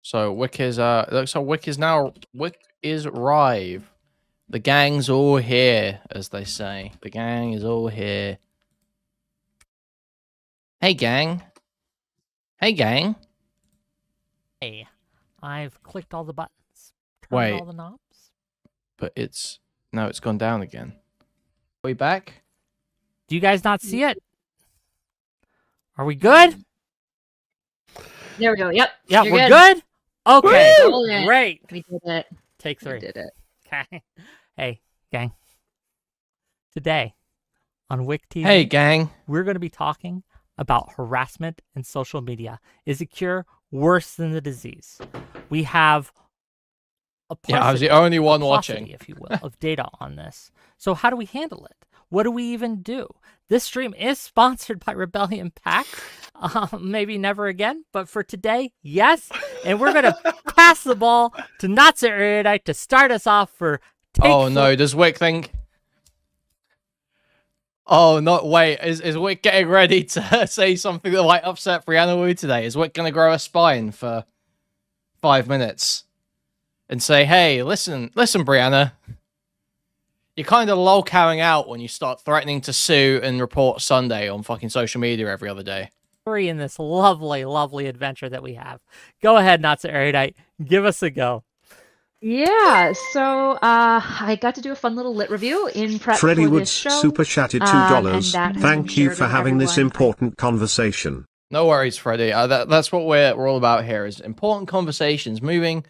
So Whick is looks like Whick is arrive. The gang's all here, as they say. The gang is all here. Hey gang. Hey gang. Hey, I've clicked all the buttons. Turned Wait. all the knobs. But it's gone down again. Are we back? Do you guys not see it? Are we good? There we go. Yep. Yeah, You're we're good? Okay, Woo! great. We did it. Take 3. We did it. Okay. Hey, gang. Today on Whick TV, Hey gang. we're going to be talking about harassment in social media. Is the cure worse than the disease? We have I was the only one paucity, watching, if you will, of data on this. So how do we handle it? What do we even do? This stream is sponsored by Rebellion Pack. Maybe never again, but for today, yes. And we're going to pass the ball to Not So Erudite to start us off for take Oh no, does Whick think... Oh, no, wait, is Whick getting ready to say something that might upset Brianna Wu today? Is Whick going to grow a spine for 5 minutes? And say, hey, listen, Brianna. You're kind of lolcowing out when you start threatening to sue and report Sunday on fucking social media every other day. in this lovely, lovely adventure that we have. Go ahead, Not So Erudite. Give us a go. Yeah, so I got to do a fun little lit review in prep Freddie for Woods this show. super chatted $2. And that has Thank been you shared for with having this everyone. important conversation. No worries, Freddie. That's what we're all about here, is important conversations, moving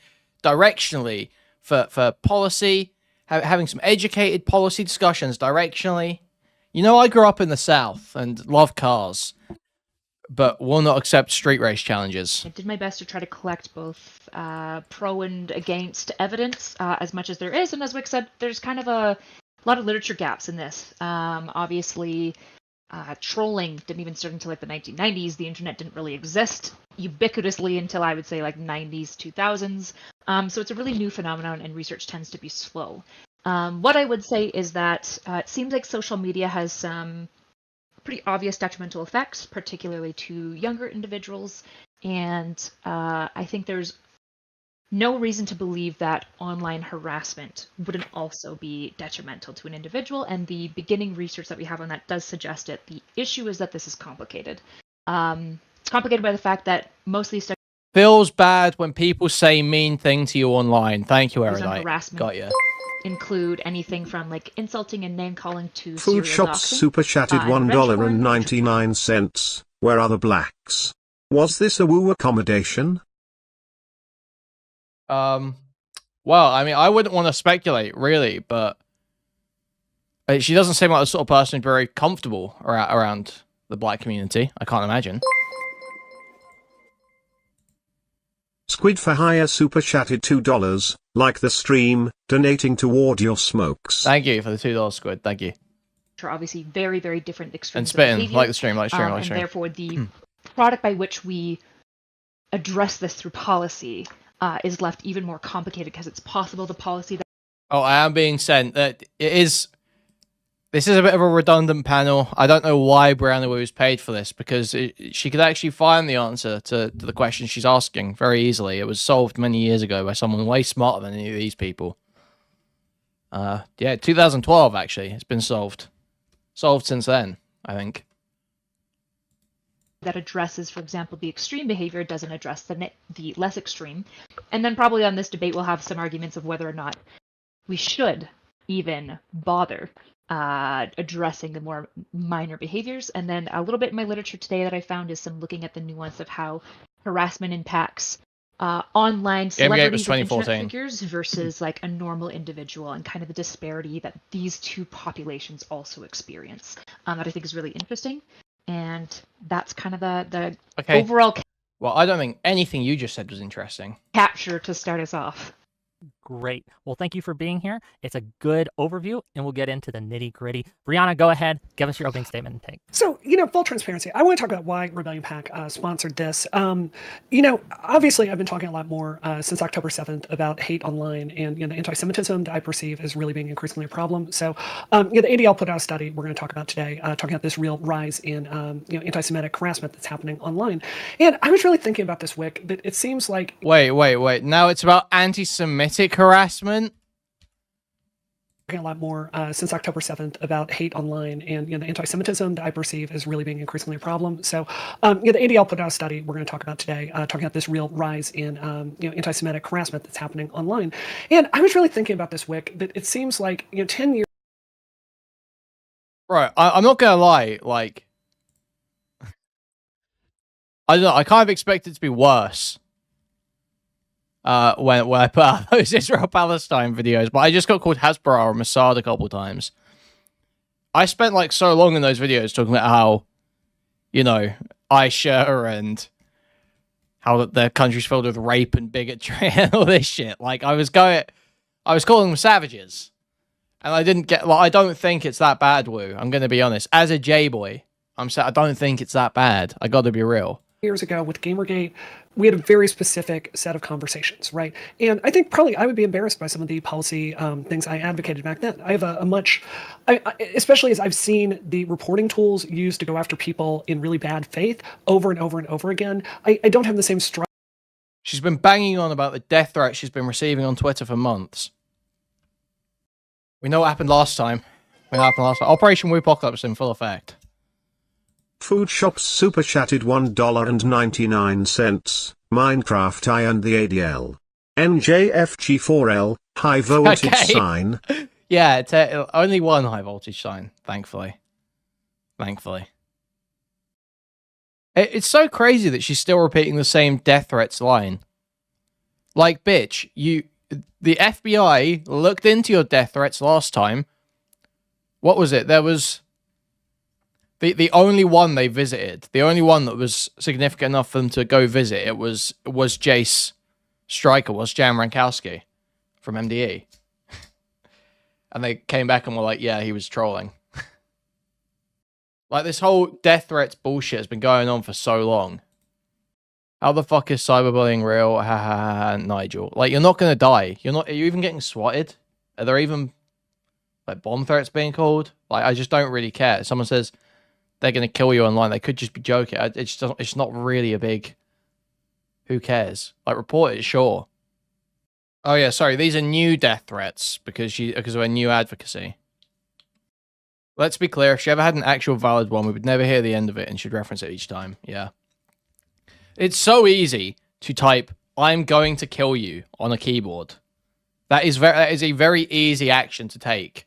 directionally for policy, having some educated policy discussions directionally. You know, I grew up in the South and love cars, but will not accept street race challenges. I did my best to try to collect both pro and against evidence as much as there is, and as Wick said, there's kind of a lot of literature gaps in this. Obviously, trolling didn't even start until like the 1990s. The internet didn't really exist ubiquitously until I would say like 90s, 2000s. So it's a really new phenomenon, and research tends to be slow. What I would say is that it seems like social media has some pretty obvious detrimental effects, particularly to younger individuals. And I think there's no reason to believe that online harassment wouldn't also be detrimental to an individual. And the beginning research that we have on that does suggest it. The issue is that this is complicated. It's complicated by the fact that most of these studies Feels bad when people say mean things to you online. Thank you, on Erudite. harassment Got you. include anything from like insulting and name calling to Food serial Shops doxing, super chatted and revenge porn, $1.99. Where are the blacks? Was this a woo accommodation? Well, I mean, I wouldn't want to speculate, really, but she doesn't seem like the sort of person who's very comfortable around the black community. I can't imagine. Squid for Hire super chatted $2. Like the stream, donating toward your smokes. Thank you for the $2 Squid. Thank you. are obviously very, very different extremes And of spitting, behavior. like the stream, like the stream, like the And stream. therefore, the product by which we address this through policy is left even more complicated, because it's possible the policy that Oh, I am being sent that it is. This is a bit of a redundant panel. I don't know why Brianna was paid for this, because she could actually find the answer to the question she's asking very easily. It was solved many years ago by someone way smarter than any of these people. Yeah, 2012 actually. It's been solved. Solved since then, I think. that addresses, for example, the extreme behavior doesn't address the less extreme. And then probably on this debate we'll have some arguments of whether or not we should even bother addressing the more minor behaviors. And then a little bit in my literature today that I found is some looking at the nuance of how harassment impacts online celebrities and internet figures versus like a normal individual, and kind of the disparity that these two populations also experience. That I think is really interesting. And that's kind of the overall Well, I don't think anything you just said was interesting. capture to start us off. Great. Well, thank you for being here. It's a good overview, and we'll get into the nitty-gritty. Brianna, go ahead. Give us your opening statement and take. So, full transparency, I want to talk about why Rebellion Pack sponsored this. Obviously, I've been talking a lot more since October 7th about hate online and the anti-Semitism that I perceive as really being increasingly a problem. So, the ADL put out a study we're going to talk about today, talking about this real rise in anti-Semitic harassment that's happening online. And I was really thinking about this, Whick, that it seems like... Wait. Now it's about anti-Semitic harassment? A lot more since October 7th about hate online and the anti-Semitism that I perceive as really being increasingly a problem. So the ADL put out a study we're going to talk about today, talking about this real rise in anti-Semitic harassment that's happening online. And I was really thinking about this, Whick, that it seems like 10 years... Right, I'm not gonna lie, like... I don't know, I kind of expect it to be worse. When I put out those Israel-Palestine videos, but I just got called Hasbara or Mossad a couple times. I spent like so long in those videos talking about how, Aisha and how their country's filled with rape and bigotry and all this shit. Like I was calling them savages, and I didn't get. Like, I don't think it's that bad, Woo. I'm gonna be honest. As a J-boy, I don't think it's that bad. I got to be real. Years ago with Gamergate, we had a very specific set of conversations, right? And I think probably I would be embarrassed by some of the policy things I advocated back then. I have especially as I've seen the reporting tools used to go after people in really bad faith over and over and over again, I don't have the same struggle. She's been banging on about the death threat she's been receiving on Twitter for months. We know what happened last time. Operation Woopocalypse in full effect. Food Shops super chatted $1.99. Minecraft I and the ADL. NJFG4L, high voltage sign. Yeah, it's only one high voltage sign, thankfully. It's so crazy that she's still repeating the same death threats line. Like, bitch, the FBI looked into your death threats last time. What was it? There was... The only one they visited, the only one that was significant enough for them to go visit, it was Jace Stryker, was Jan Rankowski from MDE. And they came back and were like, yeah, he was trolling. Like, this whole death threats bullshit has been going on for so long. How the fuck is cyberbullying real? Ha ha ha, Nigel. Like, you're not gonna die. Are you even getting swatted? Are there even, like, bomb threats being called? Like, I just don't really care. Someone says they're going to kill you online. They could just be joking. It's not really a big... Who cares? Like, report it, sure. Oh, yeah, sorry. These are new death threats because of her new advocacy. Let's be clear. If she ever had an actual valid one, we would never hear the end of it and she'd reference it each time. Yeah. It's so easy to type, I'm going to kill you on a keyboard. That is a very easy action to take.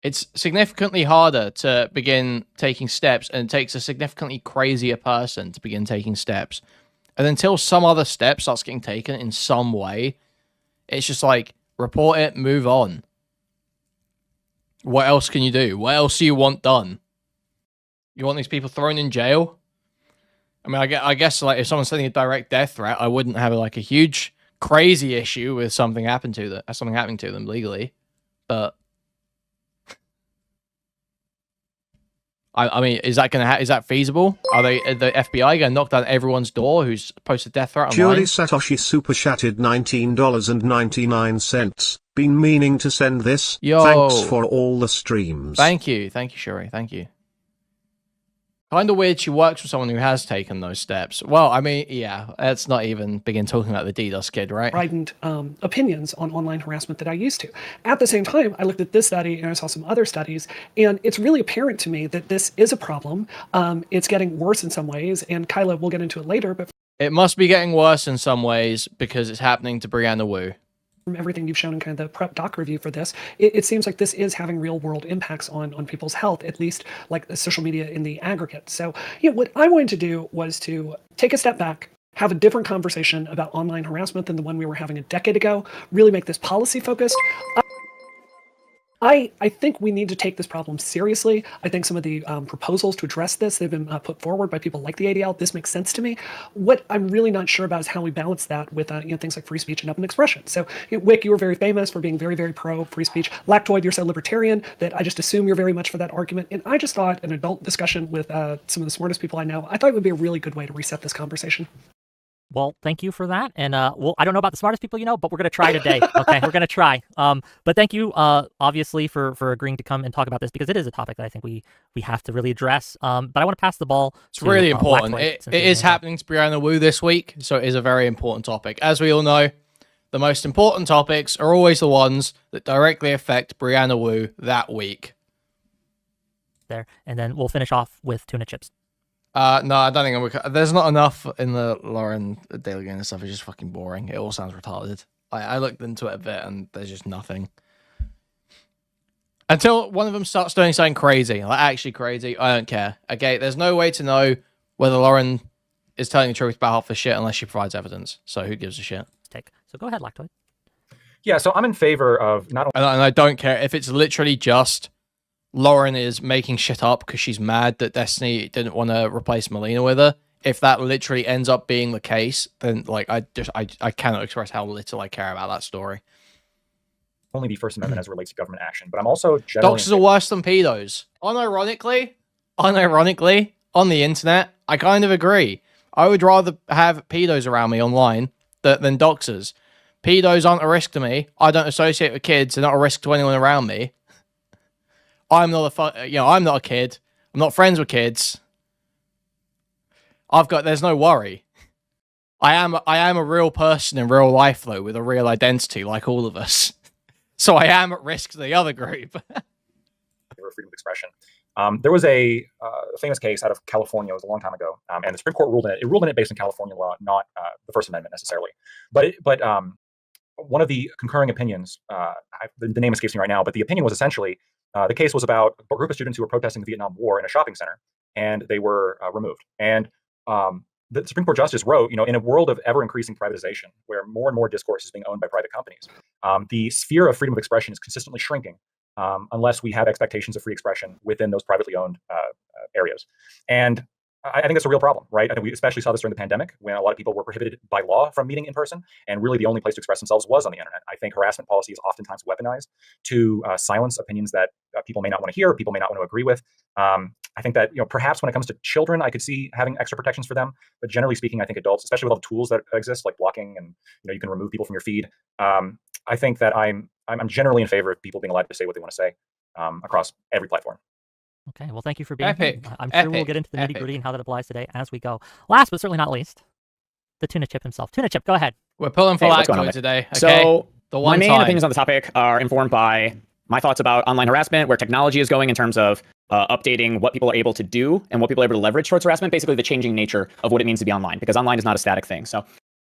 It's significantly harder to begin taking steps, and it takes a significantly crazier person to begin taking steps. And until some other step starts getting taken in some way, it's just like, report it, move on. What else can you do? What else do you want done? You want these people thrown in jail? I mean, I guess like if someone's sending a direct death threat, I wouldn't have like a huge, crazy issue with something happening to them legally. But I mean, is that feasible? Are the FBI going to knock down everyone's door who's posted death threat online? Julie Satoshi super chatted $19.99. Been meaning to send this. Yo. Thanks for all the streams. Thank you, Shuri. Thank you. Kind of weird she works with someone who has taken those steps. Well, I mean, yeah, let's not even begin talking about the DDoS kid, right? Frightened opinions on online harassment that I used to. At the same time, I looked at this study and I saw some other studies, and it's really apparent to me that this is a problem. It's getting worse in some ways, and Kyla, we'll get into it later, but it must be getting worse in some ways because it's happening to Brianna Wu. From everything you've shown in kind of the prep doc review for this, it seems like this is having real world impacts on people's health, at least like the social media in the aggregate. So, what I wanted to do was to take a step back, have a different conversation about online harassment than the one we were having a decade ago, really make this policy focused. I think we need to take this problem seriously. I think some of the proposals to address this, they've been put forward by people like the ADL. This makes sense to me. What I'm really not sure about is how we balance that with things like free speech and open expression. So, Whick, you were very famous for being very, very pro free speech. Lactoid, you're so libertarian that I just assume you're very much for that argument. And I just thought an adult discussion with some of the smartest people I know, I thought it would be a really good way to reset this conversation. Well, thank you for that. And well, I don't know about the smartest people you know, but we're gonna try today. Okay, we're gonna try. But thank you, obviously, for agreeing to come and talk about this, because it is a topic that I think we have to really address. But I want to pass the ball. It's really important. It is happening to Brianna Wu this week, so it is a very important topic. As we all know, the most important topics are always the ones that directly affect Brianna Wu that week. There, and then we'll finish off with tuna chips. No, I don't think there's not enough in the Lauren Daily Game and stuff. It's just fucking boring. It all sounds retarded. I looked into it a bit and there's just nothing. Until one of them starts doing something crazy, like actually crazy, I don't care. Okay, there's no way to know whether Lauren is telling the truth about half the shit unless she provides evidence. So who gives a shit? So go ahead, Lactoid. Yeah, so I'm in favor of not only... And I don't care if it's literally just Lauren is making shit up because she's mad that Destiny didn't want to replace Melina with her. If that literally ends up being the case, then like I cannot express how little I care about that story. Only the First Amendment as it relates to government action, but I'm also generally... Doctors are worse than pedos. Unironically, on the internet, I kind of agree. I would rather have pedos around me online than doctors. Pedos aren't a risk to me. I don't associate with kids. They're not a risk to anyone around me. I'm not I'm not a kid. I'm not friends with kids. There's no worry. I am a real person in real life though, with a real identity like all of us. So I am at risk to the other group. Freedom of expression. There was a famous case out of California. It was a long time ago, and the Supreme Court ruled in it. It ruled in it based on California law, not the First Amendment necessarily. But one of the concurring opinions, the name escapes me right now, but the opinion was essentially the case was about a group of students who were protesting the Vietnam War in a shopping center, and they were removed. And the Supreme Court justice wrote, in a world of ever-increasing privatization, where more and more discourse is being owned by private companies, the sphere of freedom of expression is consistently shrinking unless we have expectations of free expression within those privately owned areas. And I think that's a real problem, right? I think we especially saw this during the pandemic when a lot of people were prohibited by law from meeting in person, and really the only place to express themselves was on the internet. I think harassment policy is oftentimes weaponized to silence opinions that people may not want to hear, people may not want to agree with. I think that perhaps when it comes to children, I could see having extra protections for them, but generally speaking, I think adults, especially with all the tools that exist, like blocking and you can remove people from your feed. I think that I'm generally in favor of people being allowed to say what they want to say across every platform. Okay, well, thank you for being here. I'm sure we'll get into the nitty-gritty and how that applies today as we go. Last but certainly not least, the Tuna Chip himself. Tuna Chip, go ahead. We're pulling for Lactoid today. Okay? So my main opinions on the topic are informed by my thoughts about online harassment, where technology is going in terms of updating what people are able to do and what people are able to leverage towards harassment, basically the changing nature of what it means to be online, because online is not a static thing. So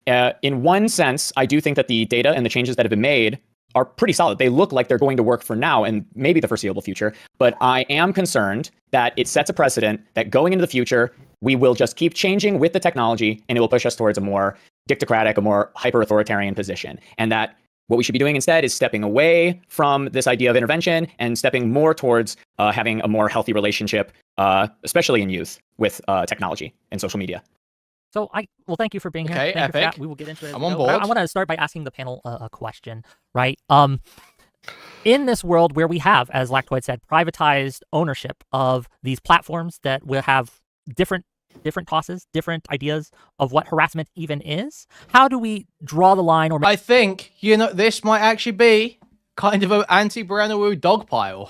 in one sense, I do think that the data and the changes that have been made are pretty solid. They look like they're going to work for now and maybe the foreseeable future. But I am concerned that it sets a precedent that going into the future, we will just keep changing with the technology and it will push us towards a more dictocratic, a more hyper-authoritarian position. And that what we should be doing instead is stepping away from this idea of intervention and stepping more towards having a more healthy relationship, especially in youth, with technology and social media. So well, thank you for being here. Okay, Thank you for Epic. that. We will get into it. I'm on board. I want to start by asking the panel a question, right? In this world where we have, as Lactoid said, privatized ownership of these platforms that will have different tosses, different ideas of what harassment even is, how do we draw the line? Or I think this might actually be kind of an anti-Brianna Wu dogpile.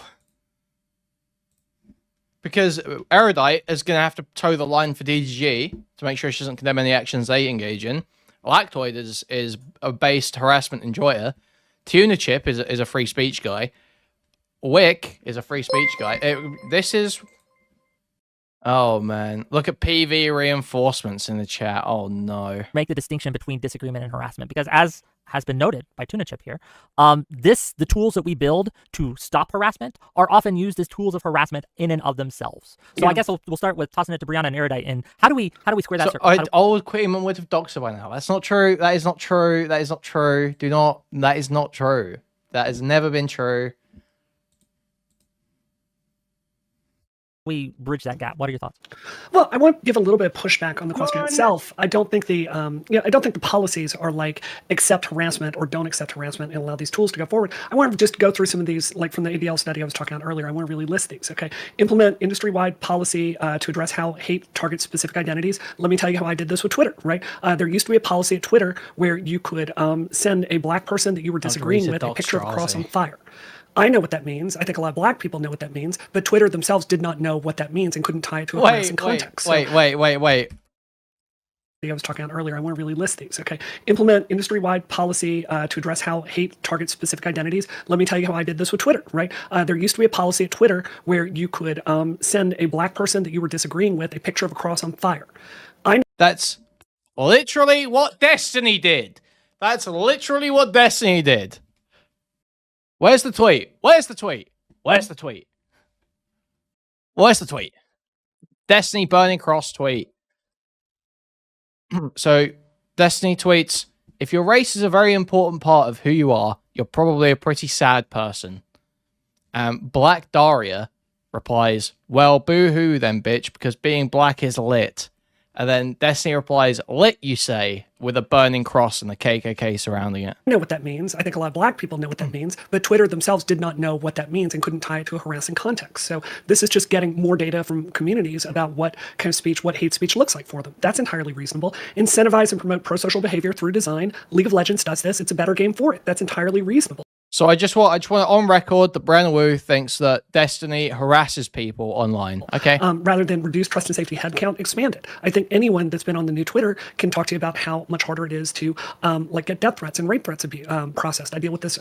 Because Erudite is going to have to toe the line for DGG to make sure she doesn't condemn any actions they engage in. Lactoid is a based harassment enjoyer. Tuna Chip is a free speech guy. Whick is a free speech guy. This is... Oh, man. Look at PV reinforcements in the chat. Oh, no. Make the distinction between disagreement and harassment, because as has been noted by Tuna Chip here, the tools that we build to stop harassment are often used as tools of harassment in and of themselves. So I guess we'll start with tossing it to Brianna and Erudite. And how do we square that circle? Old Kuihman would have doxed by now. That's not true. That is not true. That is not true. That is not true. That has never been true. we bridge that gap? What are your thoughts? Well, I want to give a little bit of pushback on the question itself. I don't think the I don't think the policies are like accept harassment or don't accept harassment and allow these tools to go forward. I want to just go through some of these, like from the ADL study I was talking about earlier. I want to really list these. Okay, implement industry-wide policy to address how hate targets specific identities. Let me tell you how I did this with Twitter. Right, there used to be a policy at Twitter where you could send a black person that you were disagreeing with a picture of a cross on fire. I know what that means. I think a lot of black people know what that means, but Twitter themselves did not know what that means and couldn't tie it to a harassing context. Wait. I was talking about earlier. I want to really list these. Okay, implement industry-wide policy to address how hate targets specific identities. Let me tell you how I did this with Twitter. Right, there used to be a policy at Twitter where you could send a black person that you were disagreeing with a picture of a cross on fire. That's literally what Destiny did. That's literally what Destiny did. Where's the tweet? Where's the tweet? Where's the tweet? Where's the tweet? Destiny Burning Cross tweet. So, Destiny tweets, if your race is a very important part of who you are, you're probably a pretty sad person. Black Daria replies, well, boo-hoo then, bitch, because being black is lit. And then Destiny replies, lit, you say, with a burning cross and the KKK surrounding it. I know what that means. I think a lot of black people know what that means, but Twitter themselves did not know what that means and couldn't tie it to a harassing context. So this is just getting more data from communities about what kind of speech, what hate speech looks like for them. That's entirely reasonable. Incentivize and promote pro-social behavior through design. League of Legends does this. It's a better game for it. That's entirely reasonable. So I just want on record that Brianna Wu thinks that Destiny harasses people online. Okay. Rather than reduce trust and safety headcount, expand it. I think anyone that's been on the new Twitter can talk to you about how much harder it is to like get death threats and rape threats processed. I deal with this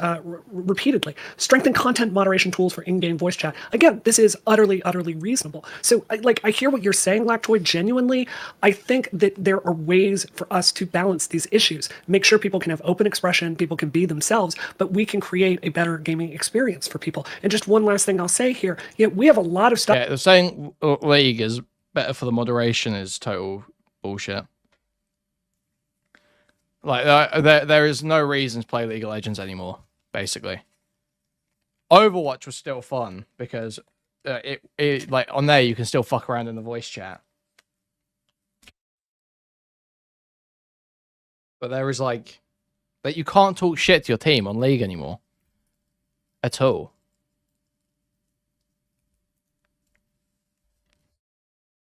repeatedly. Strengthen content moderation tools for in-game voice chat. Again, this is utterly, utterly reasonable. So I hear what you're saying, Lactoid. Genuinely, I think that there are ways for us to balance these issues. Make sure people can have open expression, people can be themselves, but we can create a better gaming experience for people. And just one last thing I'll say here, we have a lot of stuff. Yeah, saying League is better for the moderation is total bullshit. Like, there is no reason to play League of Legends anymore, basically. Overwatch was still fun because like on there you can still fuck around in the voice chat. But there is like that you can't talk shit to your team on League anymore. At all.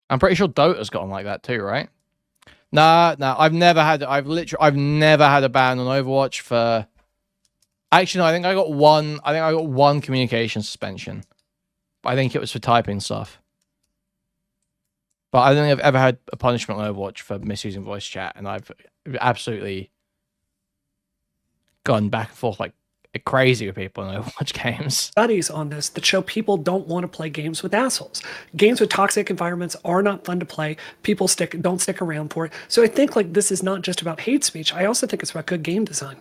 I'm pretty sure Dota's gotten like that too, right? Nah, I've never had a ban on Overwatch for. Actually, no, I think I got one communication suspension. But I think it was for typing stuff. But I don't think I've ever had a punishment on Overwatch for misusing voice chat, and I've absolutely gone back and forth like crazy with people in Overwatch games. Studies on this that show people don't want to play games with assholes. Games with toxic environments are not fun to play. People don't stick around for it. So I think like this is not just about hate speech. I also think it's about good game design.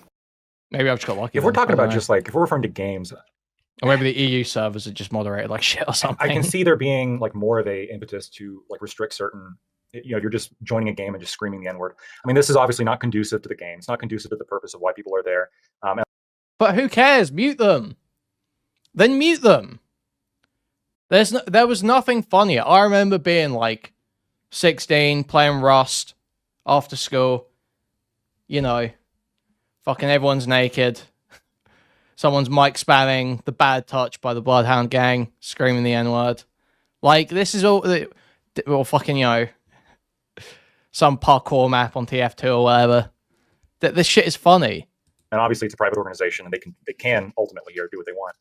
Maybe I've just got lucky. If we're talking about just like, if we're referring to games, or maybe the EU servers are just moderated like shit or something. I can see there being like more of a impetus to like restrict certain, if you're just joining a game and just screaming the N-word. I mean, this is obviously not conducive to the game. It's not conducive to the purpose of why people are there. But who cares? Mute them. Then mute them. There was nothing funnier. I remember being like 16, playing Rust after school. You know, fucking everyone's naked. Someone's mic spamming the Bad Touch by the Bloodhound Gang, screaming the N-word. Like, this is all fucking, some parkour map on TF2 or whatever. This shit is funny. And obviously, it's a private organization, and they can ultimately here do what they want.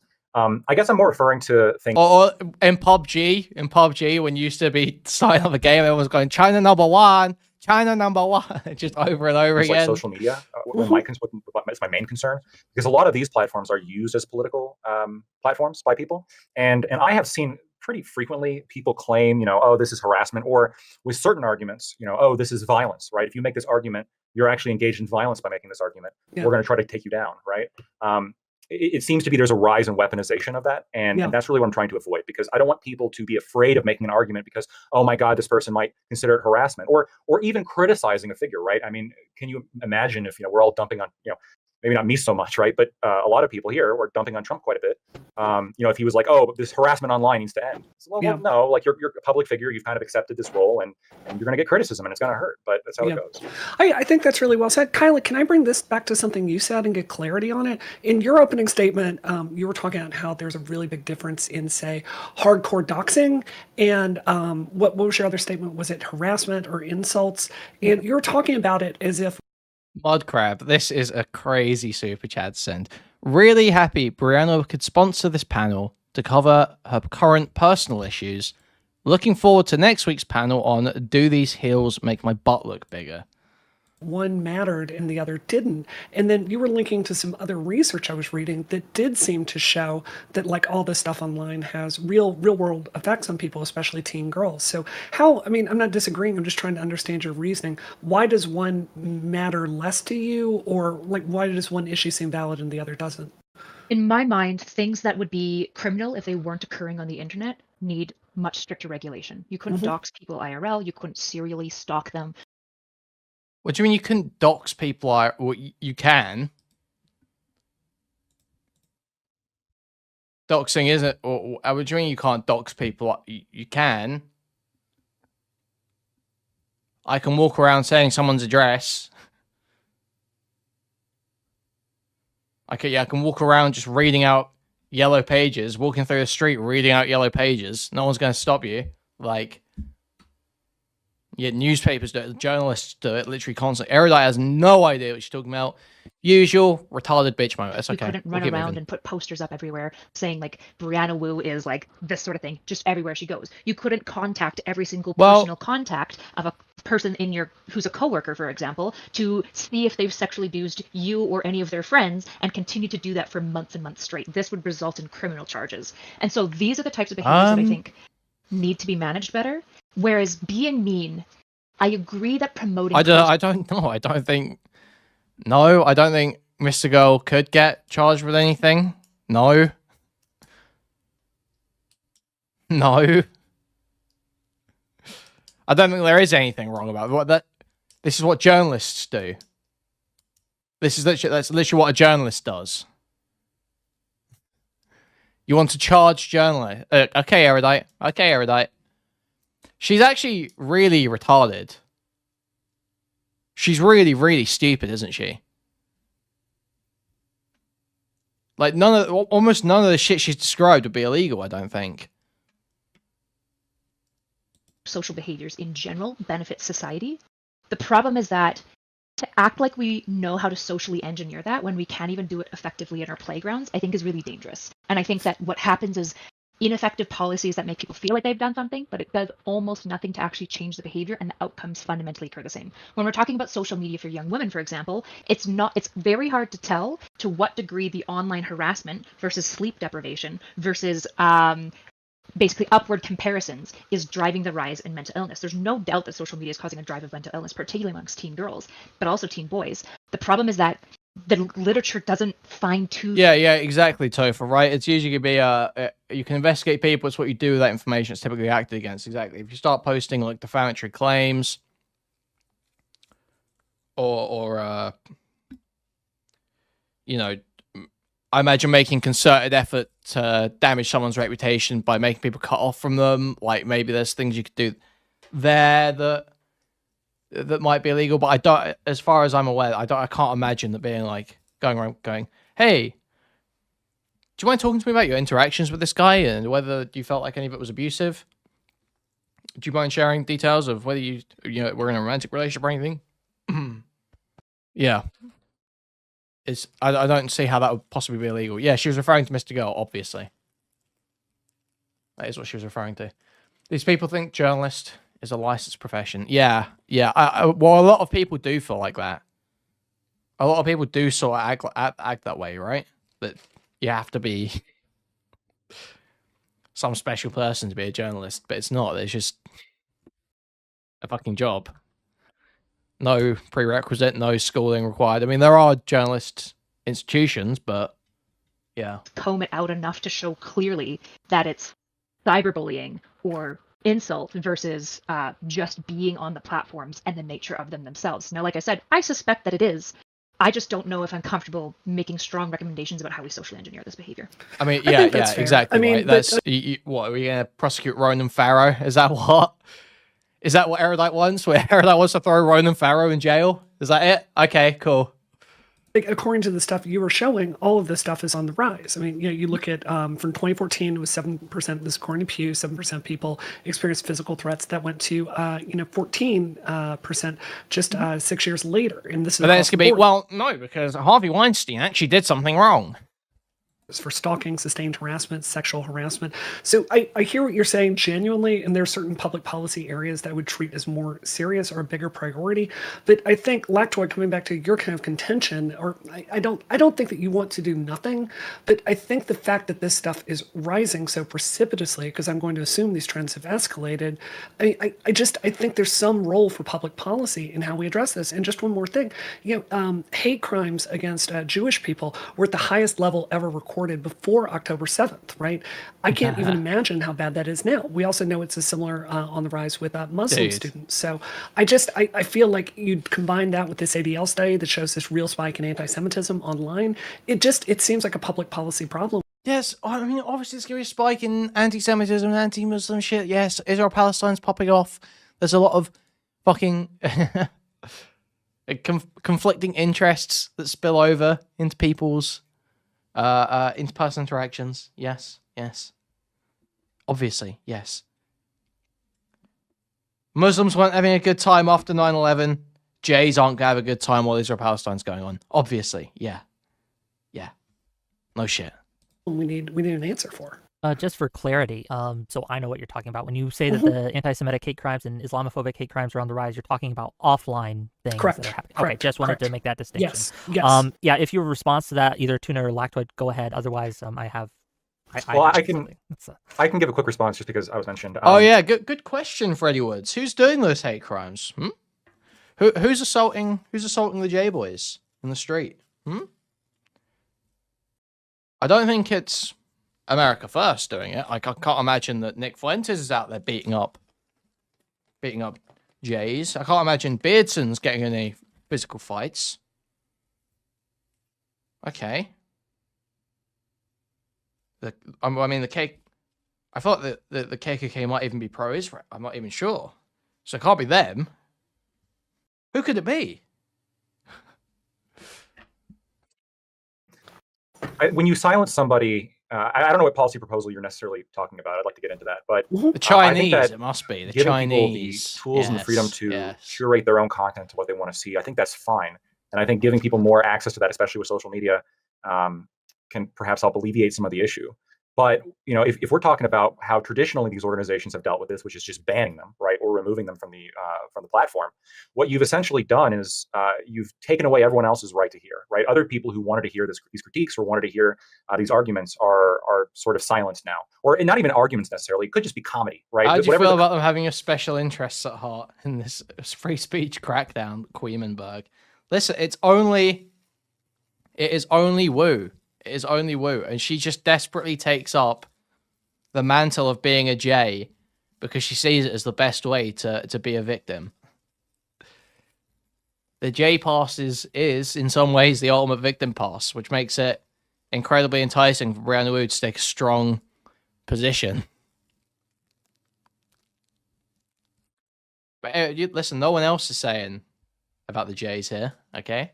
I guess I'm more referring to things. Or in PUBG, when you used to be starting up a game, everyone was going China #1, China #1, just over and over again. Like social media, it's my main concern, because a lot of these platforms are used as political platforms by people, and I have seen pretty frequently people claim, oh, this is harassment, or with certain arguments, oh, this is violence, right? If you make this argument, you're actually engaged in violence by making this argument. Yeah. We're going to try to take you down, right? It seems to be there's a rise in weaponization of that, and that's really what I'm trying to avoid, because I don't want people to be afraid of making an argument because, oh my God, this person might consider it harassment, or even criticizing a figure, right? I mean, can you imagine if we're all dumping on maybe not me so much, right? But a lot of people here were dumping on Trump quite a bit. If he was like, "Oh, this harassment online needs to end," well, no, like you're a public figure, you've kind of accepted this role, and you're going to get criticism, and it's going to hurt. But that's how it goes. I think that's really well said, Kyla. Can I bring this back to something you said and get clarity on it? In your opening statement, you were talking about how there's a really big difference in, say, hardcore doxing and what was your other statement? Was it harassment or insults? And you were talking about it as if Mudcrab, this is a crazy super chat send. Really happy Brianna could sponsor this panel to cover her current personal issues. Looking forward to next week's panel on Do These Heels Make My Butt Look Bigger? One mattered and the other didn't. And then you were linking to some other research I was reading that did seem to show that like all this stuff online has real world effects on people, especially teen girls. So I'm not disagreeing, I'm just trying to understand your reasoning. Why does one matter less to you, or like why does one issue seem valid and the other doesn't? In my mind, things that would be criminal if they weren't occurring on the internet need much stricter regulation. You couldn't dox people IRL, you couldn't serially stalk them. What do you mean you couldn't dox people? Well, you can. Doxing isn't. Or what do you mean you can't dox people? You can. I can walk around saying someone's address. I can walk around just reading out yellow pages, walking through the street reading out yellow pages. No one's going to stop you. Like, yeah, newspapers do it, journalists do it literally constantly. Erudite has no idea what she's talking about. Usual retarded bitch moment. That's okay. You couldn't run around and put posters up everywhere saying like Brianna Wu is like this sort of thing, just everywhere she goes. You couldn't contact every single personal contact of a person who's a coworker, for example, to see if they've sexually abused you or any of their friends, and continue to do that for months and months straight. This would result in criminal charges. And so these are the types of behaviors that I think need to be managed better. Whereas being mean, I agree that promoting... I don't know. I don't think Mr. Girl could get charged with anything. No. I don't think there is anything wrong about it. This is what journalists do. That's literally what a journalist does. You want to charge journalists? Okay, Erudite. She's actually really retarded. She's really, really stupid, isn't she? Like, almost none of the shit she's described would be illegal, I don't think. Social behaviors in general benefit society. The problem is that to act like we know how to socially engineer that when we can't even do it effectively in our playgrounds, I think is really dangerous. And I think that what happens is ineffective policies that make people feel like they've done something, but it does almost nothing to actually change the behavior, and the outcomes fundamentally occur the same. When we're talking about social media for young women, for example, it's very hard to tell to what degree the online harassment versus sleep deprivation versus basically upward comparisons is driving the rise in mental illness. There's no doubt that social media is causing a drive of mental illness, particularly amongst teen girls, but also teen boys. The problem is that the literature doesn't fine-tune... Yeah, exactly, Topher, right? It's usually going to be, you can investigate people, it's what you do with that information, it's typically acted against, exactly. If you start posting, like, defamatory claims, or I imagine making concerted effort to damage someone's reputation by making people cut off from them, like, maybe there's things you could do there that might be illegal, but I don't, as far as I'm aware, I can't imagine that being like going around going, hey, do you mind talking to me about your interactions with this guy and whether you felt like any of it was abusive? Do you mind sharing details of whether you were in a romantic relationship or anything? Yeah. I don't see how that would possibly be illegal. Yeah, she was referring to Mr. Girl, obviously. That is what she was referring to. These people think journalist is a licensed profession. Yeah. Well, a lot of people do feel like that. A lot of people do sort of act that way, right? That you have to be some special person to be a journalist, but it's not. It's just a fucking job. No prerequisite, no schooling required. I mean, there are journalist institutions, but yeah. Comb it out enough to show clearly that it's cyberbullying or insult versus just being on the platforms and the nature of them themselves. Now, like I said, I suspect that it is, I just don't know if I'm comfortable making strong recommendations about how we socially engineer this behavior. I mean, I yeah, think that's yeah, fair. exactly. I mean, right. but, That's what are we gonna prosecute Ronan Farrow? Is that what? Is that what Erudite wants? Where Erudite wants to throw Ronan Farrow in jail? Is that it? Okay, cool. like, according to the stuff you were showing, all of this stuff is on the rise. I mean, you know, you look at from 2014, it was 7%. This according to Pew, 7% people experienced physical threats. That went to 14% just 6 years later. And this is But then it's gonna be no, because Harvey Weinstein actually did something wrong. For stalking, sustained harassment, sexual harassment. So I hear what you're saying genuinely, and there are certain public policy areas that I would treat as more serious or a bigger priority. But I think, Lactoid, coming back to your kind of contention, or I don't think that you want to do nothing, but I think the fact that this stuff is rising so precipitously, because I'm going to assume these trends have escalated, I think there's some role for public policy in how we address this. And just one more thing, hate crimes against Jewish people were at the highest level ever recorded before October 7th, right? I can't even imagine how bad that is now. We also know it's a similar on the rise with Muslim students. So I feel like you'd combine that with this ADL study that shows this real spike in anti-Semitism online. It seems like a public policy problem. Yes, I mean, obviously, it's going to be a spike in anti-Semitism and anti-Muslim shit. Yes, Israel-Palestine's popping off. There's a lot of fucking conflicting interests that spill over into people's interpersonal interactions. Yes. Obviously, yes. Muslims weren't having a good time after 9/11. Jays aren't going to have a good time while Israel-Palestine's going on. Obviously, yeah. No shit. We need an answer for. Just for clarity, so I know what you're talking about. When you say that the anti-Semitic hate crimes and Islamophobic hate crimes are on the rise, you're talking about offline things that are happening. Okay, just wanted to make that distinction. Yes. Yeah, if you have a response to that, either Tuna or Lactoid, go ahead. Otherwise, I can give a quick response just because I was mentioned. Oh yeah, good question, Freddie Woods. Who's doing those hate crimes? Who's assaulting the J boys in the street? I don't think it's America First doing it. I can't imagine that Nick Fuentes is out there beating up Jays. I can't imagine Beardson's getting in any physical fights. Okay. The I thought that the KKK might even be pro-Israel. I'm not even sure. So it can't be them. Who could it be? When you silence somebody, I don't know what policy proposal you're necessarily talking about. I'd like to get into that, but the Chinese, it must be the giving Chinese people the tools and the freedom to curate their own content to what they want to see. I think that's fine, and I think giving people more access to that, especially with social media, can perhaps help alleviate some of the issue. But if we're talking about how traditionally these organizations have dealt with this, which is just banning them, right, or removing them from the platform, what you've essentially done is you've taken away everyone else's right to hear, right? Other people who wanted to hear these critiques or wanted to hear these arguments are sort of silenced now, or not even arguments necessarily. It could just be comedy, right? How do you feel about them having a special interests at heart in this free speech crackdown, Kuihman? Listen, it is only Wu. It is only Wu, and she just desperately takes up the mantle of being a J because she sees it as the best way to be a victim. The J pass is in some ways the ultimate victim pass, which makes it incredibly enticing for Brianna Wu to take a strong position. But listen, no one else is saying about the J's here, okay?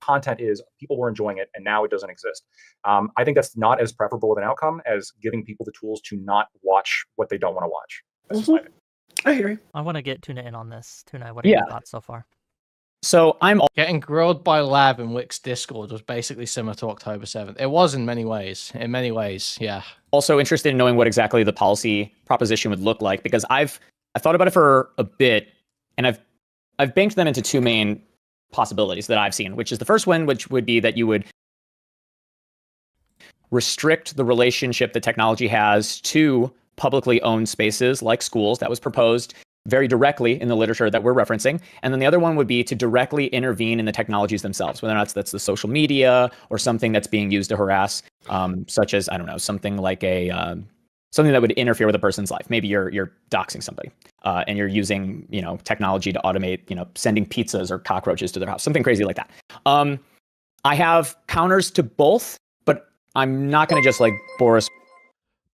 Content is, people were enjoying it, and now it doesn't exist. I think that's not as preferable of an outcome as giving people the tools to not watch what they don't want to watch. That's just my opinion. I hear you. I want to get Tuna in on this. Tuna, what are your thoughts so far? So I'm getting grilled by Lab in Whick's Discord was basically similar to October 7th. It was in many ways. Yeah. Also interested in knowing what exactly the policy proposition would look like, because I've thought about it for a bit, and I've banked them into two main possibilities that I've seen, which is the first one, which would be that you would restrict the relationship that technology has to publicly owned spaces like schools. That was proposed very directly in the literature that we're referencing. And then the other one would be to directly intervene in the technologies themselves, whether or not that's the social media or something that's being used to harass, such as, I don't know, something like a something that would interfere with a person's life. Maybe you're doxing somebody, and you're using technology to automate sending pizzas or cockroaches to their house, something crazy like that. I have counters to both, but I'm not going to just like bore us.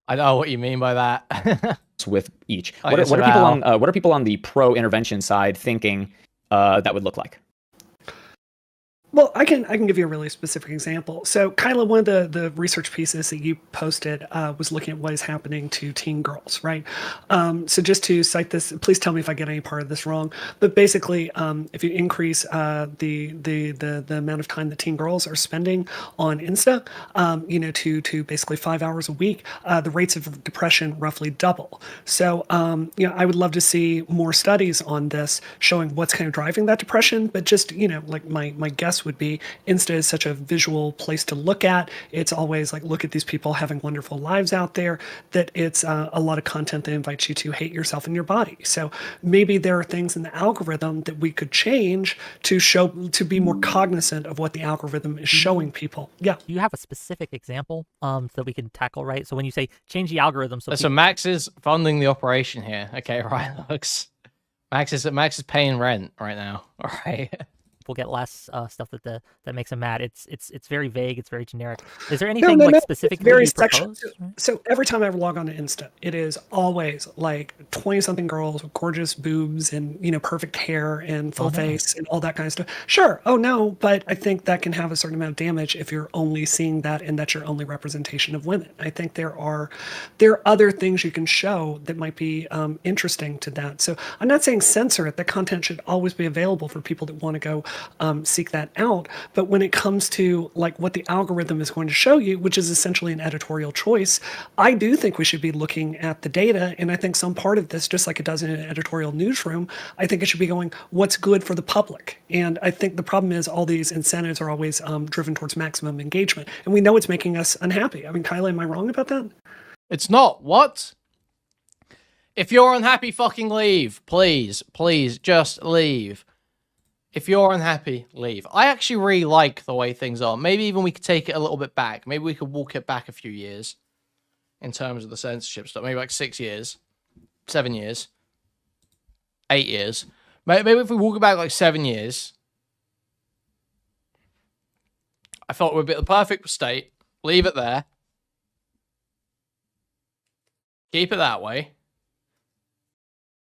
I know what you mean by that. With each, what are people on the pro intervention side thinking that would look like? Well, I can give you a really specific example. So, Kyla, one of the research pieces that you posted was looking at what is happening to teen girls, right? So, just to cite this, please tell me if I get any part of this wrong. But basically, if you increase the amount of time that teen girls are spending on Insta, to basically 5 hours a week, the rates of depression roughly double. So, I would love to see more studies on this showing what's kind of driving that depression. But just like my guess would be Insta is such a visual place to look at. It's always like, look at these people having wonderful lives out there, that it's a lot of content that invites you to hate yourself and your body. So maybe there are things in the algorithm that we could change to be more cognizant of what the algorithm is showing people. Yeah. Do you have a specific example that we can tackle, right? So when you say change the algorithm, so Max is funding the operation here. Okay, right. Max is paying rent right now. All right. People get less stuff that makes them mad. It's very vague. It's very generic. Is there anything specific? Very sexual. So every time I ever log on to Insta, it is always like 20-something girls with gorgeous boobs and perfect hair and full face and all that kind of stuff. Sure. Oh no, but I think that can have a certain amount of damage if you're only seeing that and that's your only representation of women. I think there are other things you can show that might be interesting to that. So I'm not saying censor it. The content should always be available for people that want to go seek that out. But when it comes to like what the algorithm is going to show you, which is essentially an editorial choice, I do think we should be looking at the data. And I think some part of this, just like it does in an editorial newsroom, I think it should be going, what's good for the public? And I think the problem is all these incentives are always driven towards maximum engagement. And we know it's making us unhappy. I mean, Kyla, am I wrong about that? It's not. What? If you're unhappy, fucking leave. Please, just leave. If you're unhappy, leave. I actually really like the way things are. Maybe even we could take it a little bit back. Maybe we could walk it back a few years in terms of the censorship stuff. Maybe like 6 years, 7 years, 8 years. Maybe if we walk it back like 7 years, I thought it would be the perfect state. Leave it there. Keep it that way.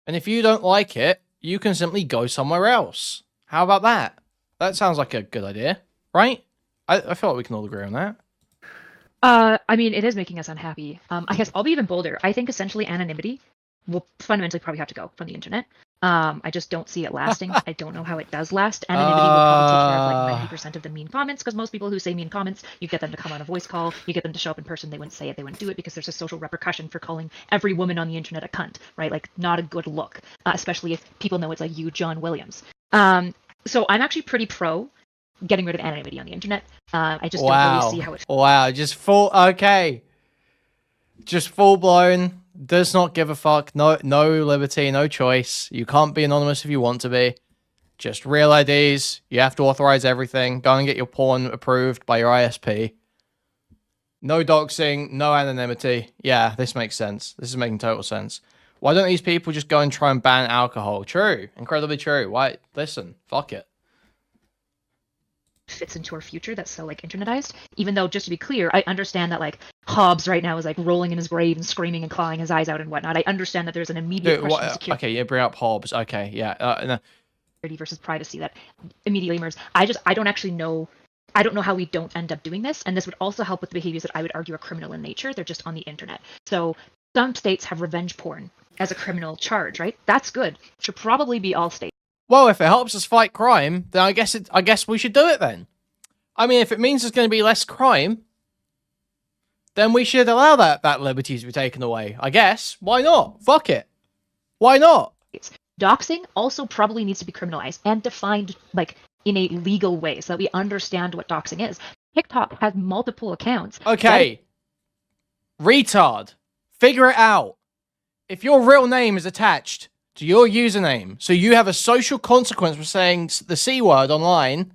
And if you don't like it, you can simply go somewhere else. How about that? That sounds like a good idea, right? I feel like we can all agree on that. I mean, it is making us unhappy. I guess I'll be even bolder. I think essentially anonymity will fundamentally probably have to go from the internet. I just don't see it lasting. I don't know how it does last. Anonymity will probably take care of like 90% of the mean comments, because most people who say mean comments, you get them to come on a voice call, you get them to show up in person, they wouldn't say it, they wouldn't do it, because there's a social repercussion for calling every woman on the internet a cunt, right? Like, not a good look, especially if people know it's like you, John Williams. So I'm actually pretty pro getting rid of anonymity on the internet. I just don't really see how it... Wow, just full blown, does not give a fuck, no liberty, no choice. You can't be anonymous if you want to be. Just real IDs, you have to authorize everything, go and get your porn approved by your ISP. No doxing, no anonymity. Yeah, this makes sense. This is making total sense. Why don't these people just go and try and ban alcohol? True. Incredibly true. Why? Listen, fuck it. Fits into our future that's so like internetized, even though, just to be clear, I understand that like Hobbes right now is like rolling in his grave and screaming and clawing his eyes out and whatnot. I understand that there's an immediate question of security. Okay, yeah, bring up Hobbes. Okay, yeah. Versus privacy that immediately emerges. I don't actually know. I don't know how we don't end up doing this, and this would also help with the behaviors that I would argue are criminal in nature. They're just on the internet. So some states have revenge porn as a criminal charge, right? That's good. Should probably be all states. Well, if it helps us fight crime, then I guess we should do it then. I mean, if it means there's going to be less crime, then we should allow that liberty to be taken away. I guess. Why not? Fuck it. Why not? Doxing also probably needs to be criminalized and defined like in a legal way so that we understand what doxing is. TikTok has multiple accounts. Okay. Retard. Figure it out. If your real name is attached to your username, so you have a social consequence for saying the C word online,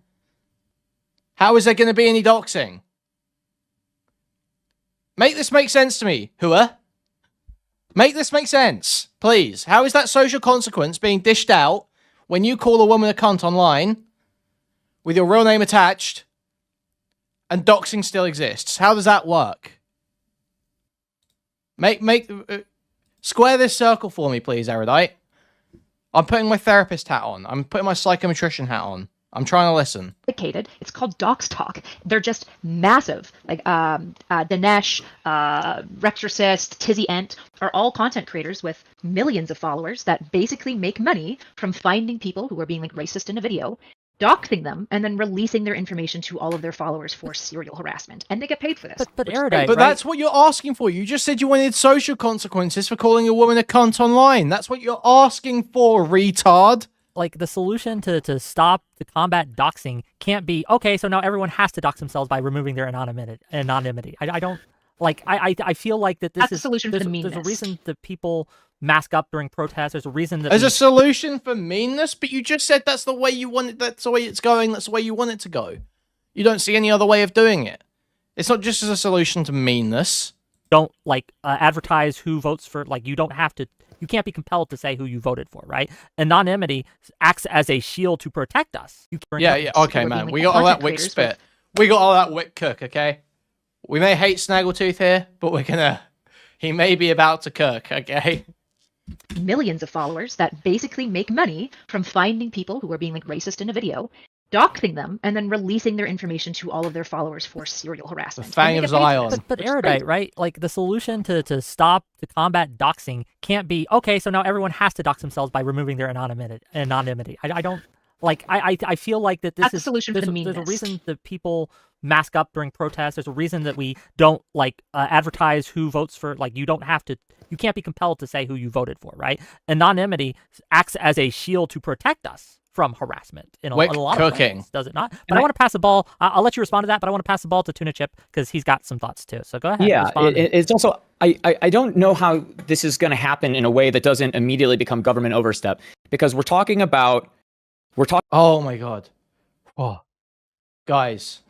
how is there going to be any doxing? Make this make sense to me, Hua. Make this make sense, please. How is that social consequence being dished out when you call a woman a cunt online with your real name attached and doxing still exists? How does that work? Square this circle for me, please, Erudite. I'm putting my therapist hat on. I'm putting my psychometrician hat on. I'm trying to listen. It's called Docs Talk. They're just massive. Like Dinesh, Rexorcist, Tizzy Ent are all content creators with millions of followers that basically make money from finding people who are being like racist in a video, doxing them, and then releasing their information to all of their followers for serial harassment. And they get paid for this. But Erudite, but that's what you're asking for. You just said you wanted social consequences for calling a woman a cunt online. That's what you're asking for, retard. Like, the solution to combat doxing can't be, okay, so now everyone has to dox themselves by removing their anonymity. I don't, like, I feel like that That's the solution for the meanness. There's a reason that people mask up during protests. There's a reason that there's a solution for meanness, but you just said that's the way you want it, that's the way it's going, that's the way you want it to go. You don't see any other way of doing it. It's not just as a solution to meanness. Don't, like, advertise who votes for, like, you don't have to, you can't be compelled to say who you voted for, right? Anonymity acts as a shield to protect us. Yeah, okay, man. We got all that Whick spit. We got all that Whick cook, okay? We may hate Snaggletooth here, but we're gonna... He may be about to cook, okay? Millions of followers that basically make money from finding people who are being like racist in a video, doxing them, and then releasing their information to all of their followers for serial harassment. The Fang of Zion. But Erudite, right? Like, the solution to combat doxing can't be, okay, so now everyone has to dox themselves by removing their anonymity. I don't, like, I feel like that That's the solution for the meanness. There's a reason that people mask up during protests. There's a reason that we don't, like, advertise who votes for, like, you don't have to, you can't be compelled to say who you voted for, right? Anonymity acts as a shield to protect us from harassment in a lot of ways, does it not? But I want to pass the ball. I'll let you respond to that, but I want to pass the ball to Tuna Chip because he's got some thoughts too. So go ahead. Yeah, it's also, I don't know how this is going to happen in a way that doesn't immediately become government overstep, because we're talking about, oh my God. Oh. Guys.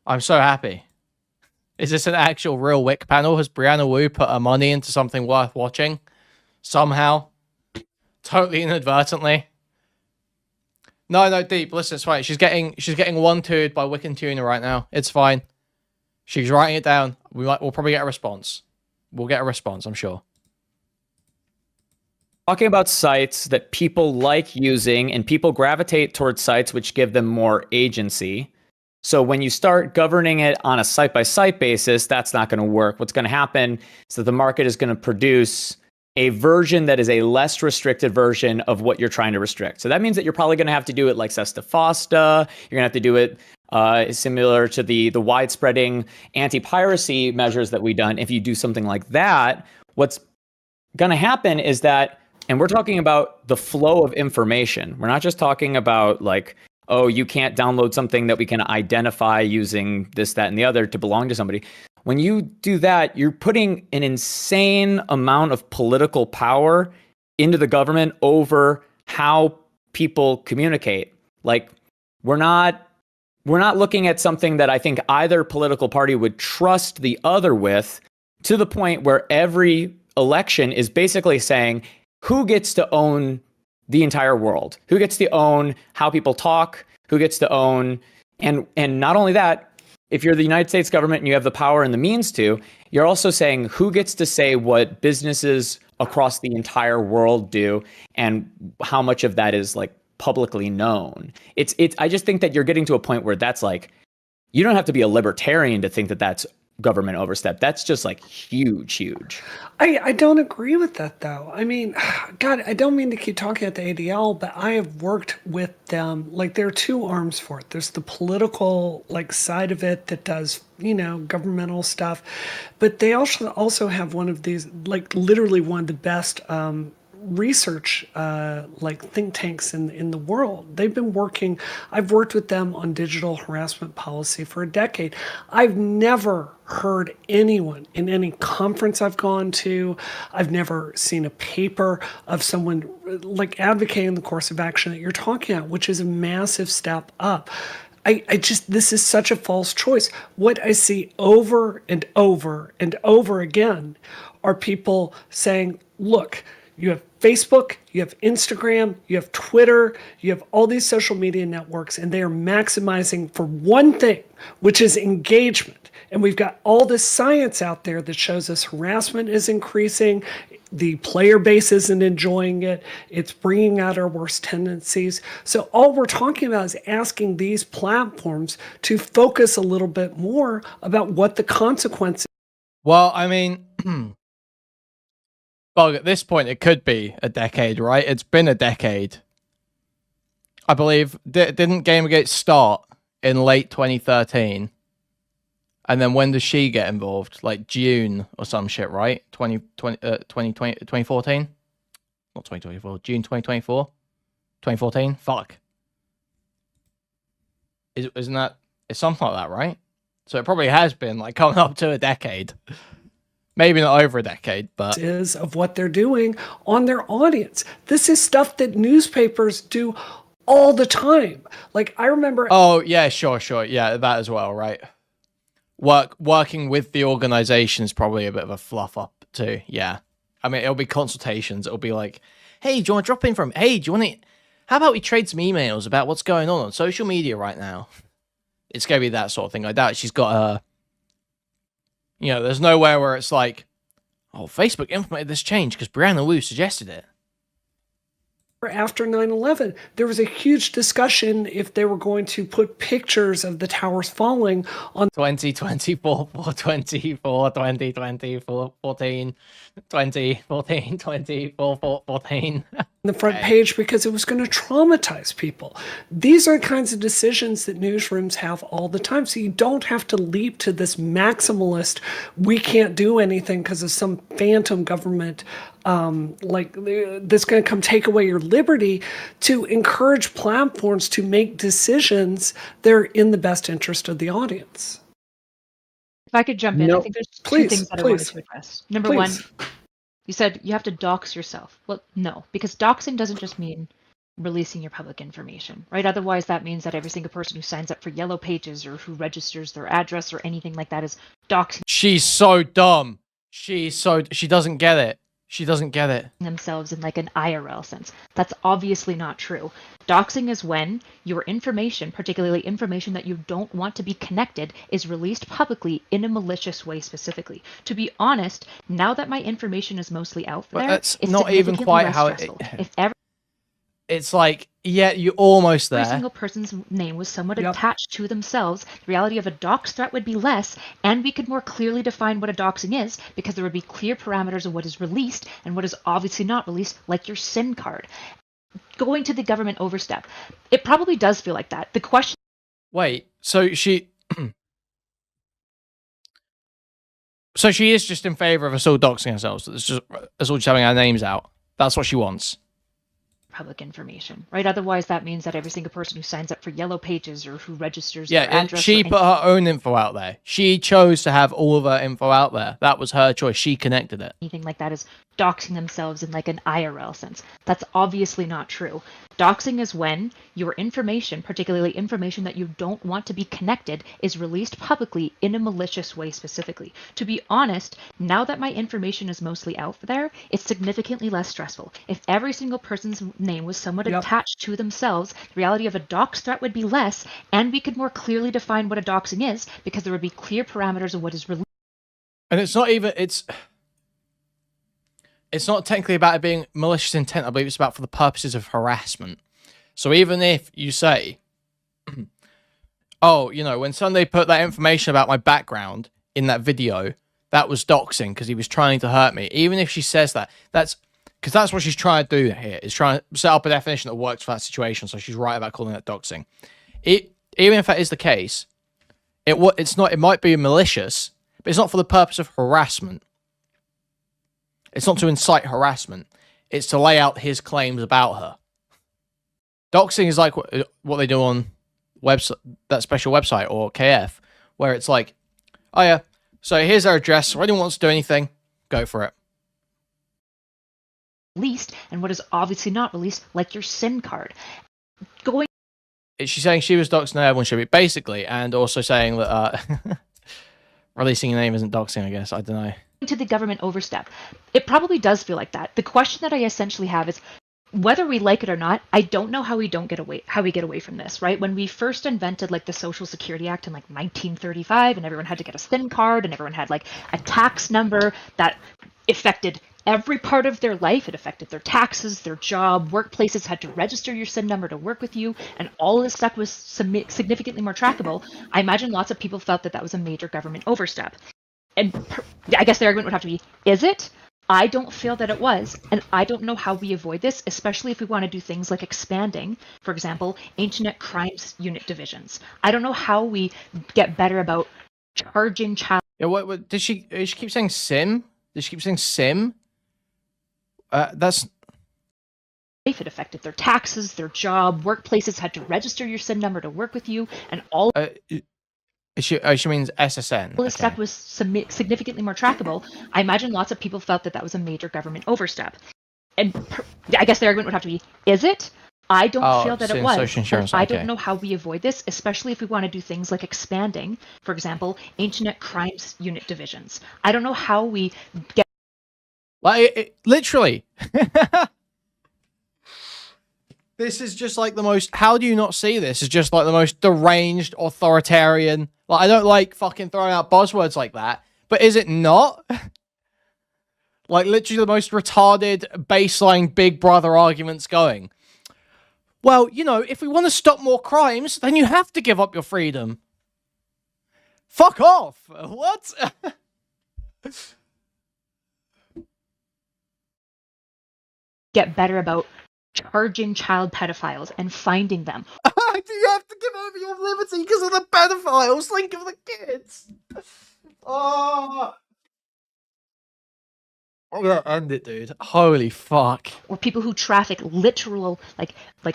I'm so happy. Is this an actual real Whick panel? Has Brianna Wu put her money into something worth watching? Somehow? Totally inadvertently. No, Deep, listen, it's fine. She's getting 1-2'd by Wick and Tuna right now. It's fine. She's writing it down. We'll probably get a response. We'll get a response, I'm sure. Talking about sites that people like using, and people gravitate towards sites which give them more agency. So when you start governing it on a site-by-site basis, that's not going to work. What's going to happen is that the market is going to produce a version that is a less restricted version of what you're trying to restrict. So that means that you're probably going to have to do it like Sesta Fosta. You're going to have to do it similar to the widespreading anti-piracy measures that we've done. If you do something like that, what's going to happen is that, and we're talking about the flow of information. We're not just talking about like, oh, you can't download something that we can identify using this, that, and the other to belong to somebody. When you do that, you're putting an insane amount of political power into the government over how people communicate. Like, we're not looking at something that I think either political party would trust the other with, to the point where every election is basically saying, who gets to own the entire world? Who gets to own how people talk? Who gets to own, and not only that, if you're the United States government and you have the power and the means to, you're also saying who gets to say what businesses across the entire world do and how much of that is like publicly known. I just think that you're getting to a point where that's like, you don't have to be a libertarian to think that that's government overstep. That's just like huge. I don't agree with that though. I mean, God, I don't mean to keep talking at the ADL, but I have worked with them. Like, there are two arms for it. There's the political like side of it that does, governmental stuff, but they also have one of these, like literally one of the best research like think tanks in the world. They've been working, I've worked with them on digital harassment policy for a decade. I've never heard anyone in any conference I've gone to, I've never seen a paper of someone like advocating the course of action that you're talking about, which is a massive step up. I just, this is such a false choice. What I see over and over and over again are people saying, look, you have Facebook, you have Instagram, you have Twitter, you have all these social media networks, and they are maximizing for one thing, which is engagement. And we've got all this science out there that shows us harassment is increasing, the player base isn't enjoying it, it's bringing out our worst tendencies. So all we're talking about is asking these platforms to focus a little bit more about what the consequences. Well, I mean, well, at this point, it could be a decade, right? It's been a decade. I believe, didn't Gamergate start in late 2013? And then when does she get involved? Like June or some shit, right? 2014? Not 2024. June 2024? 2014? Fuck. Isn't that... It's something like that, right? So it probably has been like coming up to a decade. Maybe not over a decade, but... is of what they're doing on their audience. This is stuff that newspapers do all the time. Like, I remember... Oh, yeah, sure. Yeah, that as well, right? Working with the organization is probably a bit of a fluff up too. Yeah, I mean, it'll be consultations. It'll be like, hey, do you want to drop in from? Hey, do you want to? How about we trade some emails about what's going on social media right now? It's gonna be that sort of thing. I doubt she's got a. You know, there's nowhere where it's like, oh, Facebook implemented this change because Brianna Wu suggested it. After 9/11, there was a huge discussion if they were going to put pictures of the towers falling on 2024, 424, 2024, 14, 2014, 24, 14. the front page because it was going to traumatize people. These are the kinds of decisions that newsrooms have all the time. So you don't have to leap to this maximalist, we can't do anything because of some phantom government like that's going to come take away your liberty, to encourage platforms to make decisions that are in the best interest of the audience. If I could jump in, I think there's two things that I wanted to address. Number one, you said you have to dox yourself. Well, no, because doxing doesn't just mean releasing your public information, right? Otherwise, that means that every single person who signs up for Yellow Pages or who registers their address or anything like that is doxing. She's so dumb. She doesn't get it. She doesn't get it. Themselves in like an IRL sense. That's obviously not true. Doxing is when your information, particularly information that you don't want to be connected, is released publicly in a malicious way specifically. To be honest, now that my information is mostly out there, that's it's not even quite how it... If ever it's like, yeah, you're almost there. Every single person's name was somewhat attached to themselves, the reality of a dox threat would be less, and we could more clearly define what a doxing is, because there would be clear parameters of what is released and what is obviously not released, like your SIN card. Going to the government overstep. It probably does feel like that. The question... Wait, so she... so she is just in favor of us all doxing ourselves. It's all just having our names out. That's what she wants. Public information, right? Otherwise, that means that every single person who signs up for Yellow Pages or who registers their address... she put her own info out there. She chose to have all of her info out there. That was her choice. She connected it. Anything like that is doxing themselves in like an IRL sense. That's obviously not true. Doxing is when your information, particularly information that you don't want to be connected, is released publicly in a malicious way specifically. To be honest, now that my information is mostly out there, it's significantly less stressful. If every single person's name was somewhat attached to themselves, the reality of a dox threat would be less, and we could more clearly define what a doxing is, because there would be clear parameters of what is released. And it's not even... It's not technically about it being malicious intent. I believe it's about for the purposes of harassment. So even if you say, oh, you know, when Sunday put that information about my background in that video, that was doxing because he was trying to hurt me. Even if she says that, that's because that's what she's trying to do here, is trying to set up a definition that works for that situation. So she's right about calling that doxing. Even if that is the case, it's not. It might be malicious, but it's not for the purpose of harassment. It's not to incite harassment. It's to lay out his claims about her. Doxing is like what they do on that special website or KF, where it's like, oh yeah, so here's our address. If anyone wants to do anything, go for it. Released, and what is obviously not released, like your SIN card. she's saying she was doxing and everyone should be, basically, and also saying that releasing your name isn't doxing, I guess. I don't know. To the government overstep. It probably does feel like that. The question that I essentially have is, whether we like it or not, I don't know how we get away from this, right? When we first invented like the Social Security Act in like 1935, and everyone had to get a SIN card, and everyone had like a tax number that affected every part of their life. It affected their taxes, their job, workplaces had to register your SIN number to work with you, and all of this stuff was significantly more trackable. I imagine lots of people felt that that was a major government overstep. And I guess the argument would have to be, is it? I don't feel that it was, and I don't know how we avoid this, especially if we want to do things like expanding, for example, Internet Crimes Unit divisions. I don't know how we get better about charging child... Yeah, what did she keep saying SIM? Did she keep saying SIM? That's... If it affected their taxes, their job, workplaces had to register your SIN number to work with you, and all... She means SSN. All this stuff was significantly more trackable. I imagine lots of people felt that that was a major government overstep. And I guess the argument would have to be, is it? I don't feel that it was. Social insurance, I don't know how we avoid this, especially if we want to do things like expanding, for example, Internet Crimes Unit divisions. I don't know how we get... Like, literally. This is just like the most... How do you not see this? It's just like the most deranged, authoritarian... Like, I don't like fucking throwing out buzzwords like that, but is it not? Like, literally the most retarded, baseline Big Brother arguments going. Well, you know, if we want to stop more crimes, then you have to give up your freedom. Fuck off! What? Get better about charging child pedophiles and finding them. Do you have to give over your liberty because of the pedophiles? Think of the kids. Oh. I'm gonna end it, dude. Holy fuck. Or people who traffic literal, like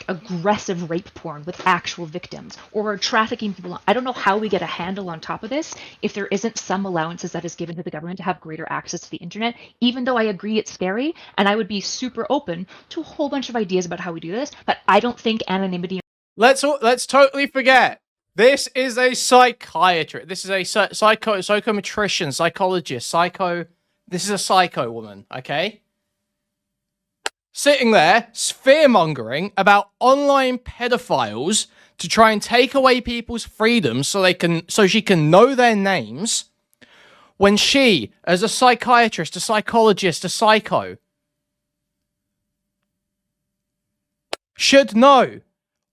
aggressive rape porn with actual victims, or are trafficking people. I don't know how we get a handle on top of this if there isn't some allowances that is given to the government to have greater access to the internet, even though I agree it's scary, and I would be super open to a whole bunch of ideas about how we do this, but I don't think anonymity... Let's totally forget. This is a psychiatrist. This is a psychometrician, psychologist, This is a psycho woman, okay? Sitting there, fear-mongering about online pedophiles to try and take away people's freedoms so she can know their names, when she, as a psychiatrist, a psychologist, a psycho, should know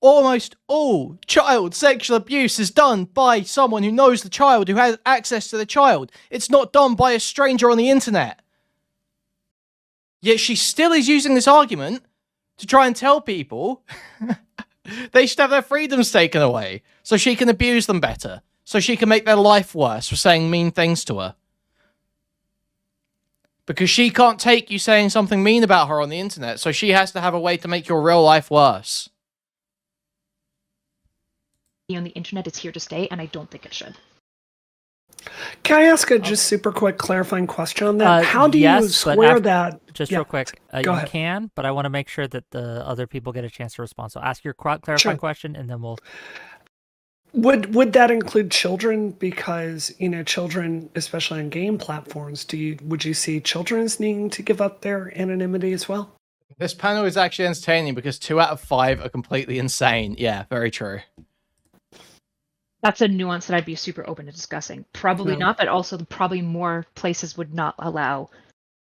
almost all child sexual abuse is done by someone who knows the child, who has access to the child. It's not done by a stranger on the internet. Yet she still is using this argument to try and tell people they should have their freedoms taken away so she can abuse them better, so she can make their life worse for saying mean things to her. Because she can't take you saying something mean about her on the internet, so she has to have a way to make your real life worse. On the internet is here to stay, and I don't think it should. Can I ask a just super quick clarifying question on that? How do you square that? Just real quick, Go you ahead. can, but I want to make sure that the other people get a chance to respond. So ask your clarifying question, and then we'll... Would that include children? Because, you know, children, especially on game platforms, would you see children as needing to give up their anonymity as well? This panel is actually entertaining because 2 out of 5 are completely insane. Yeah, very true. That's a nuance that I'd be super open to discussing. Probably not, but also probably more places would not allow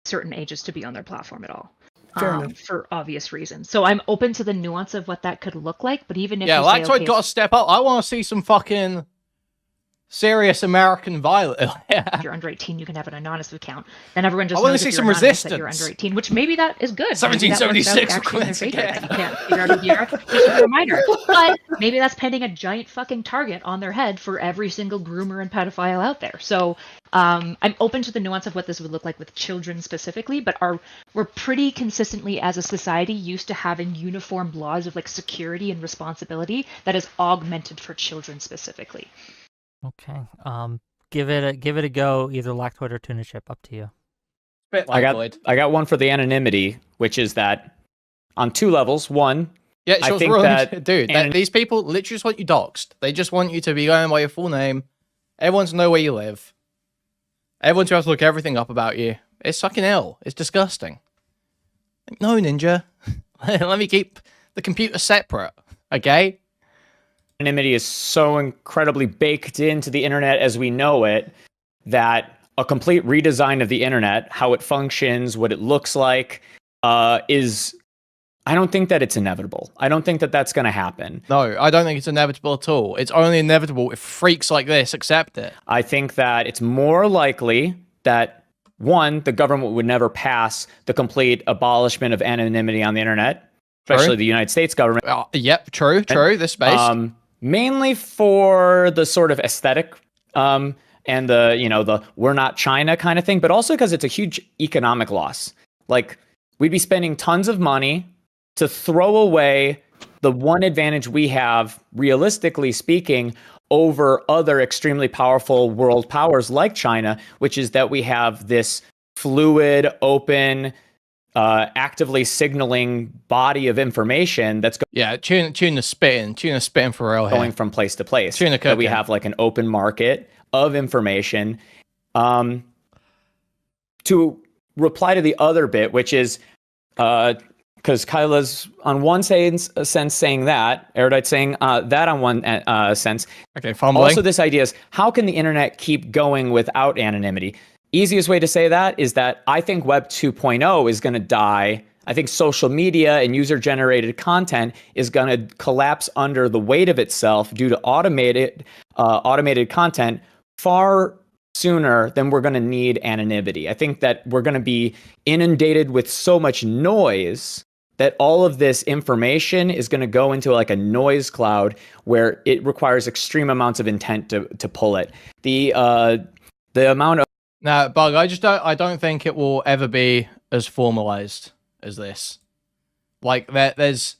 certain ages to be on their platform at all. Fair enough. For obvious reasons. So I'm open to the nuance of what that could look like, but even if yeah, you Lactoid say, okay, got to step up. I want to see some fucking serious American violence. if you're under 18, you can have an anonymous account. Then everyone just I want knows to see if some you're anonymous that resistance. you're under 18, which maybe that is good. 1776 actually in their favor. again. You can't figure out who you are. Just a reminder. But maybe that's painting a giant fucking target on their head for every single groomer and pedophile out there. So I'm open to the nuance of what this would look like with children specifically, but we're pretty consistently as a society used to having uniform laws of like security and responsibility that is augmented for children specifically. Okay. Give it a go, either Lactoid or Tuna Chip, up to you. Bit I Lactoid. got one for the anonymity, which is that on 2 levels. One, Yeah, I sure, think wrong. that Dude, these people literally just want you doxxed. They just want you to be going by your full name. Everyone to know where you live. Everyone to have to look everything up about you. It's fucking ill. It's disgusting. No, Ninja. Let me keep the computer separate, okay? Anonymity is so incredibly baked into the internet as we know it that a complete redesign of the internet, how it functions, what it looks like, is... I don't think that it's inevitable. I don't think that that's going to happen. No, I don't think it's inevitable at all. It's only inevitable if freaks like this accept it. I think that it's more likely that, one, the government would never pass the complete abolishment of anonymity on the internet, especially the United States government. Yep, true. This space. Mainly for the sort of aesthetic and the we're not China kind of thing, but also because it's a huge economic loss. Like, we'd be spending tons of money to throw away the one advantage we have, realistically speaking, over other extremely powerful world powers like China, which is that we have this fluid, open, actively signaling body of information that's tune the spitting for real here. Going from place to place. That we have like an open market of information. To reply to the other bit, which is because Kyla's on one sense saying that, Erudite saying that on one sense. Okay, fumbling. Also, this idea is, how can the internet keep going without anonymity? Easiest way to say that is that I think Web 2.0 is going to die. I think social media and user-generated content is going to collapse under the weight of itself due to automated content far sooner than we're going to need anonymity. I think that we're going to be inundated with so much noise that all of this information is going to go into like a noise cloud where it requires extreme amounts of intent to pull it. The amount of Bug, I don't think it will ever be as formalized as this. Like, there's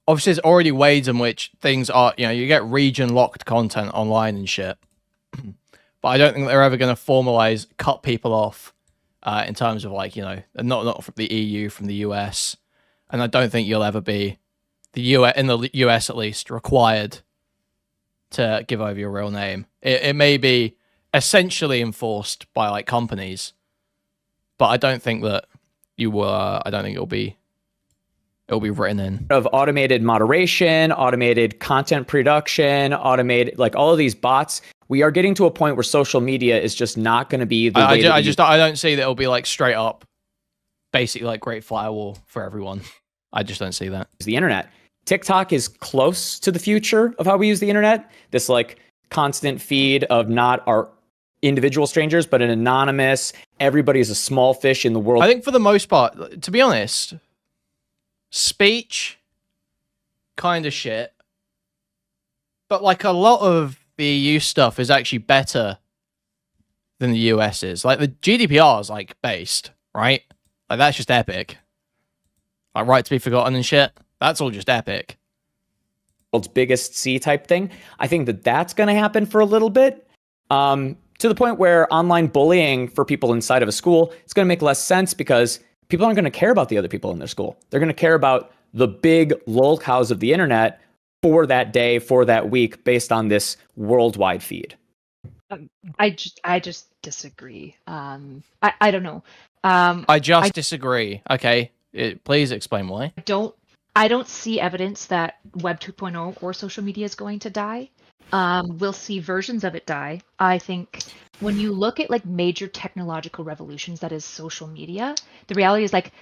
obviously there's already ways in which things are, you get region locked content online and shit. But I don't think they're ever going to formalize, cut people off in terms of like, not from the EU, from the US. And I don't think you'll ever be in the US at least required to give over your real name. It may be essentially enforced by like companies, but I don't think that you will. I don't think it'll be written in. Of automated moderation, automated content production, automated like all of these bots. We are getting to a point where social media is just not going to be the way I don't see that it'll be like straight up, basically like great firewall for everyone. I just don't see that. The internet. TikTok is close to the future of how we use the internet. This like constant feed of not our individual strangers, but an anonymous, everybody's a small fish in the world. I think for the most part, to be honest, speech, kind of shit. But like a lot of the EU stuff is actually better than the US is. Like the GDPR is like based, right? Like that's just epic. Like right to be forgotten and shit. That's all just epic. World's biggest C type thing. I think that that's going to happen for a little bit. To the point where online bullying for people inside of a school, it's going to make less sense because people aren't going to care about the other people in their school. They're going to care about the big lolcows of the internet for that day, for that week, based on this worldwide feed. I just disagree. I don't know. I disagree. Okay, please explain why. I don't see evidence that Web 2.0 or social media is going to die. We'll see versions of it die. I think when you look at like major technological revolutions, that is social media, the reality is like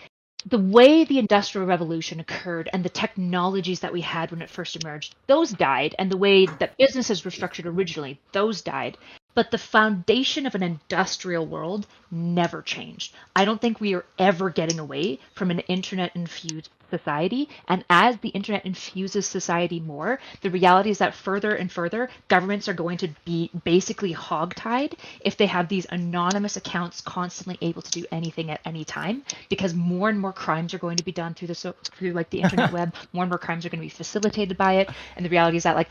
the way the Industrial Revolution occurred and the technologies that we had when it first emerged, those died. And the way that businesses were structured originally, those died. But the foundation of an industrial world never changed. I don't think we are ever getting away from an internet-infused society. And as the internet infuses society more, the reality is that further and further, governments are going to be basically hogtied if they have these anonymous accounts constantly able to do anything at any time, because more and more crimes are going to be done through like the internet web. More and more crimes are going to be facilitated by it. And the reality is that like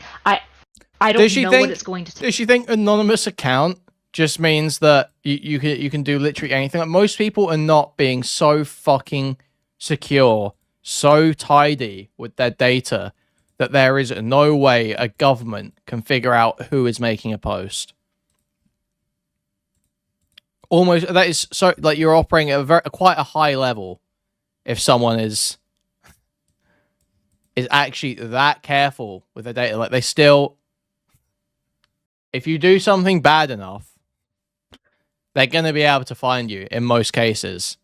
I don't know what it's going to take. Does she think anonymous account just means that you can do literally anything? Like most people are not being so fucking secure so tidy with their data that there is no way a government can figure out who is making a post. Almost, that is so, like, you're operating at quite a high level if someone is actually that careful with their data. Like, they still, if you do something bad enough, they're going to be able to find you in most cases.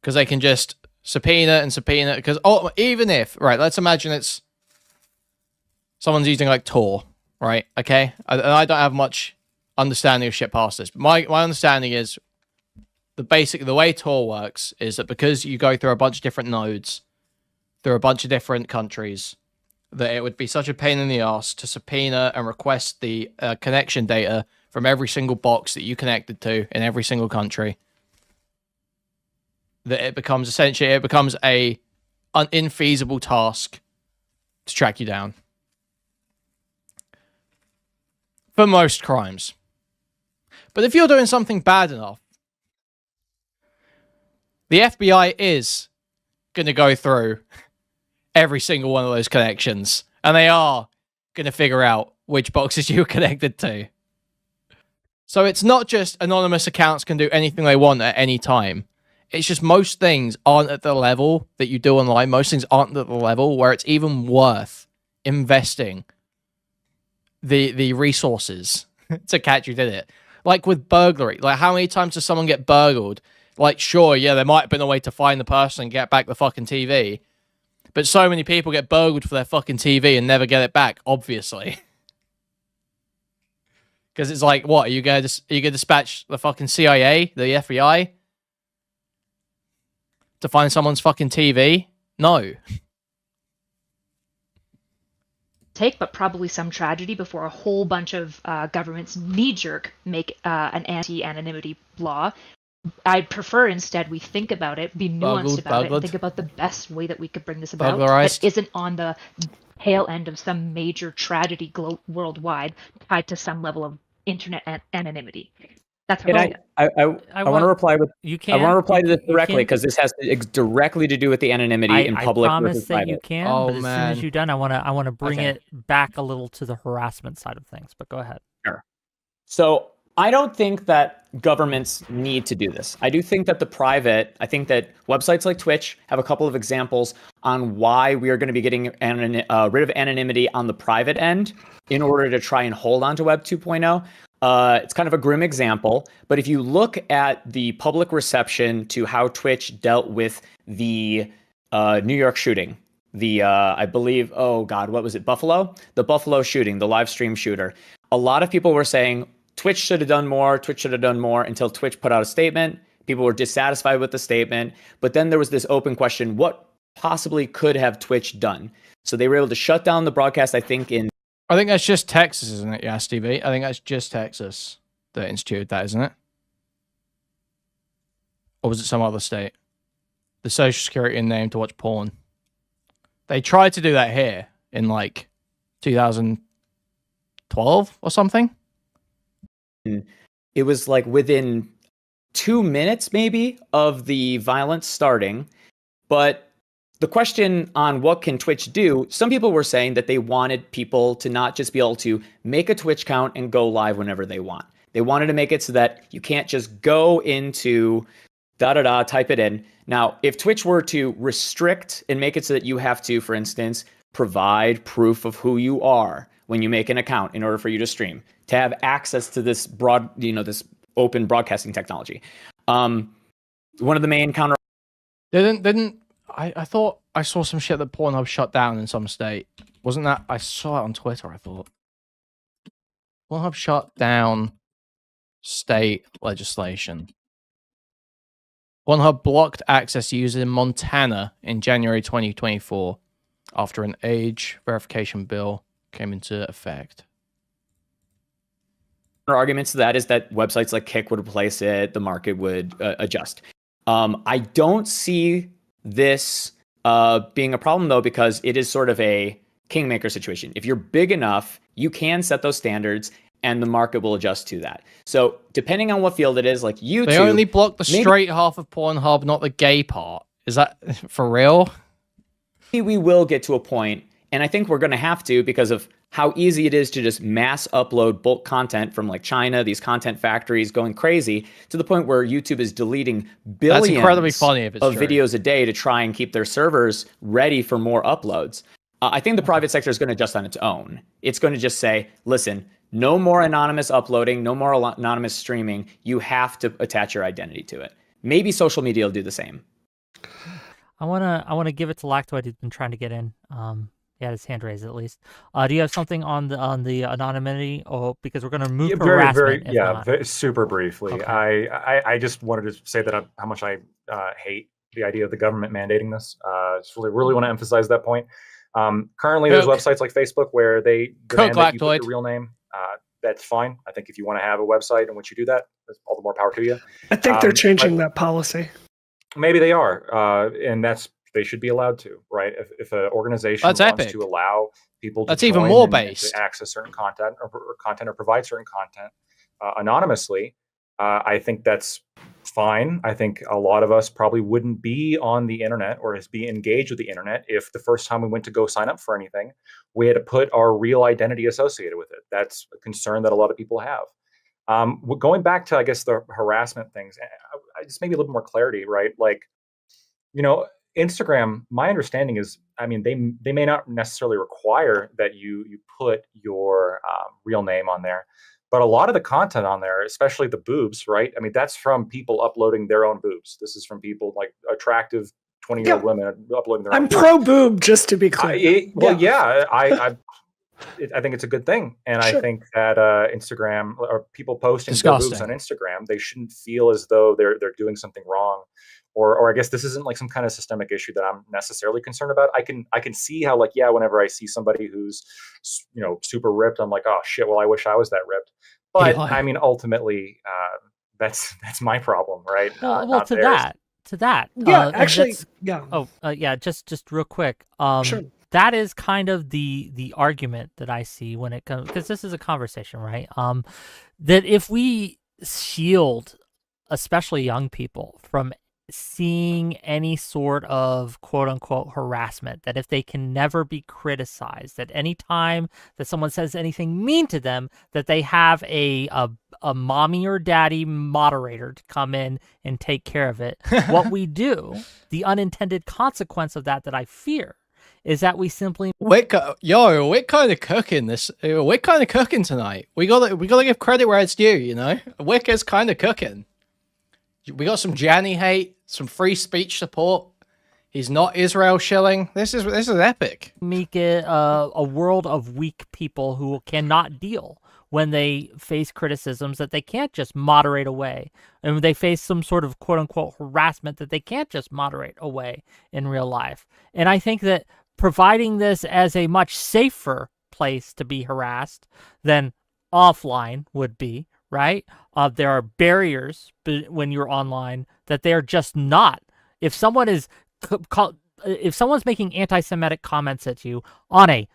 Because they can just subpoena. Because even if, right, let's imagine it's someone's using like Tor, right? Okay, I don't have much understanding of shit past this, but my understanding is the way Tor works is that because you go through a bunch of different nodes, through a bunch of different countries, that it would be such a pain in the ass to subpoena and request the connection data from every single box that you connected to in every single country, that it becomes a infeasible task to track you down for most crimes. But if you're doing something bad enough, the FBI is going to go through every single one of those connections, and they are going to figure out which boxes you're connected to. So it's not just anonymous accounts can do anything they want at any time. It's just most things aren't at the level that you do online. Most things aren't at the level where it's even worth investing the resources to catch you did it. Like with burglary, like how many times does someone get burgled? Like, sure, yeah, there might have been a way to find the person and get back the fucking TV, but so many people get burgled for their fucking TV and never get it back, obviously. Because it's like, what, are you gonna dispatch the fucking CIA, the FBI, to find someone's fucking TV? No. But probably some tragedy before a whole bunch of governments knee-jerk make an anti-anonymity law. I'd prefer instead we think about it, be nuanced about it, and think about the best way that we could bring this about that isn't on the tail end of some major tragedy worldwide tied to some level of internet anonymity. That's what I want to reply with. I want to reply to this directly because this has directly to do with the anonymity in public versus private. I promise that you can, but as soon as you're done, I want to bring it back a little to the harassment side of things. But go ahead. Sure. So I don't think that governments need to do this. I do think that I think that websites like Twitch have a couple of examples on why we are going to be getting rid of anonymity on the private end in order to try and hold on to Web 2.0. It's kind of a grim example, but if you look at the public reception to how Twitch dealt with the New York shooting, I believe, oh God, what was it? The Buffalo shooting, the live stream shooter. A lot of people were saying Twitch should have done more, until Twitch put out a statement. People were dissatisfied with the statement, but then there was this open question, what possibly could have Twitch done? So they were able to shut down the broadcast, I think that's just Texas, isn't it? Yeah, Stevie. I think that's just Texas that instituted that, isn't it? Or was it some other state? The Social Security name to watch porn. They tried to do that here in like 2012 or something. It was like within 2 minutes maybe of the violence starting, but the question on what can Twitch do, some people were saying that they wanted people to not just be able to make a Twitch account and go live whenever they want. They wanted to make it so that you can't just go into type it in. Now, if Twitch were to restrict and make it so that you have to, for instance, provide proof of who you are when you make an account in order for you to stream, to have access to this this open broadcasting technology. One of the main counter... I thought I saw some shit that Pornhub shut down in some state. Wasn't that? I saw it on Twitter, I thought. Pornhub shut down state legislation. Pornhub blocked access to users in Montana in January 2024 after an age verification bill came into effect. Arguments to that is that websites like Kick would replace it, the market would adjust. I don't see this being a problem though, because it is sort of a kingmaker situation. If you're big enough, you can set those standards and the market will adjust to that. So depending on what field it is, like YouTube... They only block the straight half of Pornhub, not the gay part. Is that for real? We will get to a point, and I think we're going to have to because of how easy it is to just mass upload bulk content from like China, these content factories going crazy, to the point where YouTube is deleting billions That's incredibly funny if it's of true. videos a day to try and keep their servers ready for more uploads. I think the private sector is going to adjust on its own. It's going to just say, listen, no more anonymous uploading, no more anonymous streaming. You have to attach your identity to it. Maybe social media will do the same. I wanna give it to Lactoid, who's been trying to get in. He had his hand raised at least. Do you have something on the anonymity? Oh, because we're gonna move harassment. Super briefly. Okay. I just wanted to say that how much I hate the idea of the government mandating this. Just really want to emphasize that point. Currently, there's websites like Facebook where they demand that you put your real name. That's fine. I think if you want to have a website in which you do that, that's all the more power to you. I think they're changing that policy. Maybe they are, and they should be allowed to, right? If an organization wants to allow people to even more based to access certain content or provide certain content anonymously, I think that's fine. I think a lot of us probably wouldn't be on the internet or be engaged with the internet if the first time we went to go sign up for anything, we had to put our real identity associated with it. That's a concern that a lot of people have. Going back to, I guess, the harassment things, I just maybe a little more clarity, right? Like, Instagram, my understanding is, I mean, they may not necessarily require that you put your real name on there, but a lot of the content on there, especially the boobs, right? I mean, that's from people uploading their own boobs. This is from people like attractive 20-year-old women uploading their own boobs. I'm pro boob, just to be clear. I think it's a good thing, and Sure. I think that Instagram or people posting their boobs on Instagram, they shouldn't feel as though they're doing something wrong, or I guess this isn't like some kind of systemic issue that I'm necessarily concerned about. I can see how, like, whenever I see somebody who's super ripped, I'm like, oh shit, well I wish I was that ripped. But I mean, ultimately, that's my problem, right? Well, to that. Just real quick. Sure. That is kind of the argument that I see when it comes, because this is a conversation, right? That if we shield, especially young people, from seeing any sort of quote unquote harassment, that if they can never be criticized, that any time that someone says anything mean to them, that they have a mommy or daddy moderator to come in and take care of it. What we do, the unintended consequence of that I fear, is that we simply we're kind of cooking this. We're kind of cooking tonight. We gotta give credit where it's due. Wick is kind of cooking. We got some Janny hate, some free speech support. He's not Israel shilling. This is epic. Make it a world of weak people who cannot deal when they face criticisms that they can't just moderate away, and when they face some sort of quote unquote harassment that they can't just moderate away in real life. And I think that providing this as a much safer place to be harassed than offline would be, right? There are barriers when you're online that they're just not. If someone is if someone's making anti-Semitic comments at you on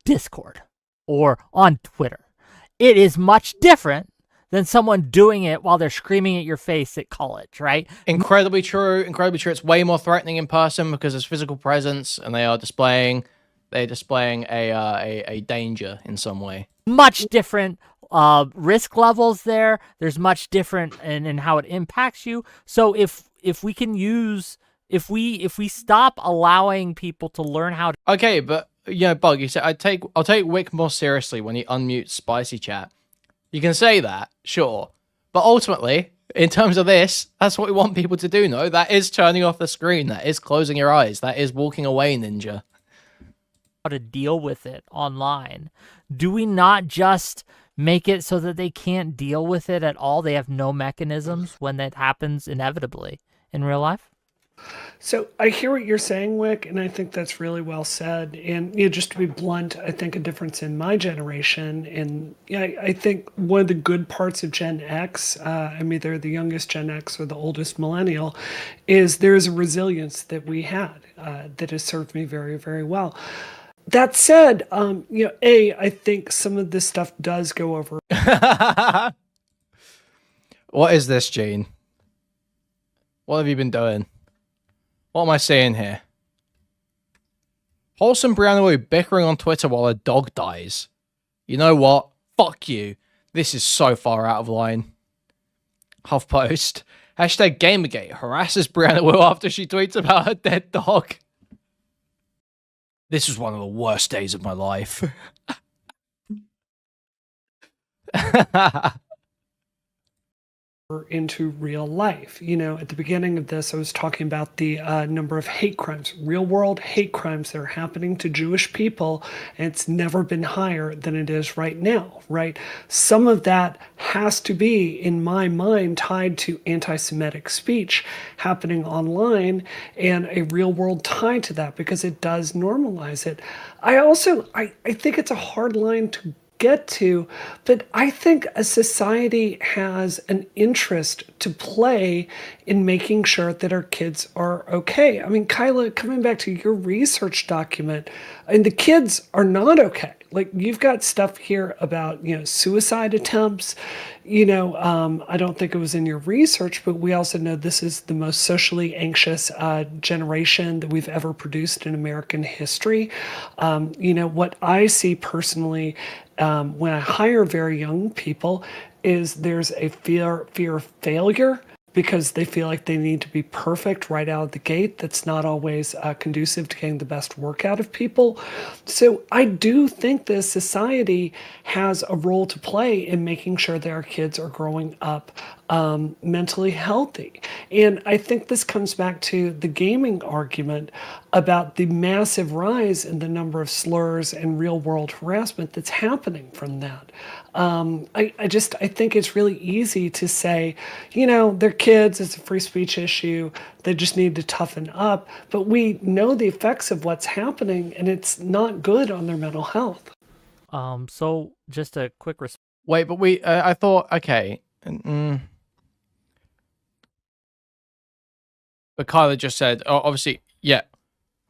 Discord or on Twitter, it is much different than someone doing it while they're screaming at your face at college, right? Incredibly true. It's way more threatening in person because there's physical presence, and they're displaying a danger in some way. Much different risk levels there. There's much different in how it impacts you. So if we can use, if we stop allowing people to learn how to... Okay, but Bug, you said I'll take Wick more seriously when he unmutes Spicy Chat. You can say that, sure. But ultimately, in terms of this, that's what we want people to do, no? That is turning off the screen. That is closing your eyes. That is walking away, Ninja. How to deal with it online. Do we not just make it so that they can't deal with it at all? They have no mechanisms when that happens inevitably in real life? So I hear what you're saying, Wick, and I think that's really well said. And just to be blunt, I think a difference in my generation, and I think one of the good parts of Gen X, I'm either the youngest Gen X or the oldest millennial, is there's a resilience that we had that has served me very, very well. That said, I think some of this stuff does go over. What is this, Gene? What have you been doing? What am I saying here? Wholesome Brianna bickering on Twitter while her dog dies. You know what? Fuck you. This is so far out of line. HuffPost. Hashtag Gamergate harasses Brianna after she tweets about her dead dog. This was one of the worst days of my life. Into real life. You know, at the beginning of this, I was talking about the number of hate crimes, real world hate crimes that are happening to Jewish people, and it's never been higher than it is right now, right? Some of that has to be, in my mind, tied to anti-Semitic speech happening online and a real world tie to that because it does normalize it. I think it's a hard line to get to, but I think a society has an interest to play in making sure that our kids are okay. I mean, Kyla, coming back to your research document, and the kids are not okay. Like, you've got stuff here about, you know, suicide attempts. You know, I don't think it was in your research, but we also know this is the most socially anxious generation that we've ever produced in American history. You know, what I see personally when I hire very young people is there's a fear of failure because they feel like they need to be perfect right out of the gate. That's not always conducive to getting the best work out of people. So I do think this society has a role to play in making sure that our kids are growing up mentally healthy. And I think this comes back to the gaming argument about the massive rise in the number of slurs and real world harassment that's happening from that. I think it's really easy to say, you know, they're kids, it's a free speech issue, they just need to toughen up. But we know the effects of what's happening, and it's not good on their mental health. So just a quick response. Wait, but I thought, okay. But Kyla just said, oh, obviously, yeah,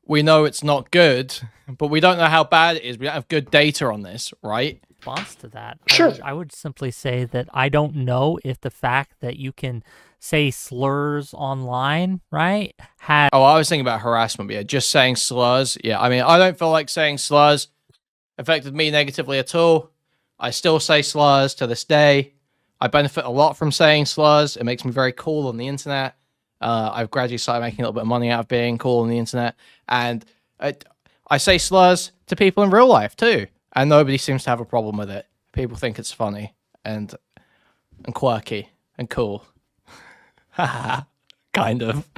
we know it's not good, but we don't know how bad it is. We don't have good data on this, right? Response to that. Sure. I would simply say that I don't know if the fact that you can say slurs online, right? Oh, I was thinking about harassment, but yeah, just saying slurs. Yeah, I mean, I don't feel like saying slurs affected me negatively at all. I still say slurs to this day. I benefit a lot from saying slurs. It makes me very cool on the internet. I've gradually started making a little bit of money out of being cool on the internet. And I say slurs to people in real life too. And nobody seems to have a problem with it. People think it's funny and quirky and cool. Kind of.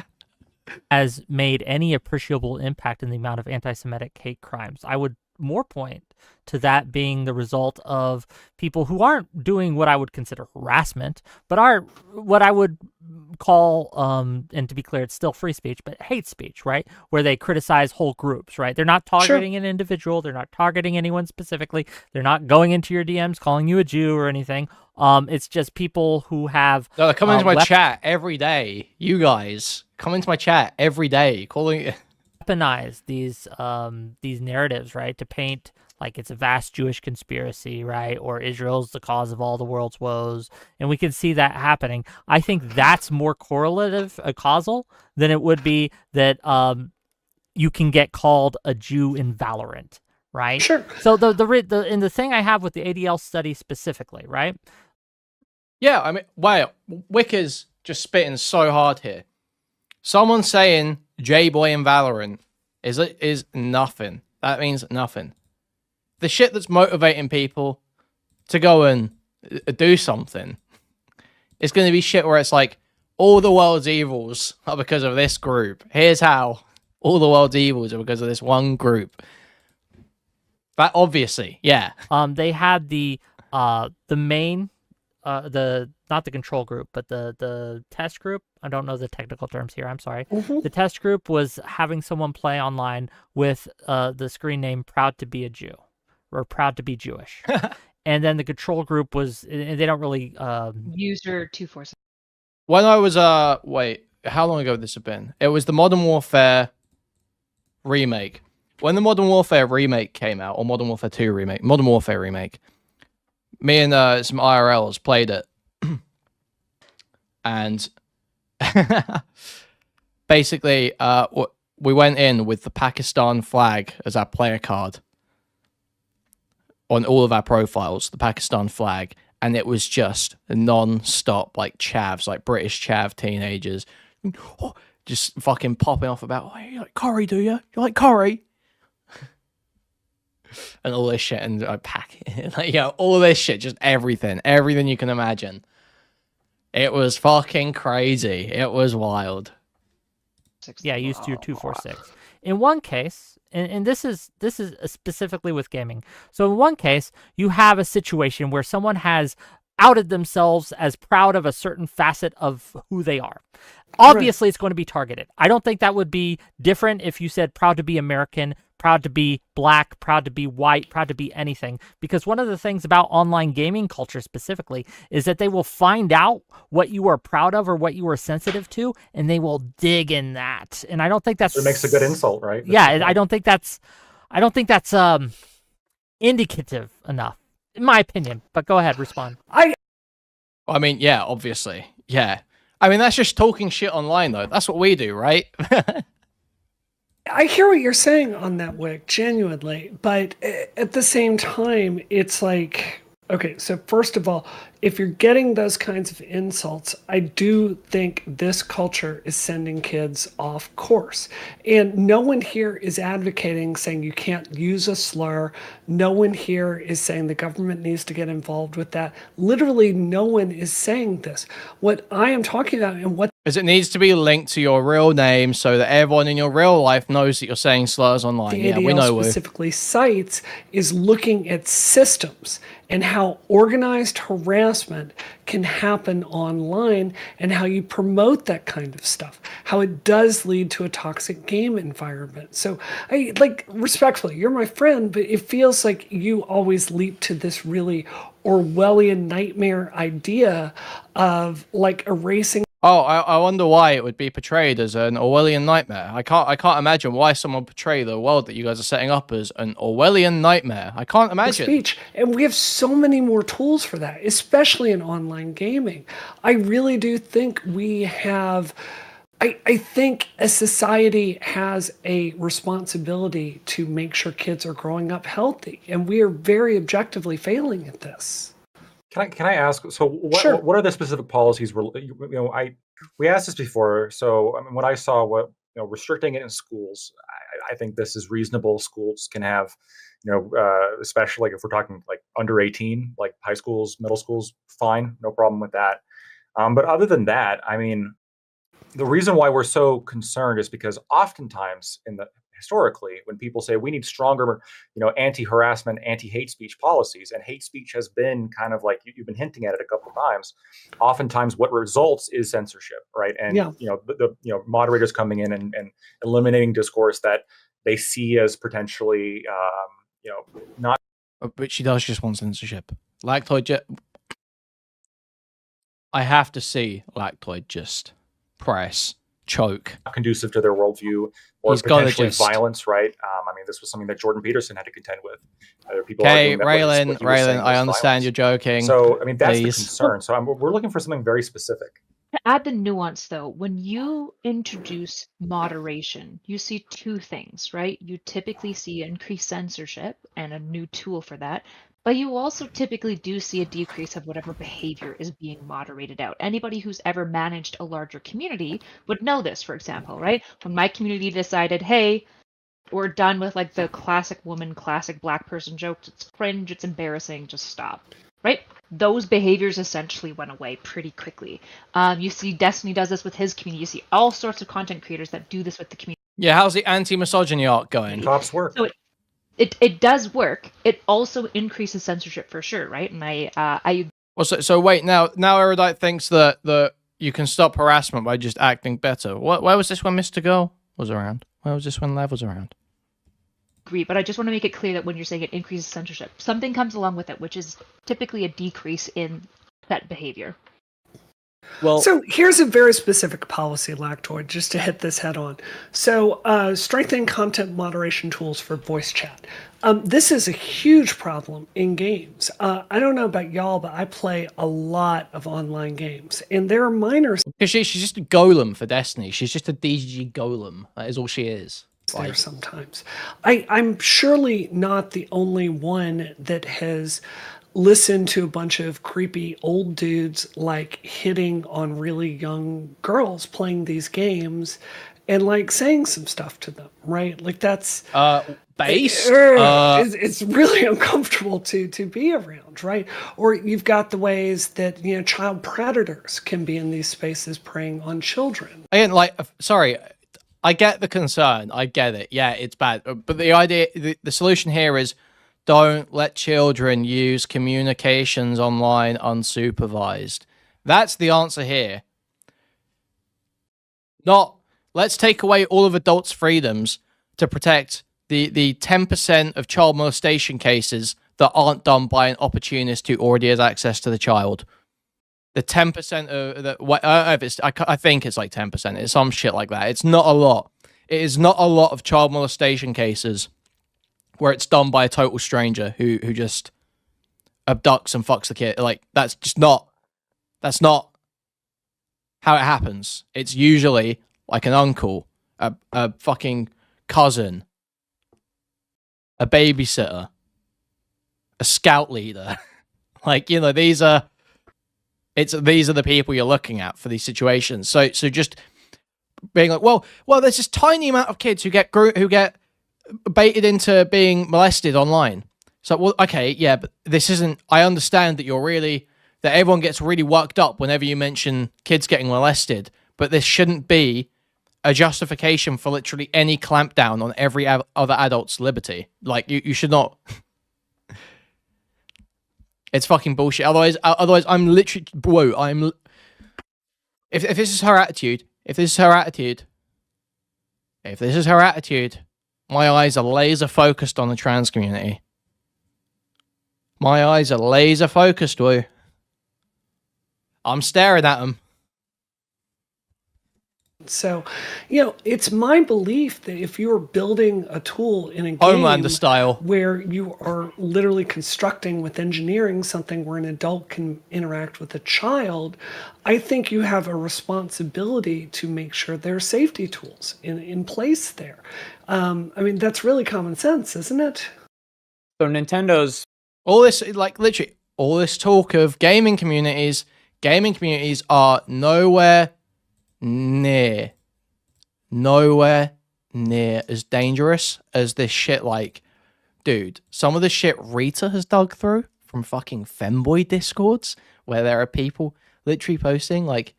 Has made any appreciable impact in the amount of anti-Semitic hate crimes. I would more point to that being the result of people who aren't doing what I would consider harassment, but are what I would call, and to be clear, it's still free speech, but hate speech, right? Where they criticize whole groups, right? They're not targeting an individual. They're not targeting anyone specifically. They're not going into your DMs, calling you a Jew or anything. It's just people who have... No, they come into my chat every day. You guys come into my chat every day, calling... weaponize these narratives, right, to paint like it's a vast Jewish conspiracy, right, or Israel's the cause of all the world's woes, and we can see that happening. I think that's more correlative, causal, than it would be that you can get called a Jew in Valorant, right? Sure. So the thing I have with the ADL study specifically, right? Yeah, I mean, wow, Whick is just spitting so hard here. Someone saying J-Boy in Valorant is nothing. That means nothing. The shit that's motivating people to go and do something is going to be shit where it's like, all the world's evils are because of this group. Here's how. All the world's evils are because of this one group. That obviously, yeah. They had the main... not the control group, but the test group. I don't know the technical terms here. I'm sorry. Mm-hmm. The test group was having someone play online with the screen name "Proud to be a Jew" or "Proud to be Jewish," and then the control group was. They don't really. User 247. When I was wait, how long ago would this have been? It was the Modern Warfare remake. When the Modern Warfare remake came out, or Modern Warfare 2 remake, Modern Warfare remake. Me and some IRLs played it. And basically, we went in with the Pakistan flag as our player card on all of our profiles, the Pakistan flag, and it was just non-stop, like chavs, like British chav teenagers, just fucking popping off about, oh, you like curry, do you? You like curry? And all this shit, and I pack it, like, you know, all this shit, just everything you can imagine. It was fucking crazy. It was wild. Yeah, I used your 246. In one case, and this is specifically with gaming. So in one case, you have a situation where someone has outed themselves as proud of a certain facet of who they are. Obviously, It's going to be targeted. I don't think that would be different if you said proud to be American, proud to be black, proud to be white, proud to be anything. Because one of the things about online gaming culture specifically is that they will find out what you are proud of or what you are sensitive to, and they will dig in that. And I don't think that's... It makes a good insult, right? I don't think that's indicative enough, in my opinion. But go ahead, respond. I mean, yeah, obviously. Yeah. I mean, that's just talking shit online, though. That's what we do, right? I hear what you're saying on that, Whick, genuinely. But at the same time, it's like, okay, so first of all, if you're getting those kinds of insults, I do think this culture is sending kids off course. And no one here is advocating saying you can't use a slur. No one here is saying the government needs to get involved with that. Literally, no one is saying this. What I am talking about and what is it needs to be linked to your real name so that everyone in your real life knows that you're saying slurs online. The ADL specifically cites is looking at systems and how organized harassment can happen online and how you promote that kind of stuff, how it does lead to a toxic game environment. So I like, respectfully, you're my friend, but it feels like you always leap to this really Orwellian nightmare idea of like erasing. Oh, I wonder why it would be portrayed as an Orwellian nightmare. I can't imagine why someone would portray the world that you guys are setting up as an Orwellian nightmare. I can't imagine. Speech, and we have so many more tools for that, especially in online gaming. I really do think we have. I think a society has a responsibility to make sure kids are growing up healthy, and we are very objectively failing at this. Can I ask? So, Sure. what are the specific policies? We asked this before. So, I mean, when I saw restricting it in schools, I think this is reasonable. Schools can have, especially like if we're talking like under 18, like high schools, middle schools, fine, no problem with that. But other than that, I mean, the reason why we're so concerned is because oftentimes historically, when people say we need stronger, anti-harassment, anti-hate speech policies, and hate speech has been kind of like you've been hinting at it a couple of times. Oftentimes, what results is censorship, right? And the moderators coming in and eliminating discourse that they see as potentially, not. But she does just want censorship. Lactoid. I have to see Lactoid just press. Choke. Conducive to their worldview or potentially violence, right? I mean, this was something that Jordan Peterson had to contend with. Okay, Raylan, I understand you're joking. So, I mean, that's the concern. So we're looking for something very specific. To add the nuance, though, when you introduce moderation, you see two things, right? You typically see increased censorship and a new tool for that. But you also typically do see a decrease of whatever behavior is being moderated out. Anybody who's ever managed a larger community would know this, for example, right? When my community decided, hey, we're done with like the classic woman, classic black person jokes. It's cringe, it's embarrassing, just stop, right? Those behaviors essentially went away pretty quickly. You see Destiny does this with his community. You see all sorts of content creators that do this with the community. Yeah, how's the anti-misogyny arc going? Cops work. So it does work. It also increases censorship for sure, right? And I well, so wait, now Erudite thinks that you can stop harassment by just acting better. Where was this when Mr. Girl was around? Where was this when Lev was around? Agree, but I just want to make it clear that when you're saying it increases censorship, something comes along with it, which is typically a decrease in that behavior. Well, So here's a very specific policy, Lactoid, just to hit this head on. So strengthening content moderation tools for voice chat. This is a huge problem in games. I don't know about y'all, but I play a lot of online games, and there are minors Because she's just a golem for Destiny. She's just a DG golem. That is all she is. there sometimes. I'm surely not the only one that has listened to a bunch of creepy old dudes like hitting on really young girls playing these games and like saying some stuff to them, right? Like that's Base? it's really uncomfortable to be around, right? Or you've got the ways that child predators can be in these spaces preying on children. Again, like, sorry, I get the concern. I get it. Yeah, it's bad. But the idea, the solution here is don't let children use communications online unsupervised. That's the answer here. Not, let's take away all of adults' freedoms to protect the 10% of child molestation cases that aren't done by an opportunist who already has access to the child. The 10% of the, I think it's like 10%. It's some shit like that. It's not a lot. It is not a lot of child molestation cases where it's done by a total stranger who just abducts and fucks the kid. Like, that's not how it happens. It's usually like an uncle, a fucking cousin, a babysitter, a scout leader. Like, these are the people you're looking at for these situations. So just being like, well, there's this tiny amount of kids who get baited into being molested online. So, well, okay, yeah, but this isn't. I understand that that everyone gets really worked up whenever you mention kids getting molested, but this shouldn't be a justification for literally any clampdown on every other adult's liberty. Like, you should not. It's fucking bullshit. Otherwise, I'm literally. Whoa, if this is her attitude, my eyes are laser focused on the trans community. My eyes are laser focused, woo. I'm staring at them. So, it's my belief that if you're building a tool in a game Homelander style, where you are literally constructing with engineering something where an adult can interact with a child, I think you have a responsibility to make sure there are safety tools in place there. I mean, that's really common sense, isn't it? So Nintendo's all this, like, literally, all this talk of gaming communities are nowhere near as dangerous as this shit. Like, dude, some of the shit Rita has dug through from fucking femboy discords where there are people literally posting like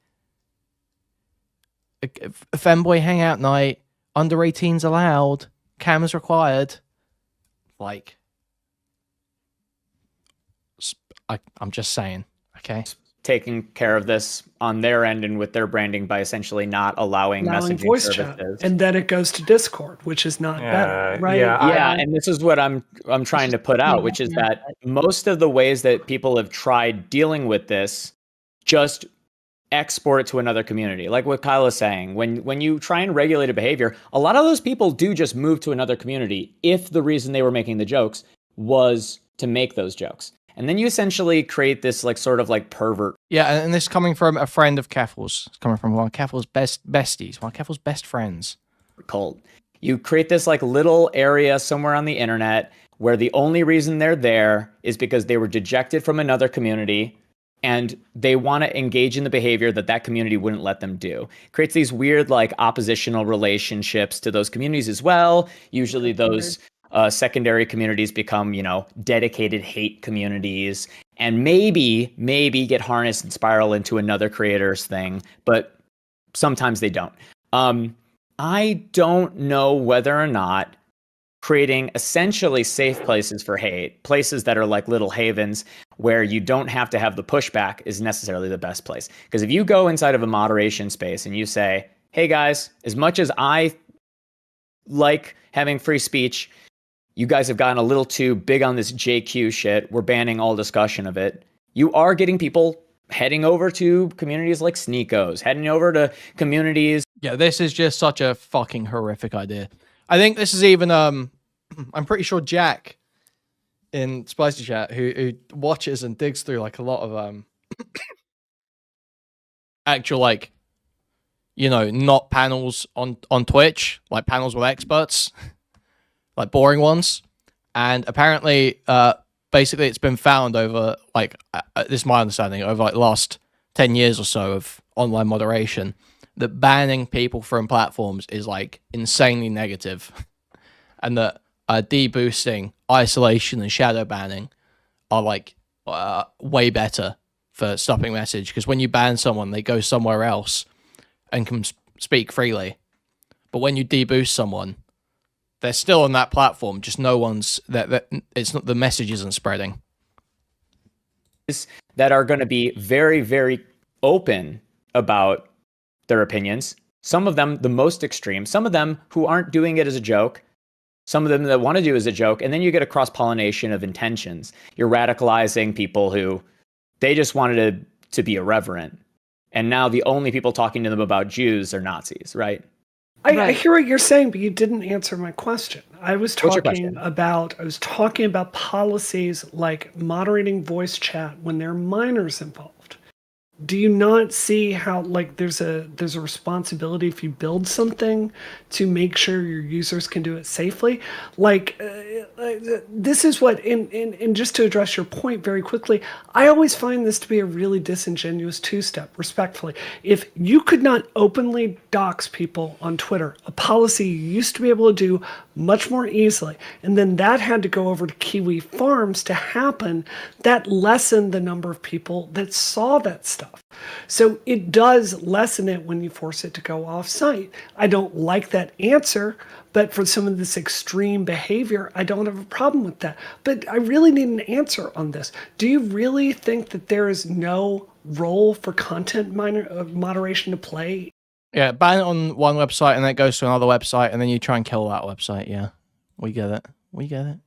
a femboy hangout night, under 18s allowed, cameras required. Like, I'm just saying, okay? taking care of this on their end and with their branding by essentially not allowing messaging voice services. chat, and then it goes to Discord, which is not better, right? Yeah, and this is what I'm trying to put out, which is that most of the ways that people have tried dealing with this just export it to another community. Like what Kyle is saying, when you try and regulate a behavior, a lot of those people do just move to another community if the reason they were making the jokes was to make those jokes. And then you essentially create this like sort of like pervert. Yeah, and this coming from a friend of Keffel's. It's coming from one of Keffel's besties, one of Keffel's best friends. Cult. You create this like little area somewhere on the internet where the only reason they're there is because they were dejected from another community and they want to engage in the behavior that that community wouldn't let them do. Creates these weird like oppositional relationships to those communities as well. Usually those secondary communities become, you know, dedicated hate communities and maybe get harnessed and spiral into another creator's thing, but sometimes they don't. I don't know whether or not creating essentially safe places for hate, places that are like little havens where you don't have to have the pushback, is necessarily the best place. Because if you go inside of a moderation space and you say, hey guys, as much as I like having free speech, you guys have gotten a little too big on this JQ shit. We're banning all discussion of it. You are getting people heading over to communities like Sneakos, heading over to communities. Yeah, this is just such a fucking horrific idea. I think this is even I'm pretty sure Jack in Spicy Chat who watches and digs through like a lot of actual like, you know, not panels on Twitch, like panels with experts, like boring ones. And apparently basically it's been found over like this is my understanding, over like the last 10 years or so of online moderation, that banning people from platforms is like insanely negative, and that deboosting, isolation, and shadow banning are like way better for stopping message, because when you ban someone, they go somewhere else and can speak freely. But when you deboost someone, they're still on that platform, just no one's that it's not, the message isn't spreading. That are going to be very, very open about their opinions. Some of them the most extreme, some of them who aren't doing it as a joke, some of them that want to do as a joke, and then you get a cross-pollination of intentions. You're radicalizing people who they just wanted to be irreverent, and now the only people talking to them about Jews are Nazis, right? I hear what you're saying, but you didn't answer my question. I was What's your talking question? about policies like moderating voice chat when there are minors involved. Do you not see how like there's a responsibility if you build something to make sure your users can do it safely? Like this is what and just to address your point very quickly, I always find this to be a really disingenuous two-step, respectfully. If you could not openly dox people on Twitter, a policy you used to be able to do much more easily, and then that had to go over to Kiwi Farms to happen, that lessened the number of people that saw that stuff. So it does lessen it when you force it to go off-site. I don't like that answer, but for some of this extreme behavior, I don't have a problem with that. But I really need an answer on this. Do you really think that there is no role for content moderation to play? Yeah, ban it on one website and then it goes to another website and then you try and kill that website. Yeah, we get it. We get it.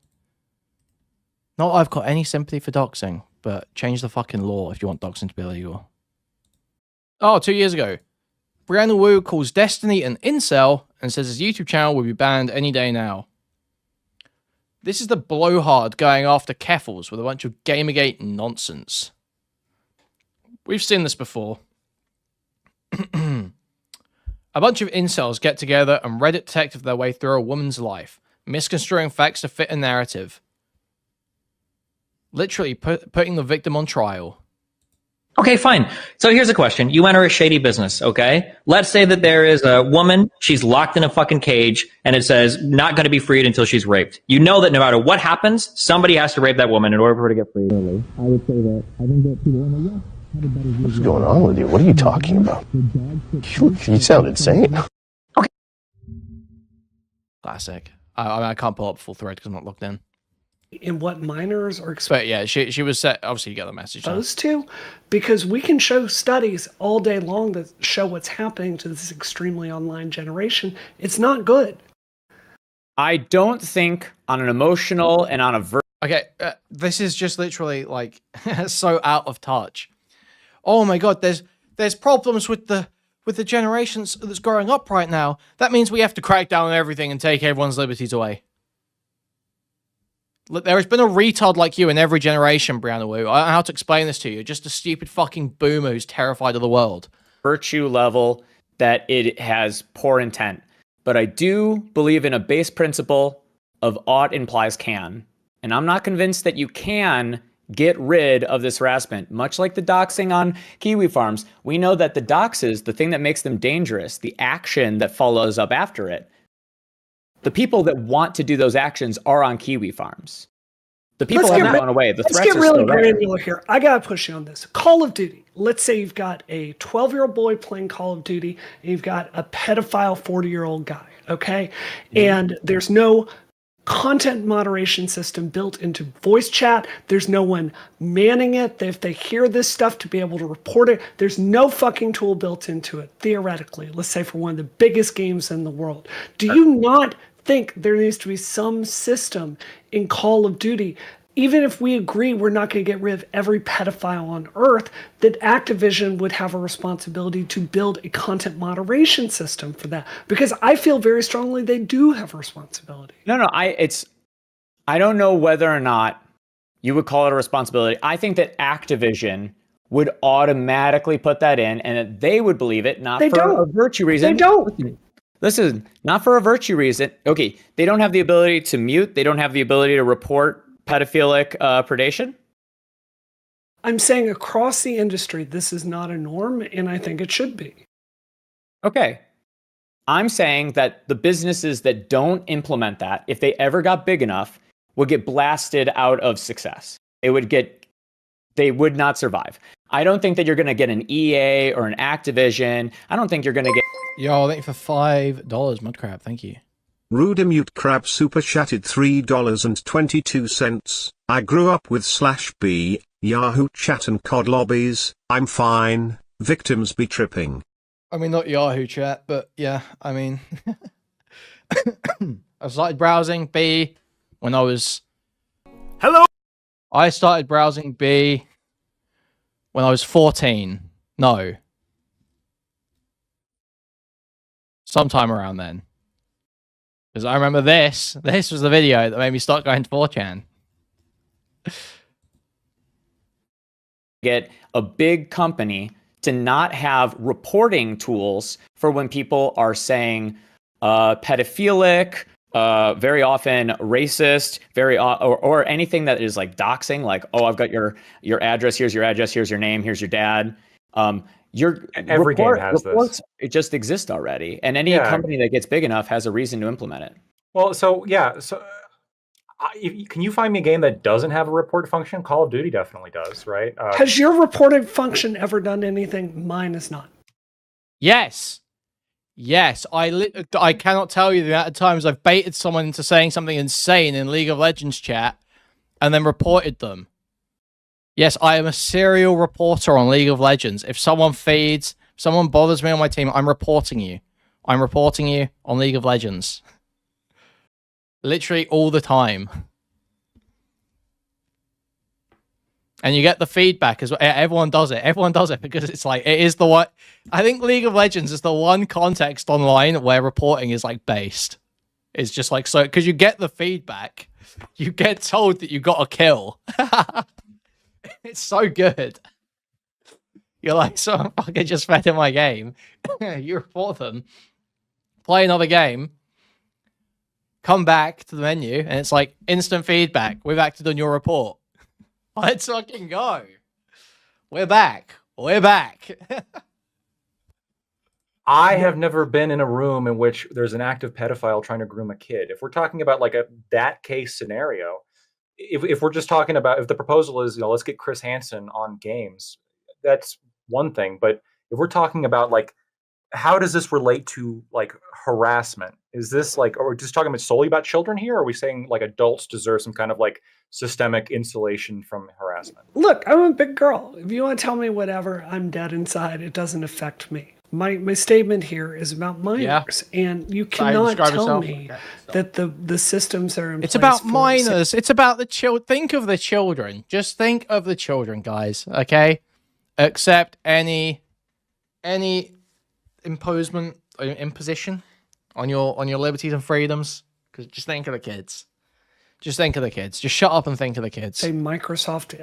Not that I've got any sympathy for doxing, but change the fucking law if you want doxing to be illegal. Oh, 2 years ago, Brianna Wu calls Destiny an incel and says his YouTube channel will be banned any day now. This is the blowhard going after Keffels with a bunch of Gamergate nonsense. We've seen this before. A bunch of incels get together and Reddit detective their way through a woman's life, misconstruing facts to fit a narrative. Literally putting the victim on trial. Okay, fine. So here's a question. You enter a shady business, okay? Let's say that there is a woman, she's locked in a fucking cage, and it says not going to be freed until she's raped. You know that no matter what happens, somebody has to rape that woman in order for her to get freed. I would say that I think that people are like, What's going on with you? What are you talking about? You sound insane. Okay. Classic. I can't pull up full thread because I'm not logged in. In what minors are But yeah, she was set. Obviously, you get the message. Supposed to, because we can show studies all day long that show what's happening to this extremely online generation. It's not good. I don't think on an emotional and on a okay, this is just literally like so out of touch. Oh my god, there's problems with the generations that's growing up right now. That means we have to crack down on everything and take everyone's liberties away. Look, there has been a retard like you in every generation, Brianna Wu. I don't know how to explain this to you. Just a stupid fucking boomer who's terrified of the world. Virtue level that it has poor intent. But I do believe in a base principle of ought implies can. And I'm not convinced that you can get rid of this harassment. Much like the doxing on Kiwi Farms, we know that the doxes, the thing that makes them dangerous, the action that follows up after it, the people that want to do those actions are on Kiwi Farms. The people haven't gone away. The threats are still there. Let's get really granular here. I gotta push you on this. Call of Duty. Let's say you've got a 12-year-old boy playing Call of Duty, and you've got a pedophile 40-year-old guy, okay? And there's no content moderation system built into voice chat. There's no one manning it. If they hear this stuff to be able to report it, there's no fucking tool built into it, theoretically. Let's say for one of the biggest games in the world. Do you not think there needs to be some system in Call of Duty even if we agree we're not going to get rid of every pedophile on Earth, that Activision would have a responsibility to build a content moderation system for that. Because I feel very strongly they do have a responsibility. No, I don't know whether or not you would call it a responsibility. I think that Activision would automatically put that in, and that they would believe it, not for a virtue reason. They don't. Listen, not for a virtue reason. Okay, they don't have the ability to mute. They don't have the ability to report pedophilic predation. I'm saying across the industry, this is not a norm, and I think it should be. Okay. I'm saying that the businesses that don't implement that, if they ever got big enough, would get blasted out of success. They would not survive. I don't think that you're going to get an EA or an Activision. I don't think you're going to get... Yo, thank you for $5, Mudcrab. Thank you. Rudimute Crab super chatted $3.22. I grew up with /B, Yahoo chat and COD lobbies. I'm fine. Victims be tripping. I mean, not Yahoo chat, but yeah, I mean... I started browsing B when I was... Hello? I started browsing B when I was 14. No. Sometime around then. Because I remember this. This was the video that made me start going to 4chan. Get a big company to not have reporting tools for when people are saying pedophilic, very often racist, or anything that is like doxing, like, oh, I've got your address, here's your address, here's your name, here's your dad. Every game has this. It just exists already, and any company that gets big enough has a reason to implement it. Well, so yeah, can you find me a game that doesn't have a report function? Call of Duty definitely does, right? Has your reporting function ever done anything? Mine is not. Yes. Yes, I cannot tell you the amount of times I've baited someone into saying something insane in League of Legends chat and then reported them. Yes, I am a serial reporter on League of Legends. If someone bothers me on my team, I'm reporting you. I'm reporting you on League of Legends. Literally all the time. And you get the feedback as well. Everyone does it. Everyone does it because it's like, it is the one. I think League of Legends is the one context online where reporting is like based. It's just like, so, because you get the feedback. You get told that you got a kill. It's so good. You're like, someone fucking just fed in my game. You report them. Play another game. Come back to the menu. And it's like, instant feedback. We've acted on your report. Let's fucking go. We're back. We're back. I have never been in a room in which there's an active pedophile trying to groom a kid. If we're talking about like that case scenario, if we're just talking about, if the proposal is, let's get Chris Hansen on games, that's one thing. But if we're talking about like, how does this relate to like harassment? Is this like, are we just talking about solely about children here? Or are we saying like adults deserve some kind of like systemic insulation from harassment? Look, I'm a big girl. If you want to tell me whatever, I'm dead inside. It doesn't affect me. My statement here is about minors, and you cannot tell me that the systems are in place. It's about minors. It's about the children. Think of the children. Just think of the children, guys. Okay, accept any imposition on your liberties and freedoms. Because just think of the kids. Just think of the kids. Just shut up and think of the kids. Say Microsoft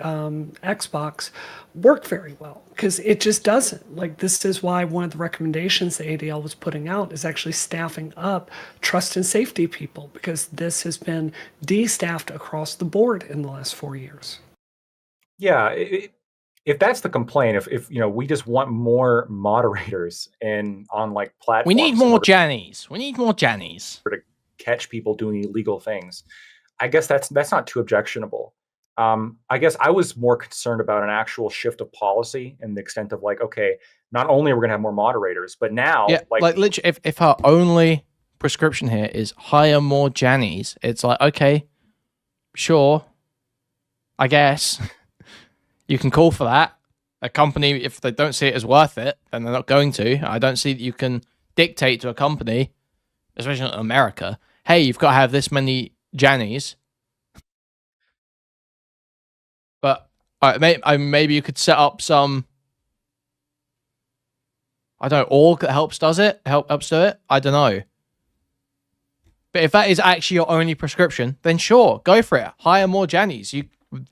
Xbox worked very well because it just doesn't. Like, this is why one of the recommendations the ADL was putting out is actually staffing up trust and safety people, because this has been de-staffed across the board in the last 4 years. Yeah, if that's the complaint, if we just want more moderators on like platforms, we need more Jannies. We need more Jannies to catch people doing illegal things. I guess that's not too objectionable. I guess I was more concerned about an actual shift of policy and the extent of like, okay, not only are we going to have more moderators, but now, like literally, if our only prescription here is hire more Jannies, it's like, okay, sure, I guess you can call for that. A company, if they don't see it as worth it, then they're not going to. I don't see that you can dictate to a company, especially in America, hey, you've got to have this many Jannies. Maybe you could set up some, I don't know, org that helps do it. I don't know. But if that is actually your only prescription, then sure, go for it. Hire more Jannies. You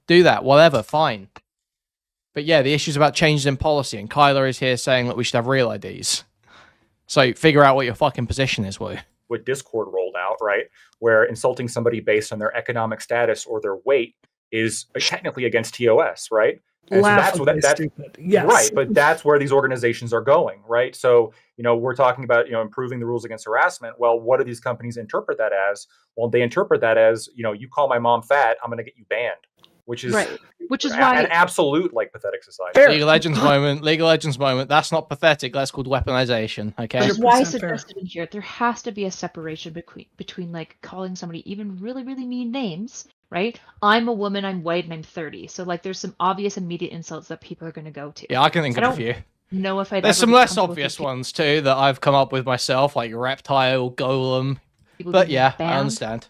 do that, whatever, fine. But yeah, the issue's about changes in policy, and Kyler is here saying that we should have real IDs. So figure out what your fucking position is, Wu. With Discord rolled out, right, where insulting somebody based on their economic status or their weight is technically against TOS, right? And so that's stupid. Yes. Right, but that's where these organizations are going, right? So, we're talking about, improving the rules against harassment. Well, what do these companies interpret that as? Well, they interpret that as, you call my mom fat, I'm going to get you banned, which is right. Which is why an absolute pathetic society. League of Legends moment. That's not pathetic. That's called weaponization. Okay. That's why I suggested in here there has to be a separation between like calling somebody even really, really mean names. Right? I'm a woman, I'm white, and I'm 30. So, there's some obvious immediate insults that people are going to go to. Yeah, I can think of a few. Know if There's some less obvious ones, too, that I've come up with myself, like reptile, golem. But yeah, banned. I understand.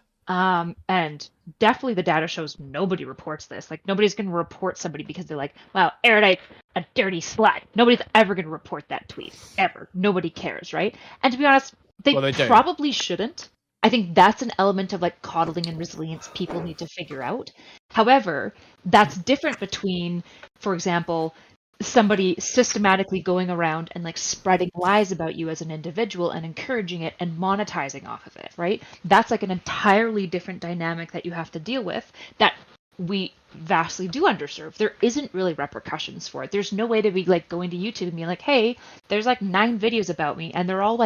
And definitely the data shows nobody reports this. Nobody's going to report somebody because they're like, wow, Erudite, a dirty slut. Nobody's ever going to report that tweet. Ever. Nobody cares, right? And to be honest, they probably shouldn't. I think that's an element of coddling and resilience people need to figure out. However, that's different between, for example, somebody systematically going around and spreading lies about you as an individual and encouraging it and monetizing off of it, right? That's an entirely different dynamic that you have to deal with that we vastly do underserve. There isn't really repercussions for it. There's no way to be going to YouTube and be like, hey, there's 9 videos about me and they're all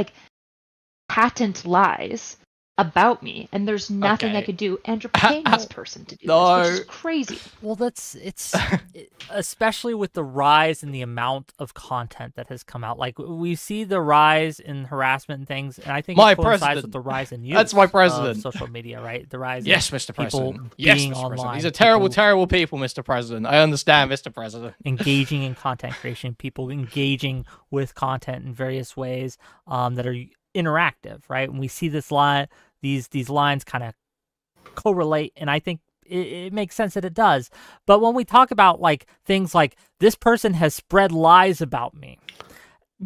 patent lies about me, and there's nothing I could do, and you're paying this person to do this, which is crazy. Well, it's especially with the rise in the amount of content that has come out. We see the rise in harassment and things, and I think it coincides with the rise in use That's my president. Of social media, right? The rise yes, of Mr. people President. Yes, being Mr. online. President. These are terrible, terrible people, Mr. President. I understand, Mr. President. Engaging in content creation, people engaging with content in various ways that are interactive, right? And we see this line, these lines kind of correlate, and I think it makes sense that it does. But when we talk about things like this person has spread lies about me,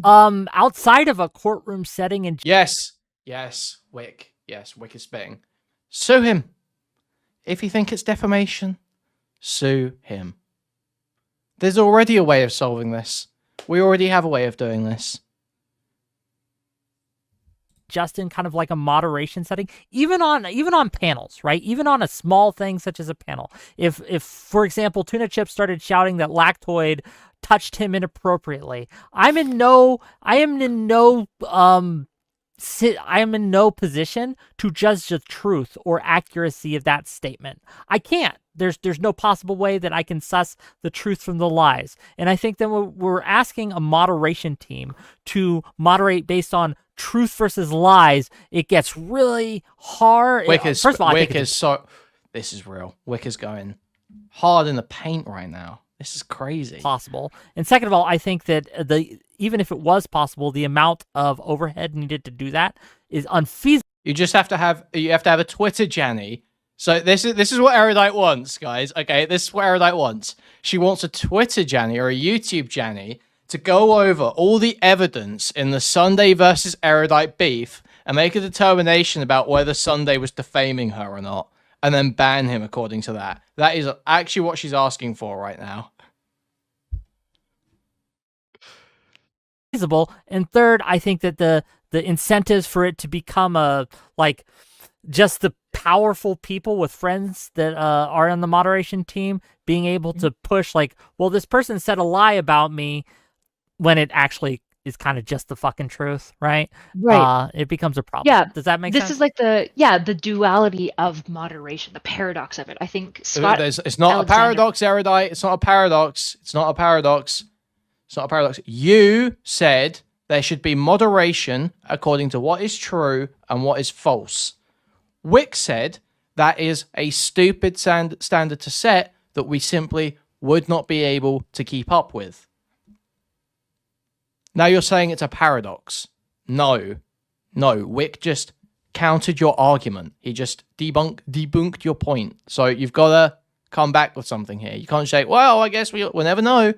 outside of a courtroom setting, and yes, Whick is spitting. Sue him if you think it's defamation. Sue him. There's already a way of solving this. We already have a way of doing this. Just in kind of a moderation setting, even on panels, right? Even on a small thing such as a panel. If for example, Tuna Chip started shouting that Lactoid touched him inappropriately, I am in no position to judge the truth or accuracy of that statement. I can't. There's no possible way that I can suss the truth from the lies. And I think that we're asking a moderation team to moderate based on truth versus lies. It gets really hard. This is real. Whick is going hard in the paint right now. This is crazy. Possible. And second of all, I think that even if it was possible, the amount of overhead needed to do that is unfeasible. You have to have a Twitter Janny. So this is what Erudite wants, guys. Okay, this is what Erudite wants. She wants a Twitter Janny or a YouTube Janny to go over all the evidence in the Sunday versus Erudite beef and make a determination about whether Sunday was defaming her or not, and then ban him according to that. That is actually what she's asking for right now. Feasible. And third, I think that the incentives for it to become just the powerful people with friends that are on the moderation team being able to push well, this person said a lie about me, when it actually is kind of just the fucking truth, right? Right. It becomes a problem. Yeah. Does that make sense? This is the duality of moderation, the paradox of it. I think Scott it's not a paradox, Erudite. It's not a paradox. It's not a paradox. It's not a paradox. You said there should be moderation according to what is true and what is false. Whick said that is a stupid standard to set that we simply would not be able to keep up with. Now you're saying it's a paradox. No. Whick just countered your argument. He just debunked your point. So you've got to come back with something here. You can't say, well, I guess we'll never know.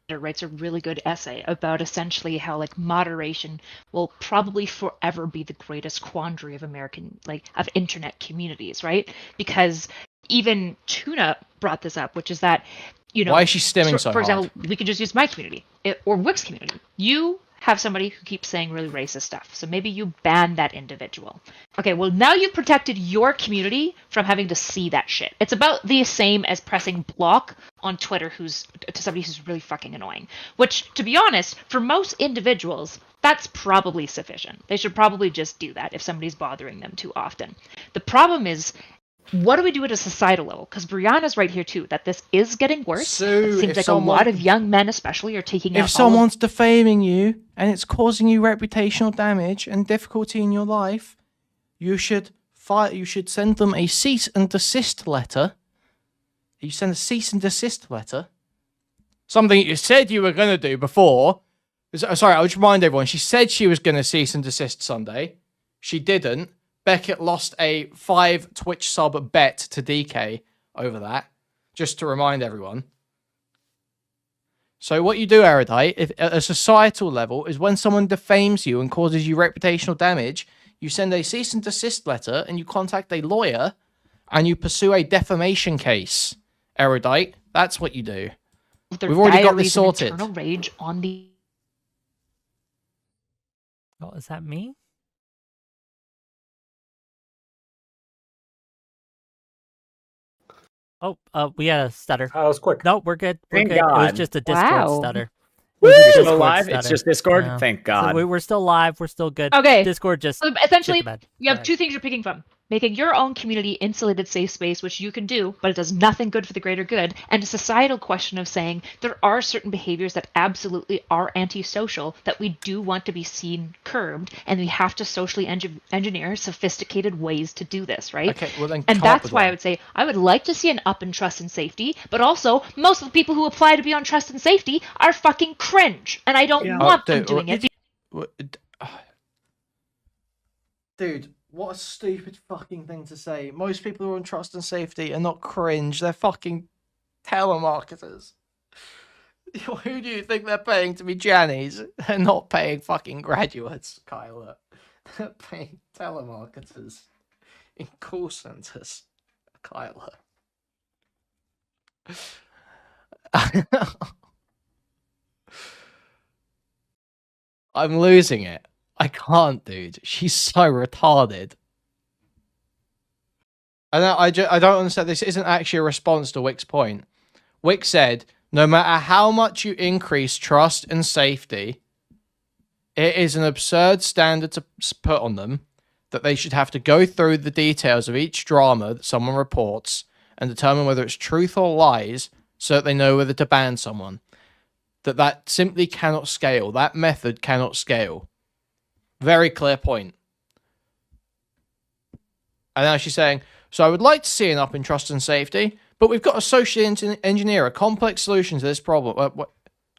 Writes a really good essay about essentially how like moderation will probably forever be the greatest quandary of of internet communities, right? Because even Tuna brought this up, which is that, why is she stimming so for hard? example, we could just use my community or Wick's community. You have somebody who keeps saying really racist stuff, so maybe you ban that individual. Okay, well now you've protected your community from having to see that shit. It's about the same as pressing block on Twitter to somebody who's really fucking annoying. Which, to be honest, for most individuals, that's probably sufficient. They should probably just do that if somebody's bothering them too often. The problem is, what do we do at a societal level? Because Brianna's right here too, that this is getting worse. It seems like a lot of young men especially are taking out... If someone's defaming you and it's causing you reputational damage and difficulty in your life, you should send them a cease and desist letter. You send a cease and desist letter. Something you said you were going to do before. Sorry, I'll just remind everyone. She said she was going to cease and desist Sunday. She didn't. Beckett lost a 5 Twitch sub bet to DK over that, just to remind everyone. So what you do, Erudite, at a societal level, is when someone defames you and causes you reputational damage, you send a cease and desist letter and you contact a lawyer and you pursue a defamation case. Erudite, that's what you do. We've already got this sorted. Internal rage on the... Oh, is that me? Oh, we had a stutter. Oh, it was quick. No, we're good. We're Thank good. God. It was just a Discord stutter. We're Discord still live. stutter. It's just Discord. Yeah. Thank God. So we're still live. We're still good. Okay. Discord just... So essentially, shit the bed. you have two things you're picking from. Making your own community insulated safe space, which you can do, but it does nothing good for the greater good, and a societal question of saying there are certain behaviors that absolutely are antisocial that we do want to be seen curbed, and we have to socially engineer sophisticated ways to do this, right? Okay, well then, and that's why I would say I would like to see an up in trust and safety, but also most of the people who apply to be on trust and safety are fucking cringe, and I don't want them doing it. Dude, what a stupid fucking thing to say. Most people who are on trust and safety are not cringe. They're fucking telemarketers. Who do you think they're paying to be Jannies? They're not paying fucking graduates, Kyler. They're paying telemarketers in call centers, Kyler. I'm losing it. I can't, dude. She's so retarded. I don't understand. This isn't actually a response to Wick's point. Wick said, no matter how much you increase trust and safety, it is an absurd standard to put on them that they should have to go through the details of each drama that someone reports and determine whether it's truth or lies so that they know whether to ban someone. That simply cannot scale. That method cannot scale. Very clear point. And now she's saying, so I would like to see an up in trust and safety, but we've got to socially engineer a complex solution to this problem.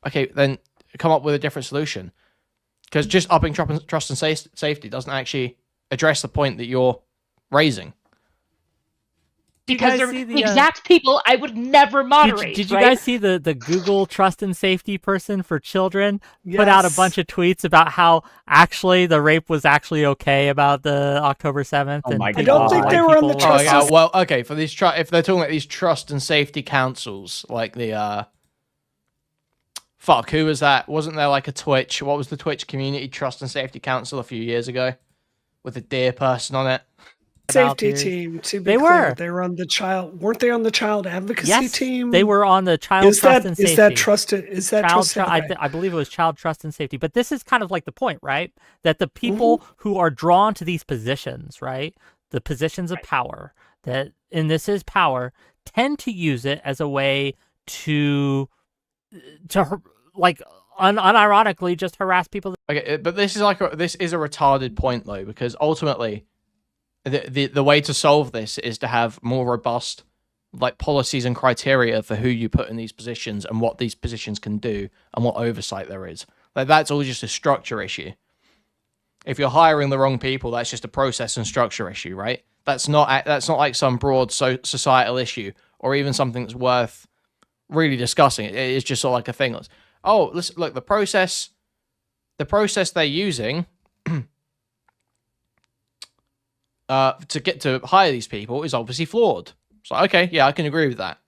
Okay, then come up with a different solution. Because just upping trust and safety doesn't actually address the point that you're raising. Because they're the exact people I would never moderate. Did you guys see the Google trust and safety person for children put out a bunch of tweets about how actually the rape was actually okay about the October 7th? Oh my God. I don't think they were on the trust. Well, okay, for these if they're talking about these trust and safety councils, like the fuck, who was that? Wasn't there like a Twitch? What was the Twitch Community Trust and Safety Council a few years ago with a deer person on it? Safety team. To be clear, they were on the child. Weren't they on the child advocacy team? They were on the child trust and safety. Is that trusted? Is that trusted? I believe it was child trust and safety. But this is kind of like the point, right? That the people who are drawn to these positions, right, the positions of power, and this is power, tend to use it as a way to like unironically just harass people. Okay, but this is a retarded point though, because ultimately, the way to solve this is to have more robust like policies and criteria for who you put in these positions and what these positions can do and what oversight there is. Like that's all just a structure issue. If you're hiring the wrong people, that's just a process and structure issue, right? That's not like some broad societal issue. or even something that's worth really discussing. It's just sort of like a thing. Oh, listen, look, the process they're using to get to hire these people is obviously flawed. So okay, yeah, I can agree with that.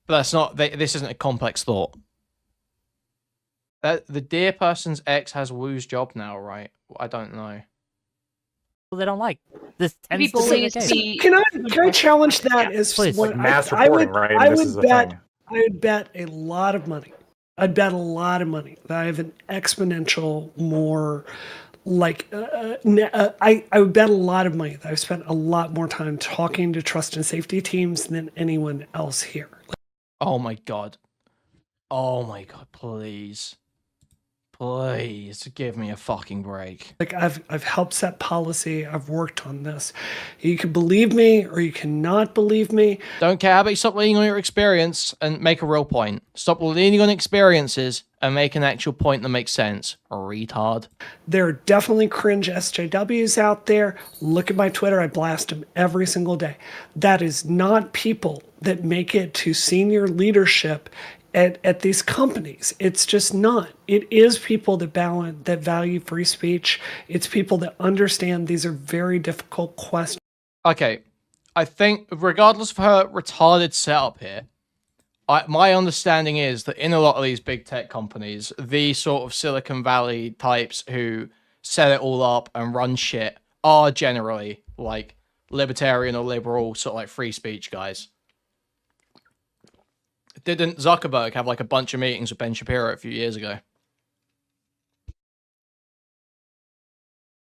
But that's not. This isn't a complex thought. The dear person's ex has Woo's job now, right? I don't know. They don't like this. Tends People to be the say- case. Can I challenge that? As Please. what Like mass I would, reporting, right? I This would is a bet. thing. I would bet a lot of money. I'd bet a lot of money that I have an exponential more. I would bet a lot of money that I've spent a lot more time talking to trust and safety teams than anyone else here. Oh my god. Oh my god, please. Please give me a fucking break. Like I've helped set policy. I've worked on this. You can believe me or you cannot believe me. Don't care, but stop leaning on your experience and make a real point. Stop leaning on experiences and make an actual point that makes sense. Retard. There are definitely cringe SJWs out there. Look at my Twitter. I blast them every single day. That is not people that make it to senior leadership at these companies. It's just not. It is people that value free speech. It's people that understand these are very difficult questions. Okay, I think regardless of her retarded setup here, my understanding is that in a lot of these big tech companies, the sort of Silicon Valley types who set it all up and run shit are generally like libertarian or liberal, sort of like free speech guys. Didn't Zuckerberg have like a bunch of meetings with Ben Shapiro a few years ago?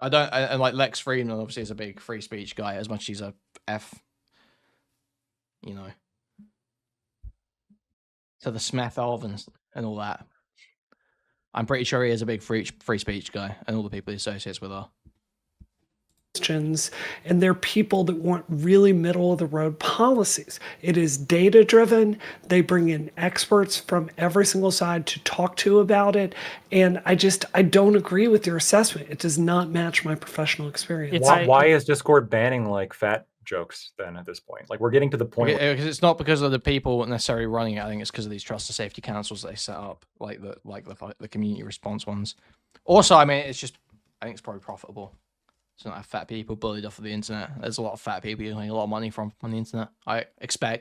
And like Lex Friedman obviously is a big free speech guy, as much as he's a F, you know, to the Smith of and all that. I'm pretty sure he is a big free speech guy, and all the people he associates with are. And they're people that want really middle of the road policies. It is data driven. They bring in experts from every single side to talk to about it. And I don't agree with your assessment. It does not match my professional experience. Why is Discord banning like fat jokes then at this point? Like we're getting to the point because it's not because of the people necessarily running it. I think it's because of these trust and safety councils they set up, like the community response ones. Also, I mean, I think it's probably profitable. So not have fat people bullied off of the internet. There's a lot of fat people you're getting a lot of money from on the internet. I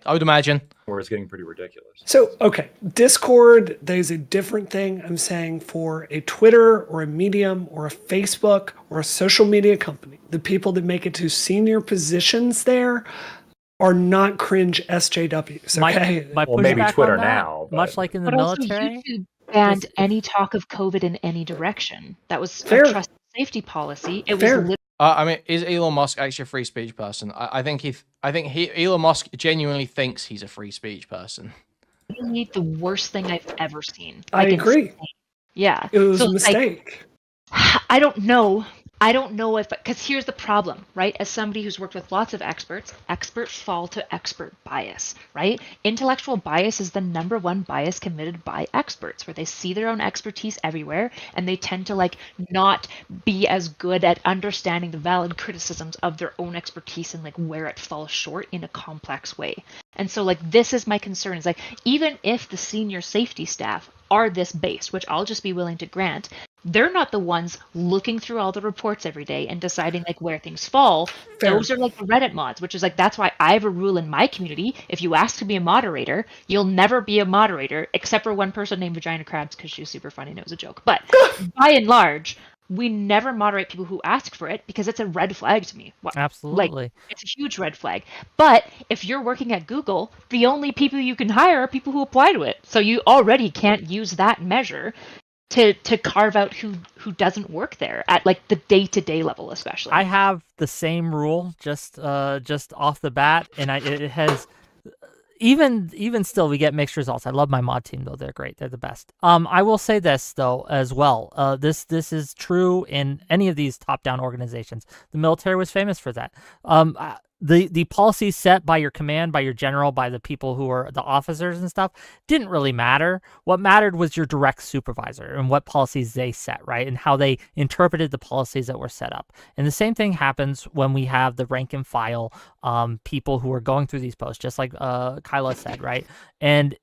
would imagine. Or it's getting pretty ridiculous. So, okay, Discord, there's a different thing I'm saying for a Twitter or a Medium or a Facebook or a social media company. The people that make it to senior positions there are not cringe SJWs, okay? Well, maybe Twitter on that, now. Much like in the But also military. YouTube banned any talk of COVID in any direction. That was Fair. a trust and safety policy. It Fair. was I mean, is Elon Musk actually a free speech person? I think Elon Musk genuinely thinks he's a free speech person. literally the worst thing I've ever seen. I agree. Insane. Yeah. It was So a it's like, mistake. I don't know if, because here's the problem, right? As somebody who's worked with lots of experts fall to expert bias, right? Intellectual bias is the number one bias committed by experts, where they see their own expertise everywhere and they tend to like not be as good at understanding the valid criticisms of their own expertise and like where it falls short in a complex way. And so like this is my concern, is like even if the senior safety staff are this based, which I'll just be willing to grant, they're not the ones looking through all the reports every day and deciding like where things fall. Fair. Those are like the Reddit mods, which is like, that's why I have a rule in my community. If you ask to be a moderator, you'll never be a moderator, except for one person named Vagina Crabs because she was super funny and it was a joke. But by and large, we never moderate people who ask for it because it's a red flag to me. Absolutely. Like, it's a huge red flag. But if you're working at Google, the only people you can hire are people who apply to it. So you already can't use that measure to carve out who doesn't work there at like the day-to-day level, especially. I have the same rule just off the bat, and it has even still we get mixed results. I love my mod team though; they're great, they're the best. I will say this though as well. This is true in any of these top-down organizations. The military was famous for that. the policies set by your command, by your general, by the people who are the officers and stuff didn't really matter. What mattered was your direct supervisor and what policies they set, right? And how they interpreted the policies that were set up. And the same thing happens when we have the rank and file people who are going through these posts, just like Kyla said, right? And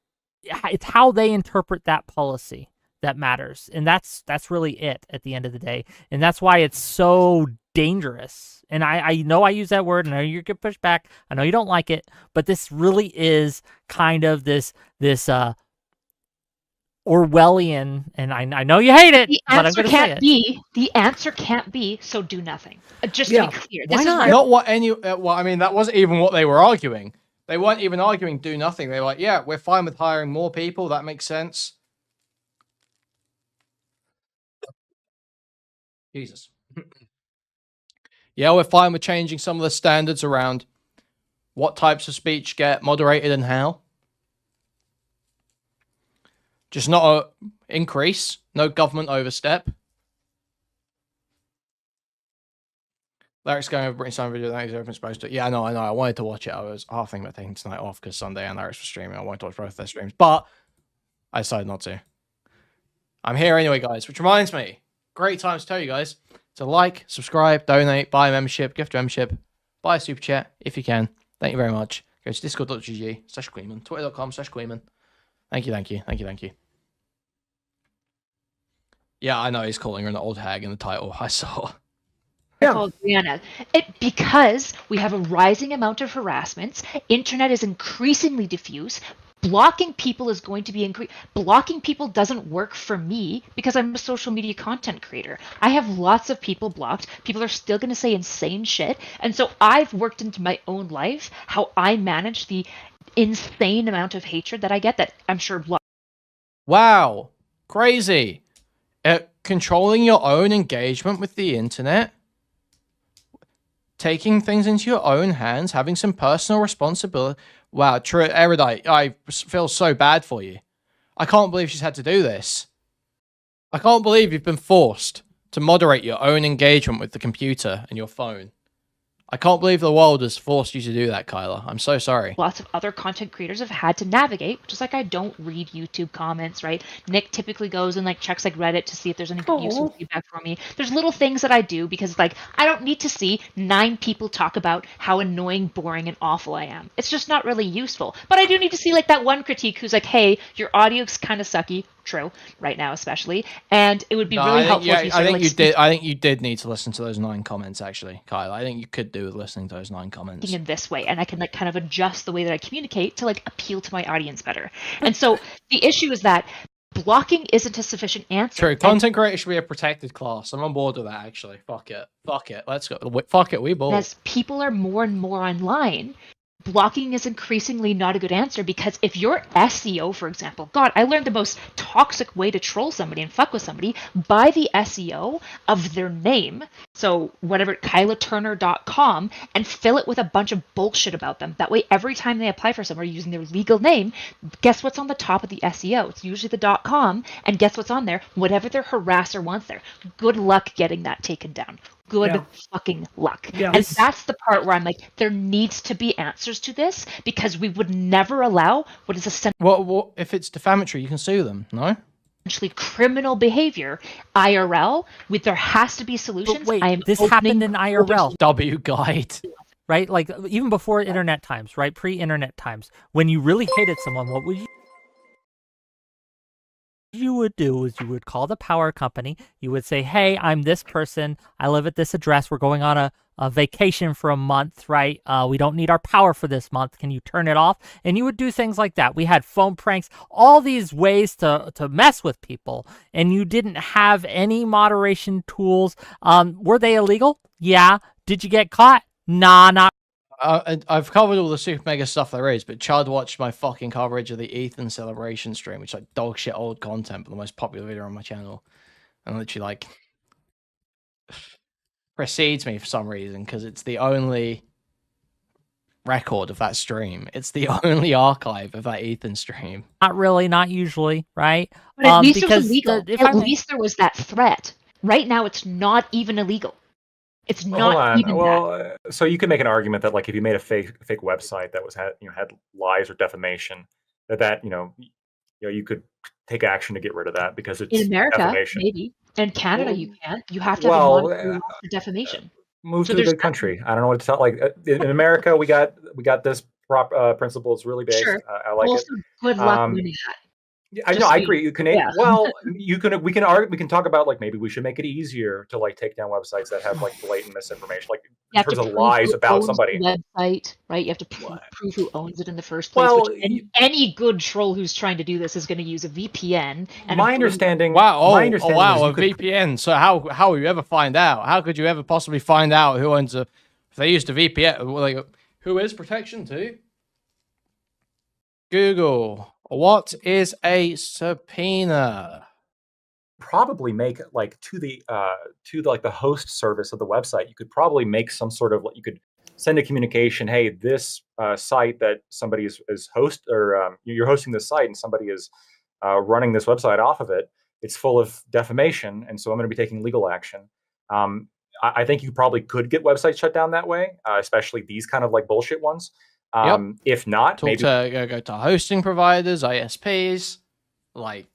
it's how they interpret that policy that matters. And that's really it at the end of the day. And that's why it's so dangerous. And I know I use that word, and I know you get pushed back. I know you don't like it, but this really is kind of this Orwellian, and I know you hate it, but I'm going to say it. The answer can't be, so do nothing. Just Yeah. to be clear. Why This not? is Not what any. Well, I mean, that wasn't even what they were arguing. They weren't even arguing do nothing. They were like, yeah, we're fine with hiring more people. That makes sense. Jesus. Yeah, we're fine with changing some of the standards around what types of speech get moderated and how. Just not a increase. No government overstep. Larry's going over Britain's video. That he's open supposed to. Yeah, I know. I wanted to watch it. I was half thinking about taking tonight off because Sunday and Larry's for streaming. I wanted to watch both their streams, but I decided not to. I'm here anyway, guys, which reminds me, great time to tell you guys to like, subscribe, donate, buy a membership, gift a membership, buy a super chat if you can. Thank you very much. Go to discord.gg/Kuihman, twitter.com/Kuihman. Thank you. Yeah, I know he's calling her an old hag in the title. I saw. called Brianna. Because we have a rising amount of harassments, internet is increasingly diffuse. Blocking people is going to be blocking people doesn't work for me because I'm a social media content creator. I have lots of people blocked. People are still going to say insane shit. And so I've worked into my own life how I manage the insane amount of hatred that I get that I'm sure Wow. Crazy. Controlling your own engagement with the internet. Taking things into your own hands. Having some personal responsibility. Wow, true, Erudite, I feel so bad for you. I can't believe she's had to do this. I can't believe you've been forced to moderate your own engagement with the computer and your phone. I can't believe the world has forced you to do that, Kyla. I'm so sorry. Lots of other content creators have had to navigate, which is like I don't read YouTube comments, right? Nick typically goes and like checks like Reddit to see if there's any useful feedback for me. There's little things that I do because like I don't need to see 9 people talk about how annoying, boring, and awful I am. It's just not really useful. But I do need to see like that one critique who's like, hey, your audio's kind of sucky. True, right now especially, and it would be really helpful. Yeah, if you I think like, you did. I think you did need to listen to those 9 comments, actually, Kyle. I think you could do with listening to those 9 comments in this way, and I can like kind of adjust the way that I communicate to like appeal to my audience better. And so the issue is that blocking isn't a sufficient answer. True, content creators should be a protected class. I'm on board with that. Actually, fuck it, let's go. Fuck it, we ball. As people are more and more online, blocking is increasingly not a good answer because if your SEO, for example, God, I learned the most toxic way to troll somebody and fuck with somebody by the SEO of their name. So whatever, KylaTurner.com, and fill it with a bunch of bullshit about them. That way, every time they apply for somewhere using their legal name, guess what's on the top of the SEO? It's usually the .com, and guess what's on there? Whatever their harasser wants there. Good luck getting that taken down. Good fucking luck. Yeah. And that's the part where I'm like, there needs to be answers to this because we would never allow what is essentially What if it's defamatory? You can sue them, no? Criminal behavior IRL. With there has to be solutions. But wait, this happened in IRL. W guide. Right? Like even before internet times, right? Pre-internet times. When you really hated someone, what would you would do is you would call the power company. You would say, hey, I'm this person. I live at this address. We're going on a vacation for a month, right? We don't need our power for this month. Can you turn it off? And you would do things like that. We had phone pranks, all these ways to mess with people. And you didn't have any moderation tools. Were they illegal? Yeah. Did you get caught? Nah, not. I've covered all the super mega stuff there is, but Chad watched my fucking coverage of the Ethan celebration stream, which is like dog shit old content, but the most popular video on my channel. And literally like precedes me for some reason because it's the only record of that stream. It's the only archive of that Ethan stream. Not really, not usually, right? But at least it was illegal. At least there was that threat. Right now, it's not even illegal. It's Hold not on. even that. Well, so you can make an argument that like if you made a fake website that was had lies or defamation, that you could take action to get rid of that because it's In America, defamation. maybe. In Canada, Well, you can't. You have to have a well, monetary loss for defamation. move So to a there's big country. I don't know what to tell. Like in America, we got this principle. It's really based. Sure. I like Also, it. good luck winning that. I know. I agree. You can. Yeah. Well, we can argue. We can talk about like maybe we should make it easier to like take down websites that have like blatant misinformation, like in terms of lies about somebody. The website, right? You have to prove who owns it in the first place. Well, any good troll who's trying to do this is going to use a VPN. And my understanding. Wow. My understanding a VPN. So how will you ever find out? How could you ever possibly find out who owns a? If they used a VPN, like who is protection to? Google. What is a subpoena? Probably make like to the host service of the website. You could probably make some sort of you could send a communication. Hey, this site that somebody is host or you're hosting this site and somebody is running this website off of it. It's full of defamation, and so I'm going to be taking legal action. I think you probably could get websites shut down that way, especially these kind of like bullshit ones. If not, go to hosting providers, ISPs, like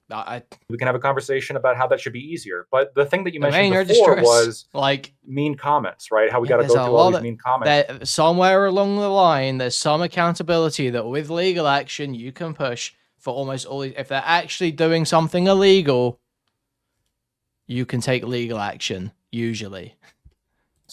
we can have a conversation about how that should be easier. But the thing that you mentioned before was like mean comments, right? How we got to go through all these mean comments. Somewhere along the line, there's some accountability that with legal action you can push for almost all. If they're actually doing something illegal, you can take legal action usually.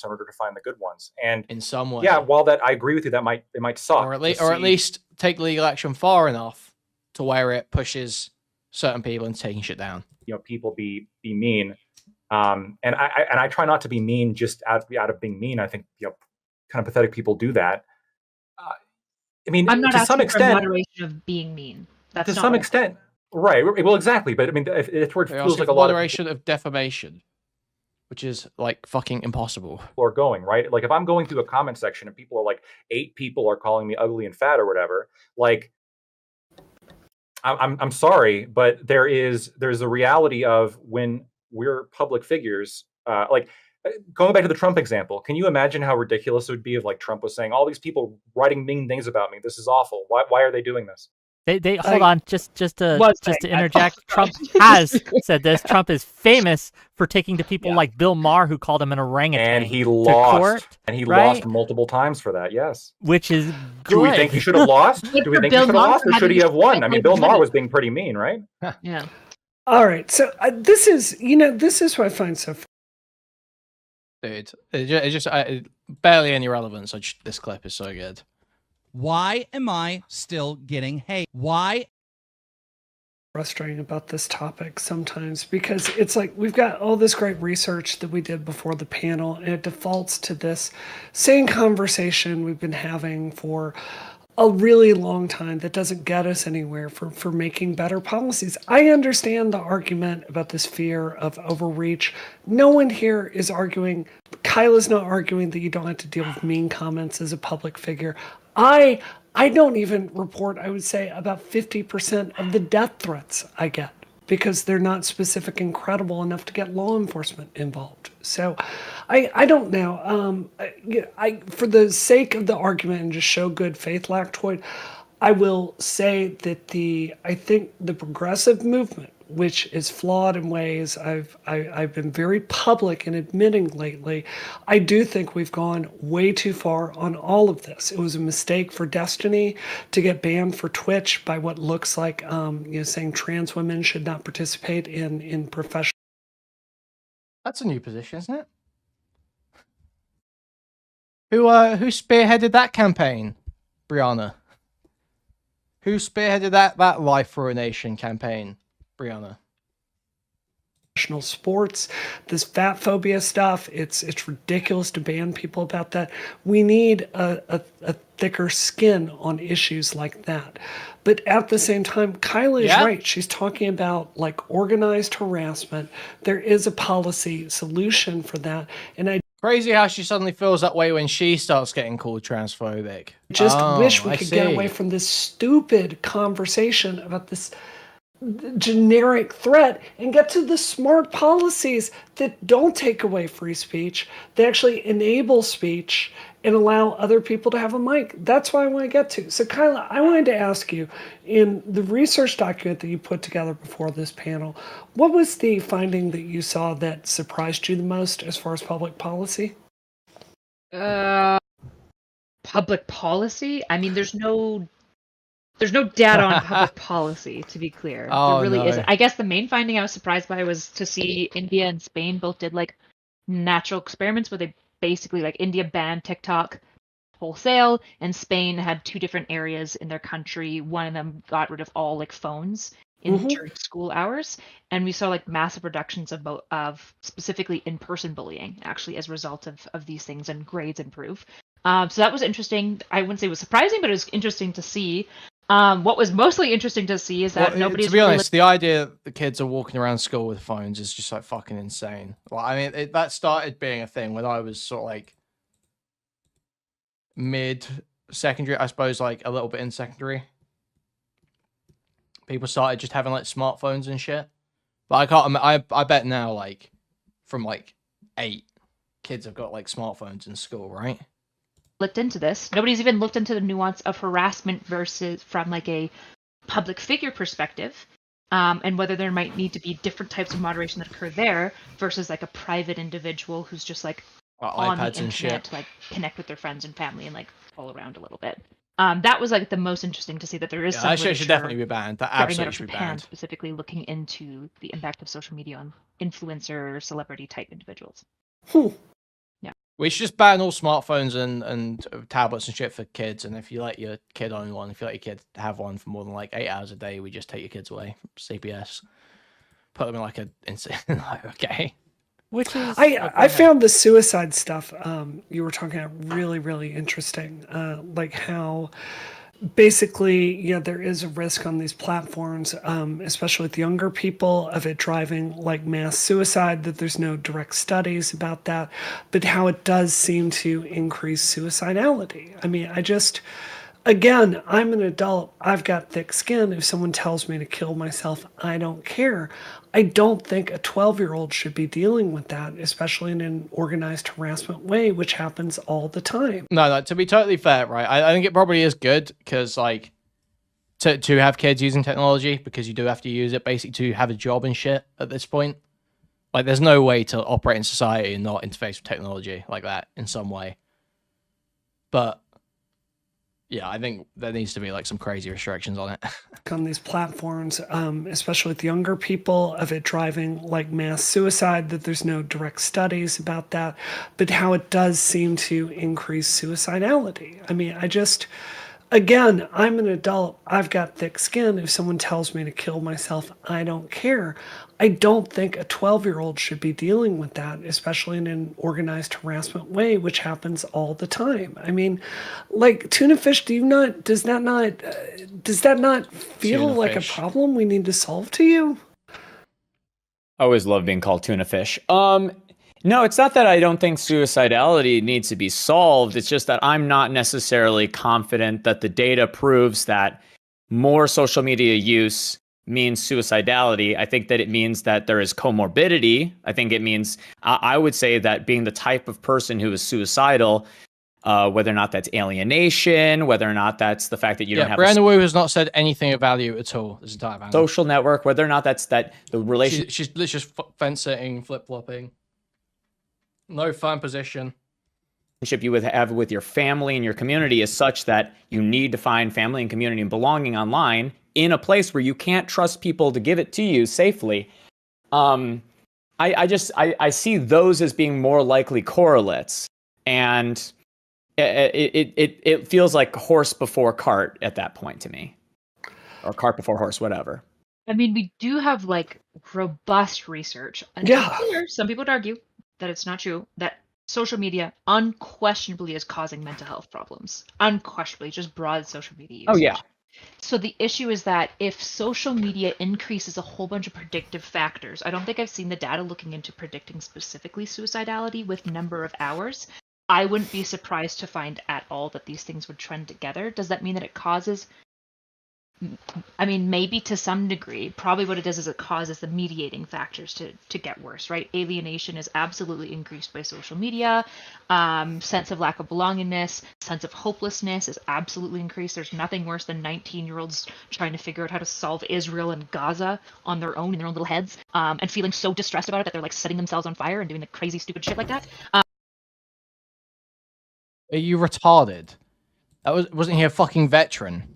In order to find the good ones, and in some way, while that I agree with you, it might suck, or at least take legal action far enough to where it pushes certain people into taking shit down. People be mean, and I try not to be mean just out of being mean. I think kind of pathetic people do that. I mean, I'm not to some extent, moderation of being mean. That's to some extent, right? Well, exactly. But I mean, if where it feels like a lot of moderation of defamation. Which is like fucking impossible. Or going right, like if I'm going through a comment section and people are like 8 people are calling me ugly and fat or whatever, like I'm sorry, but there's a reality of when we're public figures, like going back to the Trump example. Can you imagine how ridiculous it would be if like Trump was saying all these people writing mean things about me? This is awful. Why are they doing this? They hold on, just to interject. Trump has said this. Trump is famous for taking to people like Bill Maher, who called him an orangutan, and he lost. Court, lost multiple times for that. Yes, which is good. Do we think he should have lost? Do we think he should have lost, or should he have won? I mean, Bill Maher was being pretty mean, right? Yeah. All right, so this is what I find so funny. Dude, it just barely any relevance. This clip is so good. Why am I still getting hate? Why? Frustrating about this topic sometimes because it's like we've got all this great research that we did before the panel and it defaults to this same conversation we've been having for a really long time that doesn't get us anywhere for making better policies. I understand the argument about this fear of overreach. No one here is arguing, Kyla's not arguing that you don't have to deal with mean comments as a public figure. I don't even report, I would say, about 50% of the death threats I get because they're not specific and credible enough to get law enforcement involved. So I don't know. For the sake of the argument and just show good faith, Lactoid, I will say that I think the progressive movement, which is flawed in ways I've been very public in admitting lately, I do think we've gone way too far on all of this. It was a mistake for Destiny to get banned for Twitch by what looks like saying trans women should not participate in professional. That's a new position, isn't it? Who spearheaded that campaign, Brianna? Who spearheaded that Life for a Nation campaign, Brianna? Professional sports, this fat phobia stuff, it's ridiculous to ban people about that. We need a thicker skin on issues like that. But at the same time, Kyla is right. She's talking about like organized harassment. There is a policy solution for that. And crazy how she suddenly feels that way when she starts getting called transphobic. Just wish we could get away from this stupid conversation about this generic threat and get to the smart policies that don't take away free speech, that actually enable speech and allow other people to have a mic. That's what I want to get to. So Kyla, I wanted to ask you, in the research document that you put together before this panel, what was the finding that you saw that surprised you the most as far as public policy? Public policy? I mean, there's no data on public policy, to be clear. Oh, there really no. isn't. I guess the main finding I was surprised by was to see India and Spain both did like natural experiments where they basically, like, India banned TikTok wholesale, and Spain had two different areas in their country. One of them got rid of all like phones during school hours, and we saw like massive reductions of specifically in-person bullying actually as a result of these things, and grades improve. So that was interesting. I wouldn't say it was surprising, but it was interesting to see. What was mostly interesting to see is that nobody's to be really honest, the idea that the kids are walking around school with phones is just like fucking insane. Like, I mean, that started being a thing when I was sort of like mid-secondary, I suppose, like a little bit in secondary. People started just having like smartphones and shit. But I can't. I bet now, like from like 8, kids have got like smartphones in school, right? looked into this. Nobody's even looked into the nuance of harassment versus from like a public figure perspective, and whether there might need to be different types of moderation that occur there versus like a private individual who's just like on the iPads and internet shit. to like connect with their friends and family and like all around a little bit. That was like the most interesting to see that there is some that shit should literature definitely be banned. That coming out absolutely of should be Japan banned. specifically looking into the impact of social media on influencer celebrity type individuals. We should just ban all smartphones and tablets and shit for kids. And if you let your kid own one, if you let your kid have one for more than like 8 hours a day, we just take your kids away from CPS, put them in like a like, okay. Which is I found the suicide stuff you were talking about really, really interesting. Like how basically, yeah, there is a risk on these platforms, especially with younger people, of it driving like mass suicide, that there's no direct studies about that, but how it does seem to increase suicidality. I mean, again, I'm an adult. I've got thick skin. If someone tells me to kill myself, I don't care. I don't think a 12-year-old should be dealing with that, especially in an organized harassment way, which happens all the time. No, to be totally fair, right? I think it probably is good because, like, to have kids using technology, because you do have to use it basically to have a job and shit at this point. Like, there's no way to operate in society and not interface with technology like that in some way. But yeah, I think there needs to be like some crazy restrictions on it. On these platforms, especially with younger people, of it driving like mass suicide, that there's no direct studies about that, but how it does seem to increase suicidality. I mean, again, I'm an adult. I've got thick skin. If someone tells me to kill myself, I don't care. I don't think a 12-year-old should be dealing with that, especially in an organized harassment way, which happens all the time. I mean, like tuna fish, does that not feel Tuna like fish. a problem we need to solve to you? I always love being called tuna fish. No, it's not that I don't think suicidality needs to be solved. It's just that I'm not necessarily confident that the data proves that more social media use means suicidality. I think that it means that there is comorbidity. I think it means, I would say that being the type of person who is suicidal, whether or not that's alienation, whether or not that's the fact that you don't have Brianna Wu has not said anything of value at all this entire panel. social network, whether or not that's that the relationship. She's literally just fence sitting, flip flopping. No firm position. You would have with your family and your community is such that you need to find family and community and belonging online in a place where you can't trust people to give it to you safely. I see those as being more likely correlates, and it feels like horse before cart at that point to me, or cart before horse, whatever. I mean, we do have like robust research. And some people would argue that it's not true, that social media unquestionably is causing mental health problems. Unquestionably, just broad social media usage. Oh, yeah. So the issue is that if social media increases a whole bunch of predictive factors, I don't think I've seen the data looking into predicting specifically suicidality with number of hours. I wouldn't be surprised to find at all that these things would trend together. Does that mean that it causes I mean, maybe to some degree. Probably what it does is it causes the mediating factors to get worse, right? Alienation is absolutely increased by social media. Sense of lack of belongingness, sense of hopelessness is absolutely increased. There's nothing worse than 19-year-olds trying to figure out how to solve Israel and Gaza on their own in their own little heads, and feeling so distressed about it that they're like setting themselves on fire and doing the crazy, stupid shit like that. Are you retarded? Wasn't he a fucking veteran?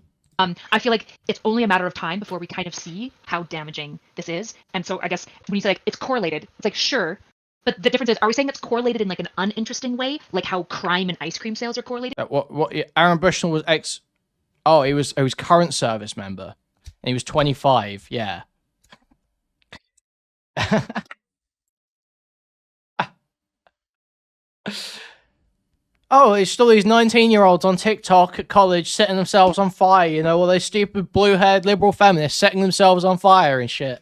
I feel like it's only a matter of time before we kind of see how damaging this is. And so I guess when you say like it's correlated, it's like sure, but the difference is, are we saying it's correlated in like an uninteresting way, like how crime and ice cream sales are correlated? What? Aaron Bushnell was ex. Oh, he was current service member, and he was 25. Yeah. Oh, it's still these 19-year-olds on TikTok at college setting themselves on fire, you know, all those stupid blue-haired liberal feminists setting themselves on fire and shit.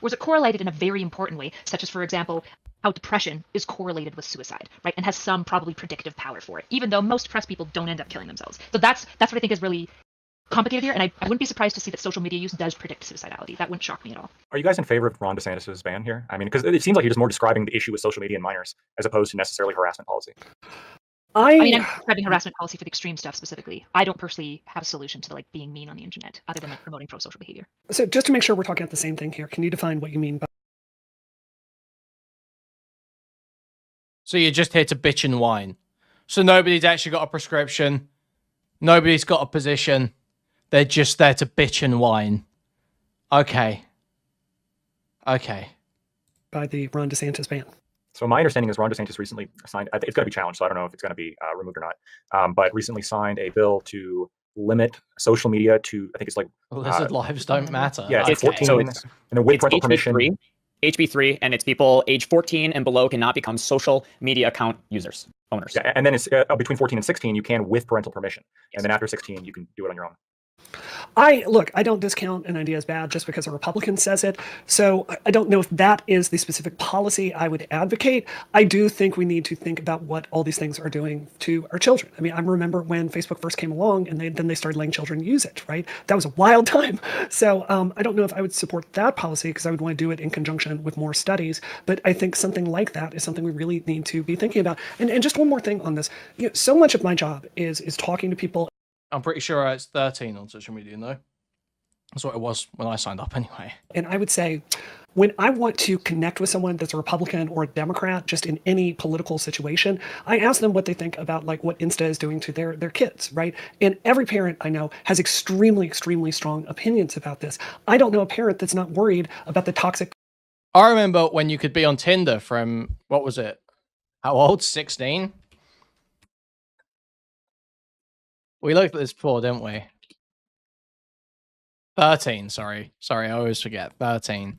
Was it correlated in a very important way, such as, for example, how depression is correlated with suicide, right, and has some probably predictive power for it, even though most depressed people don't end up killing themselves. So that's what I think is really complicated here, and I wouldn't be surprised to see that social media use does predict suicidality. That wouldn't shock me at all. Are you guys in favor of Ron DeSantis' ban here? I mean, because it seems like you're just more describing the issue with social media and minors as opposed to necessarily harassment policy. I mean, I'm describing harassment policy for the extreme stuff specifically. I don't personally have a solution to like being mean on the internet, other than like promoting pro-social behavior. So just to make sure we're talking about the same thing here, can you define what you mean by? So you're just here to bitch and whine. So nobody's actually got a prescription. Nobody's got a position. They're just there to bitch and whine. Okay. Okay. By the Ron DeSantis ban. So my understanding is Ron DeSantis recently signed, I think it's going to be challenged, so I don't know if it's going to be removed or not, but recently signed a bill to limit social media to, I think it's like... Lizard lives don't matter. Yeah, it's 14, so and then with parental permission. HB3, and it's people age 14 and below cannot become social media account owners. Yeah, and then it's between 14 and 16, you can with parental permission. And then after 16, you can do it on your own. I don't discount an idea as bad just because a Republican says it. So I don't know if that is the specific policy I would advocate. I do think we need to think about what all these things are doing to our children. I mean, I remember when Facebook first came along and then they started letting children use it, right? That was a wild time. So I don't know if I would support that policy because I would want to do it in conjunction with more studies. But I think something like that is something we really need to be thinking about. And just one more thing on this. You know, so much of my job is talking to people. I'm pretty sure it's 13 on social media, though. That's what it was when I signed up anyway. And I would say, when I want to connect with someone that's a Republican or a Democrat, just in any political situation, I ask them what they think about like what Insta is doing to their kids, right? And every parent I know has extremely, extremely strong opinions about this. I don't know a parent that's not worried about the toxic. I remember when you could be on Tinder from, what was it? How old? 16? We looked at this before, didn't we? 13, sorry. Sorry, I always forget. 13.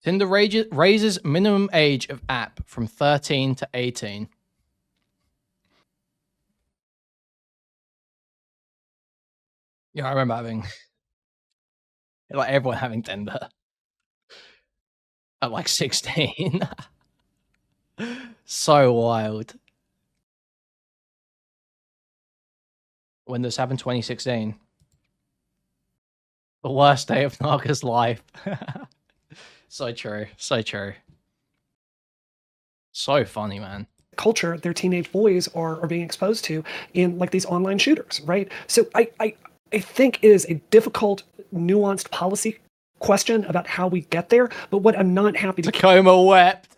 Tinder raises minimum age of app from 13 to 18. Yeah, I remember having... like, everyone having Tinder. At like 16. So wild. When this happened, 2016. The worst day of Naga's life. So true. So true. So funny, man. Culture their teenage boys are being exposed to in like these online shooters, right? So I think it is a difficult, nuanced policy question about how we get there, but what I'm not happy to Tacoma wept.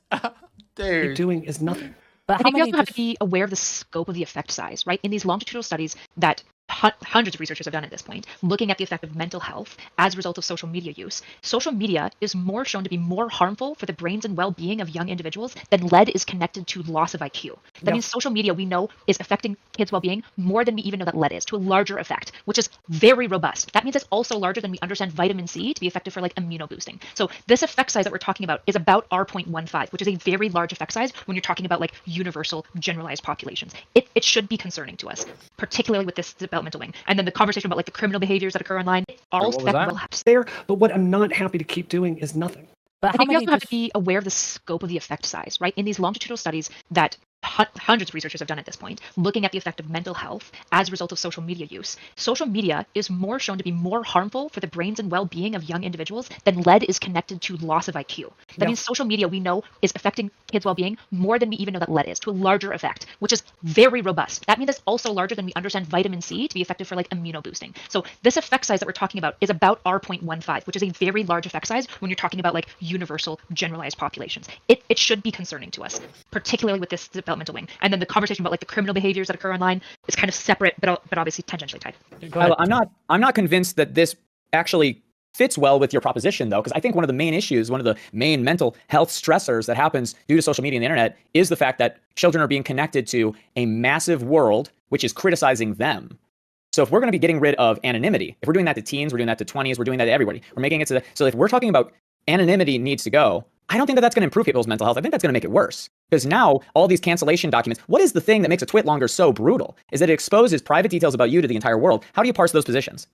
Dude. Keep doing is nothing. But I think we also have to be aware of the scope of the effect size, right? In these longitudinal studies that hundreds of researchers have done at this point, looking at the effect of mental health as a result of social media use, social media is more shown to be more harmful for the brains and well-being of young individuals than lead is connected to loss of IQ. That means social media, we know, is affecting kids' well-being more than we even know that lead is, to a larger effect, which is very robust. That means it's also larger than we understand vitamin C to be effective for like immunoboosting. So this effect size that we're talking about is about R.15, which is a very large effect size when you're talking about like universal generalized populations. It should be concerning to us, particularly with this developmental wing. And then the conversation about like the criminal behaviors that occur online, all that will happen there. But what I'm not happy to keep doing is nothing. But I think we also have to be aware of the scope of the effect size, right? In these longitudinal studies that hundreds of researchers have done at this point, looking at the effect of mental health as a result of social media use. Social media is more shown to be more harmful for the brains and well-being of young individuals than lead is connected to loss of IQ. That means social media, we know, is affecting kids' well-being more than we even know that lead is, to a larger effect, which is very robust. That means it's also larger than we understand vitamin C to be effective for like immunoboosting. So this effect size that we're talking about is about R.15, which is a very large effect size when you're talking about like universal generalized populations. It should be concerning to us, particularly with this developmental wing. And then the conversation about like the criminal behaviors that occur online is kind of separate, but obviously tangentially tied. I'm not convinced that this actually fits well with your proposition, though, because I think one of the main issues, one of the main mental health stressors that happens due to social media and the internet is the fact that children are being connected to a massive world which is criticizing them. So if we're going to be getting rid of anonymity, if we're doing that to teens, we're doing that to 20s, we're doing that to everybody. We're making it to so if we're talking about anonymity needs to go, I don't think that that's going to improve people's mental health. I think that's going to make it worse. Because now all these cancellation documents, what is the thing that makes a tweet longer so brutal? Is that it exposes private details about you to the entire world. How do you parse those positions?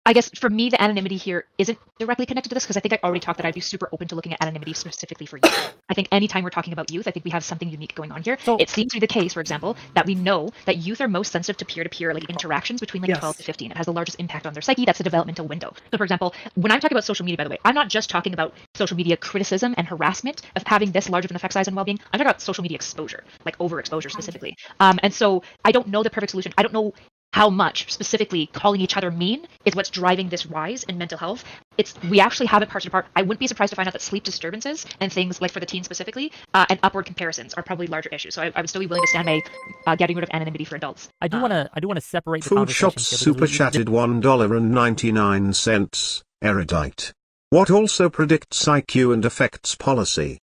I guess for me, the anonymity here isn't directly connected to this because I think I already talked that I'd be super open to looking at anonymity specifically for youth. I think anytime we're talking about youth, I think we have something unique going on here. So, it seems to be the case, for example, that we know that youth are most sensitive to peer-to-peer like interactions between like 12 to 15. It has the largest impact on their psyche. That's the developmental window. So for example, when I'm talking about social media, by the way, I'm not just talking about social media criticism and harassment of having this large of an effect size on well-being. I'm talking about social media exposure, like overexposure specifically. And so I don't know the perfect solution. I don't know how much specifically calling each other mean is what's driving this rise in mental health. We actually have it parsed apart. I wouldn't be surprised to find out that sleep disturbances and things like for the teens specifically and upward comparisons are probably larger issues. So I would still be willing to stand by getting rid of anonymity for adults. I do want to separate the Food Shops super chatted $1.99. Erudite. What also predicts IQ and affects policy?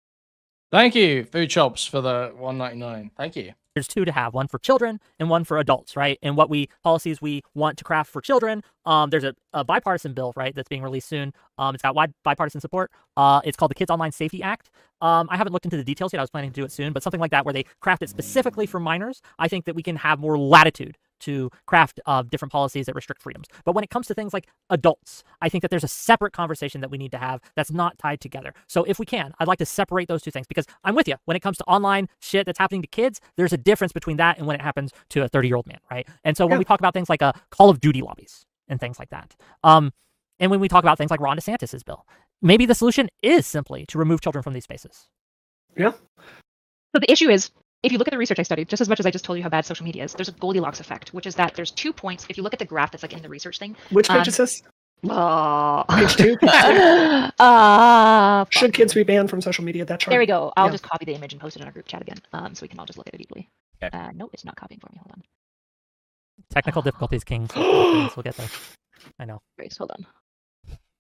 Thank you, Food Shops, for the $1.99. Thank you. There's two to have, one for children and one for adults, right? And what policies we want to craft for children, there's a bipartisan bill, right, that's being released soon. It's got wide bipartisan support. It's called the Kids Online Safety Act. I haven't looked into the details yet. I was planning to do it soon, but something like that where they craft it specifically for minors, I think that we can have more latitude to craft different policies that restrict freedoms. But when it comes to things like adults, I think that there's a separate conversation that we need to have that's not tied together. So if we can, I'd like to separate those two things because I'm with you. When it comes to online shit that's happening to kids, there's a difference between that and when it happens to a 30-year-old man, right? And so when we talk about things like Call of Duty lobbies and things like that, and when we talk about things like Ron DeSantis' bill, maybe the solution is simply to remove children from these spaces. Yeah. So the issue is, if you look at the research I studied, just as much as I just told you how bad social media is, there's a Goldilocks effect, which is that there's 2 points. If you look at the graph that's like in the research thing. Which page is this? Page 2? Should kids be banned from social media? That chart. There we go. I'll just copy the image and post it in our group chat again, so we can all just look at it easily. Okay. No, it's not copying for me. Hold on. Technical difficulties, King. We'll get there. I know. Grace, hold on.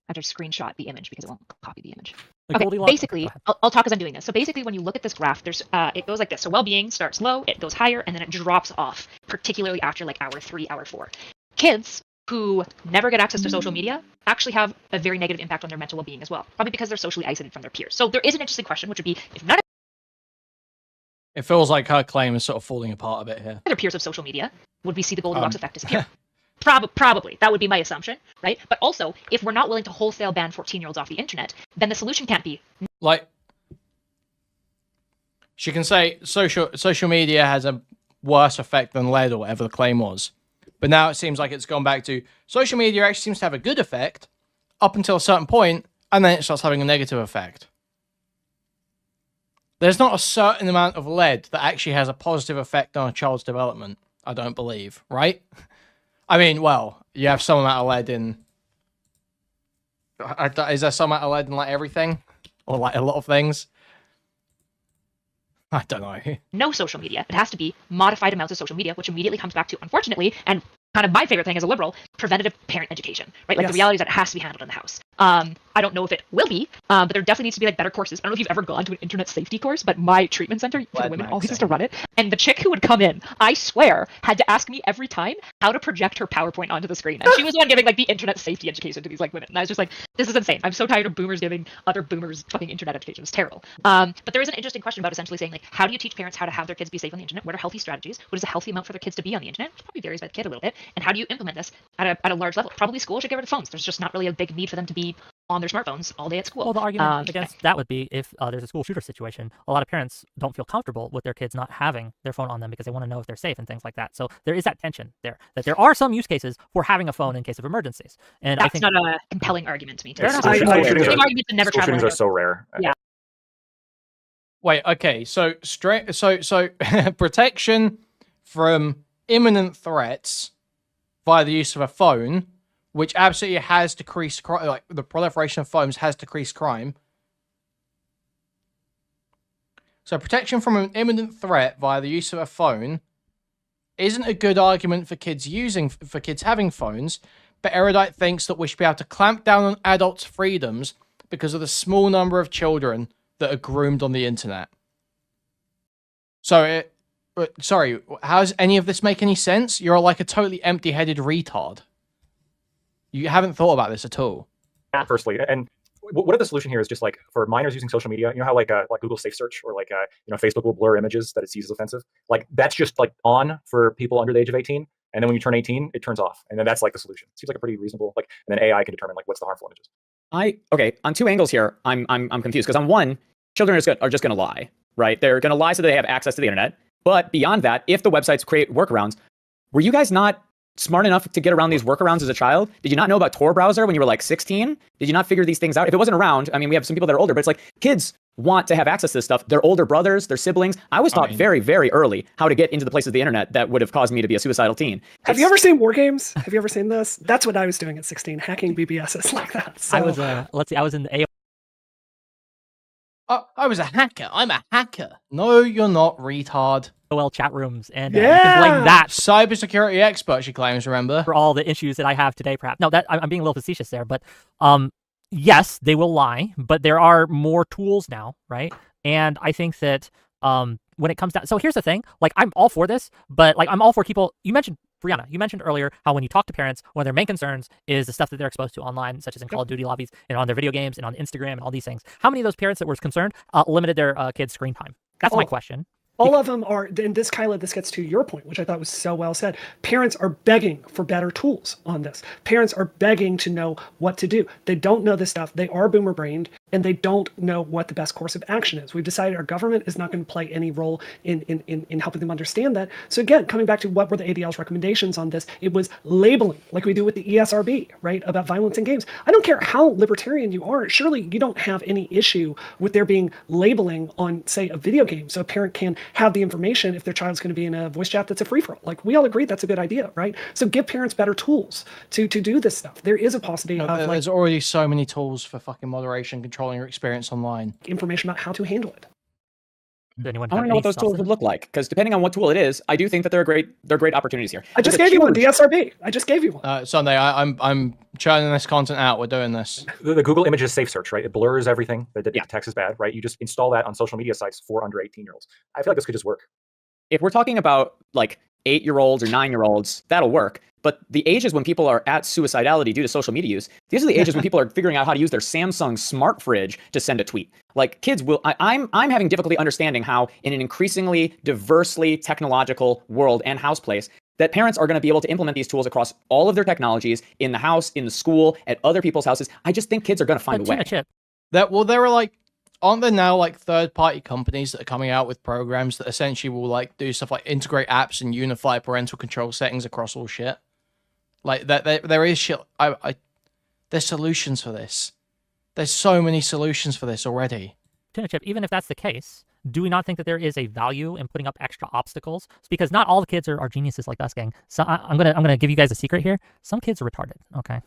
I just screenshot the image because it won't copy the image. Okay, basically, I'll talk as I'm doing this. So basically, when you look at this graph, there's it goes like this. So well-being starts low, it goes higher, and then it drops off, particularly after like hour 3, hour 4. Kids who never get access to social media actually have a very negative impact on their mental well-being as well, probably because they're socially isolated from their peers. So there is an interesting question, which would be, if none of It feels like her claim is sort of falling apart a bit here. their peers of social media, would we see the Goldilocks effect disappear? Probably. That would be my assumption, right? But also, if we're not willing to wholesale ban 14-year-olds off the internet, then the solution can't be... Like, she can say social media has a worse effect than lead or whatever the claim was. But now it seems like it's gone back to social media actually seems to have a good effect up until a certain point, and then it starts having a negative effect. There's not a certain amount of lead that actually has a positive effect on a child's development, I don't believe, right? I mean, well, you have some amount of lead in... Is there some amount of lead in, like, everything? Or, like, a lot of things? I don't know. No social media. It has to be modified amounts of social media, which immediately comes back to, unfortunately, and kind of my favorite thing as a liberal, preventative parent education, right? Like the reality is that it has to be handled in the house. I don't know if it will be, but there definitely needs to be like better courses. I don't know if you've ever gone to an internet safety course, but my treatment center for women always used to run it. And the chick who would come in, I swear, had to ask me every time how to project her PowerPoint onto the screen. And she was the one giving like the internet safety education to these like women. And I was just like, this is insane. I'm so tired of boomers giving other boomers fucking internet education. It's terrible. But there is an interesting question about essentially saying like, how do you teach parents how to have their kids be safe on the internet? What are healthy strategies? What is a healthy amount for their kids to be on the internet? Which probably varies by the kid a little bit. And how do you implement this at a large level? Probably schools should get rid of phones. There's just not really a big need for them to be on their smartphones all day at school. Well, the argument against that would be if there's a school shooter situation, a lot of parents don't feel comfortable with their kids not having their phone on them because they want to know if they're safe and things like that. So there is that tension there, that there are some use cases for having a phone in case of emergencies. And that's I think not a compelling argument to me. School shootings are so rare. Yeah. Wait, okay, so protection from imminent threats via the use of a phone, which absolutely has decreased crime, like the proliferation of phones has decreased crime. So protection from an imminent threat via the use of a phone isn't a good argument for kids having phones, but Erudite thinks that we should be able to clamp down on adults' freedoms because of the small number of children that are groomed on the internet. So, sorry, how does any of this make any sense? You're like a totally empty-headed retard. You haven't thought about this at all. Firstly, and what if the solution here is just like for minors using social media? You know how like Google Safe Search or like Facebook will blur images that it sees as offensive. Like that's just like on for people under the age of 18, and then when you turn 18, it turns off, and then that's like the solution. Seems like a pretty reasonable like, and then AI can determine like what's the harmful images. Okay, on two angles here, I'm confused because on one, children are just going to lie, right? They're going to lie so they have access to the internet. But beyond that, if the websites create workarounds, were you guys not smart enough to get around these workarounds as a child? Did you not know about Tor browser when you were like 16? Did you not figure these things out? If it wasn't around, I mean, we have some people that are older, but it's like kids want to have access to this stuff. Their older brothers, their siblings. I was taught very, very early how to get into the places of the internet that would have caused me to be a suicidal teen. Have you ever seen War Games? Have you ever seen this? That's what I was doing at 16, hacking BBSs like that. So. I was, I was in the I was a hacker. I'm a hacker. No, you're not, retard. AOL chat rooms, and you can blame that. Cybersecurity expert, she claims, remember? For all the issues that I have today, perhaps. No, that I'm being a little facetious there, but yes, they will lie, but there are more tools now, right? And I think that when it comes down, so here's the thing, like I'm all for this, but like I'm all for people, you mentioned, Brianna, you mentioned earlier how when you talk to parents, one of their main concerns is the stuff that they're exposed to online, such as in Call of Duty lobbies and on their video games and on Instagram and all these things. How many of those parents that were concerned limited their kids' screen time? That's my question. All of them are, and this, Kyla, this gets to your point, which I thought was so well said. Parents are begging for better tools on this. Parents are begging to know what to do. They don't know this stuff. They are boomer brained, and they don't know what the best course of action is. We've decided our government is not going to play any role in helping them understand that. So again, coming back to what were the ADL's recommendations on this, it was labeling, like we do with the ESRB, right, about violence in games. I don't care how libertarian you are. Surely you don't have any issue with there being labeling on, say, a video game, so a parent can have the information if their child's going to be in a voice chat that's a free-for-all. Like, we all agree that's a good idea, right? So give parents better tools to do this stuff. There is a paucity of, like... There's already so many tools for fucking moderation, controlling your experience online. Information about how to handle it. I want to know what those tools would look like, because depending on what tool it is, I do think that there are great opportunities here. I just gave you one, the SRB. I just gave you one. Sunday, I'm churning this content out. We're doing this. The Google Images Safe Search, right? It blurs everything that detects as bad, right? You just install that on social media sites for under 18-year-olds. I feel like this could just work. If we're talking about like 8-year-olds or 9-year-olds, that'll work. But the ages when people are at suicidality due to social media use, these are the ages when people are figuring out how to use their Samsung smart fridge to send a tweet. Like kids will, I'm having difficulty understanding how in an increasingly diversely technological world and house place, that parents are going to be able to implement these tools across all of their technologies in the house, in the school, at other people's houses. I just think kids are going to find a way. There are like, aren't there now like third-party companies that are coming out with programs that essentially will like do stuff like integrate apps and unify parental control settings across all shit? Like that, there is shit. There's solutions for this. There's so many solutions for this already. Chip, even if that's the case, do we not think that there is a value in putting up extra obstacles? It's because not all the kids are geniuses like us, gang. So I'm gonna give you guys a secret here. Some kids are retarded. Okay,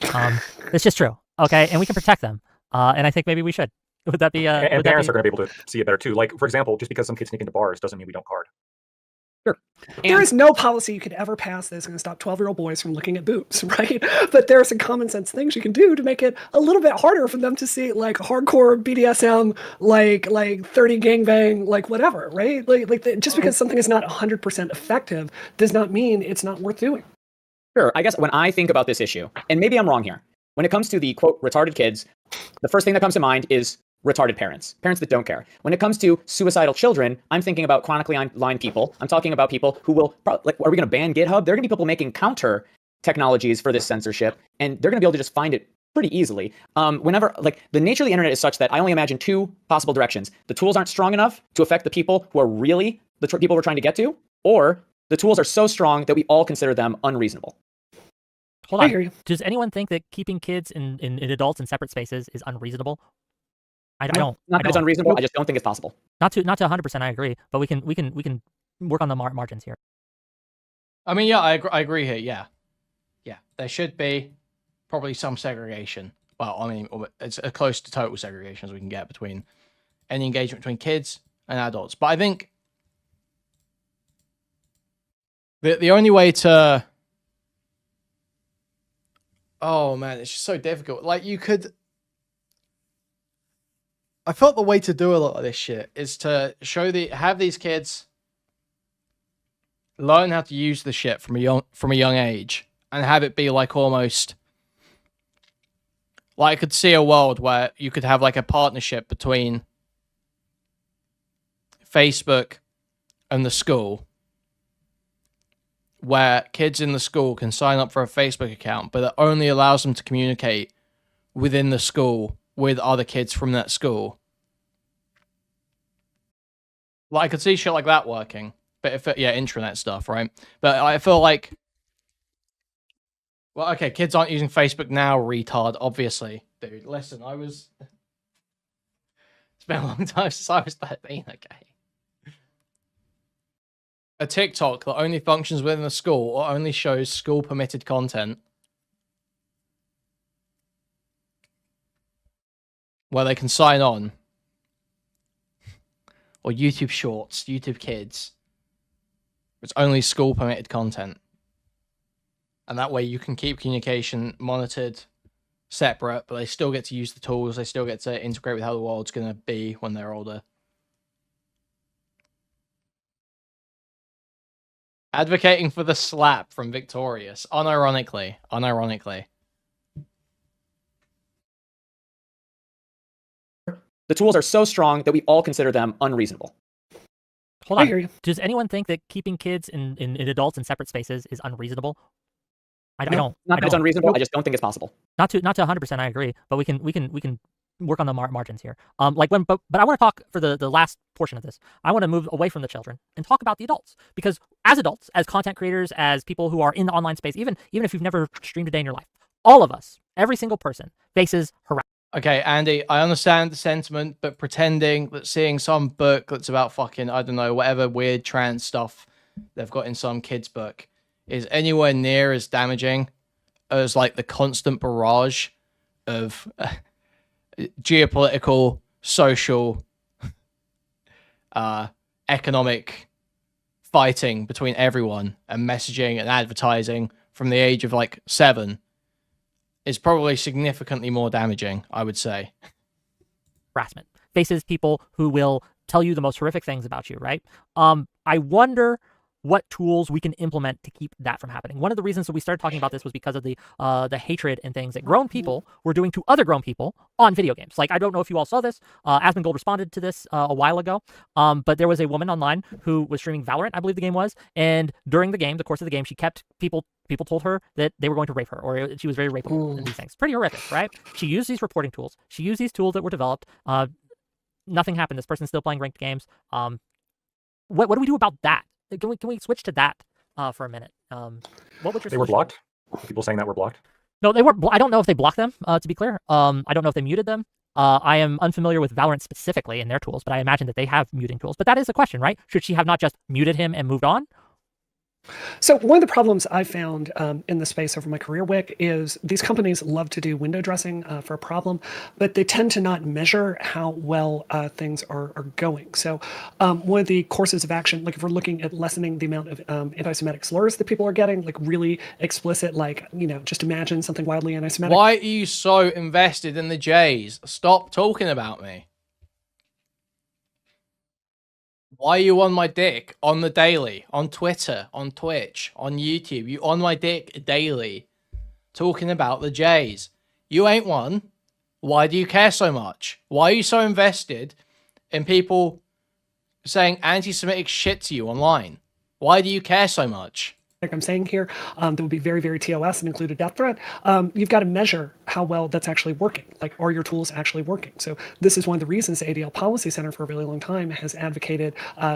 it's just true. Okay, and we can protect them. And I think maybe we should. Would that be? And parents are going to be able to see it better too. Like for example, just because some kids sneak into bars doesn't mean we don't card. Sure. There is no policy you could ever pass that's going to stop 12-year-old boys from looking at boobs, right? But there are some common sense things you can do to make it a little bit harder for them to see like hardcore BDSM, like 30 gangbang, like whatever, right? Just because something is not 100% effective does not mean it's not worth doing. Sure. I guess when I think about this issue, and maybe I'm wrong here, when it comes to the quote retarded kids, the first thing that comes to mind is retarded parents that don't care. When it comes to suicidal children, I'm thinking about chronically online people. I'm talking about people who will, like, are we going to ban GitHub? There are going to be people making counter technologies for this censorship, and they're going to be able to just find it pretty easily. Whenever, like, the nature of the internet is such that I only imagine two possible directions. The tools aren't strong enough to affect the people who are really the people we're trying to get to, or the tools are so strong that we all consider them unreasonable. Hold on. I hear you. Does anyone think that keeping kids in adults in separate spaces is unreasonable? I don't. Not that it's unreasonable. I just don't think it's possible. Not to 100%. I agree, but we can work on the margins here. I mean, yeah, I agree here. Yeah, there should be probably some segregation. Well, I mean, it's as close to total segregation as we can get between any engagement between kids and adults. But I think the only way to, oh man, it's just so difficult. Like I felt the way to do a lot of this shit is to have these kids learn how to use the shit from a young age, and have it be like almost like I could see a world where you could have like a partnership between Facebook and the school, where kids in the school can sign up for a Facebook account, but it only allows them to communicate within the school with other kids from that school. Like I could see shit like that working. But intranet stuff, right? But I feel like, well, okay, kids aren't using Facebook now, retard, obviously. Dude, listen, it's been a long time since I was 13, okay? A TikTok that only functions within the school or only shows school-permitted content, where they can sign on. Or YouTube Shorts, YouTube Kids. It's only school permitted content. And that way you can keep communication monitored, separate, but they still get to use the tools. They still get to integrate with how the world's going to be when they're older. Advocating for the slap from Victorious. Unironically. The tools are so strong that we all consider them unreasonable. Hold on. I hear you. Does anyone think that keeping kids in adults in separate spaces is unreasonable? I don't. Not that it's unreasonable. I just don't think it's possible. Not to 100%. I agree, but we can work on the margins here. But I want to talk for the last portion of this. I want to move away from the children and talk about the adults, because as adults, as content creators, as people who are in the online space, even if you've never streamed a day in your life, all of us, every single person, faces harassment. Okay, Andy, I understand the sentiment, but pretending that seeing some book that's about fucking, I don't know, whatever weird trans stuff they've got in some kid's book is anywhere near as damaging as like the constant barrage of geopolitical, social, economic fighting between everyone and messaging and advertising from the age of like 7 is probably significantly more damaging, I would say. Harassment faces people who will tell you the most horrific things about you, right? I wonder what tools we can implement to keep that from happening. One of the reasons that we started talking about this was because of the hatred and things that grown people were doing to other grown people on video games. Like, I don't know if you all saw this. Asmongold responded to this a while ago, but there was a woman online who was streaming Valorant, I believe the game was, and during the course of the game, she kept people told her that they were going to rape her, or she was very rapeable and these things. Pretty horrific, right? She used these reporting tools. She used these tools that were developed. Nothing happened. This person's still playing ranked games. What do we do about that? Can we switch to that for a minute? What would your They were blocked? People saying that were blocked? No, they weren't. I don't know if they blocked them, to be clear. I don't know if they muted them. I am unfamiliar with Valorant specifically in their tools, but I imagine that they have muting tools. But that is a question, right? Should she have not just muted him and moved on? So one of the problems I found in the space over my career, Whick, is these companies love to do window dressing for a problem, but they tend to not measure how well things are going. So one of the courses of action, like if we're looking at lessening the amount of anti-Semitic slurs that people are getting, like really explicit, like, you know, just imagine something wildly anti-Semitic. Why are you so invested in the Jays? Stop talking about me. Why are you on my dick on the daily, on Twitter, on Twitch, on YouTube? You on my dick daily, talking about the Jays. You ain't one. Why do you care so much? Why are you so invested in people saying anti-Semitic shit to you online? Why do you care so much? like I'm saying here, that would be very, very TOS and include a death threat, you've got to measure how well that's actually working. Like, are your tools actually working? So this is one of the reasons the ADL Policy Center for a really long time has advocated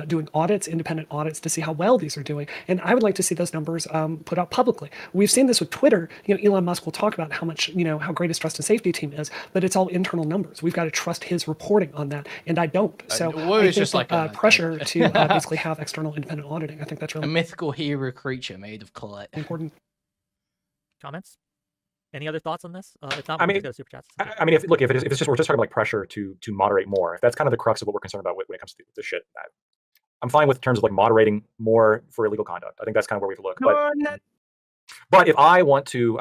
doing audits, independent audits, to see how well these are doing. And I would like to see those numbers put out publicly. We've seen this with Twitter. Elon Musk will talk about how much, how great his trust and safety team is, but it's all internal numbers. We've got to trust his reporting on that, and I don't. So I think just like pressure to basically have external independent auditing. I think that's really a mythical hero creature made of clay. Important. Comments? Any other thoughts on this? If not, I mean, we'll go to super chats. I mean, if we're just talking about like pressure to moderate more, if that's kind of the crux of what we're concerned about when it comes to this shit, I'm fine with terms of like moderating more for illegal conduct. I think that's kind of where we have to look. But if I want to,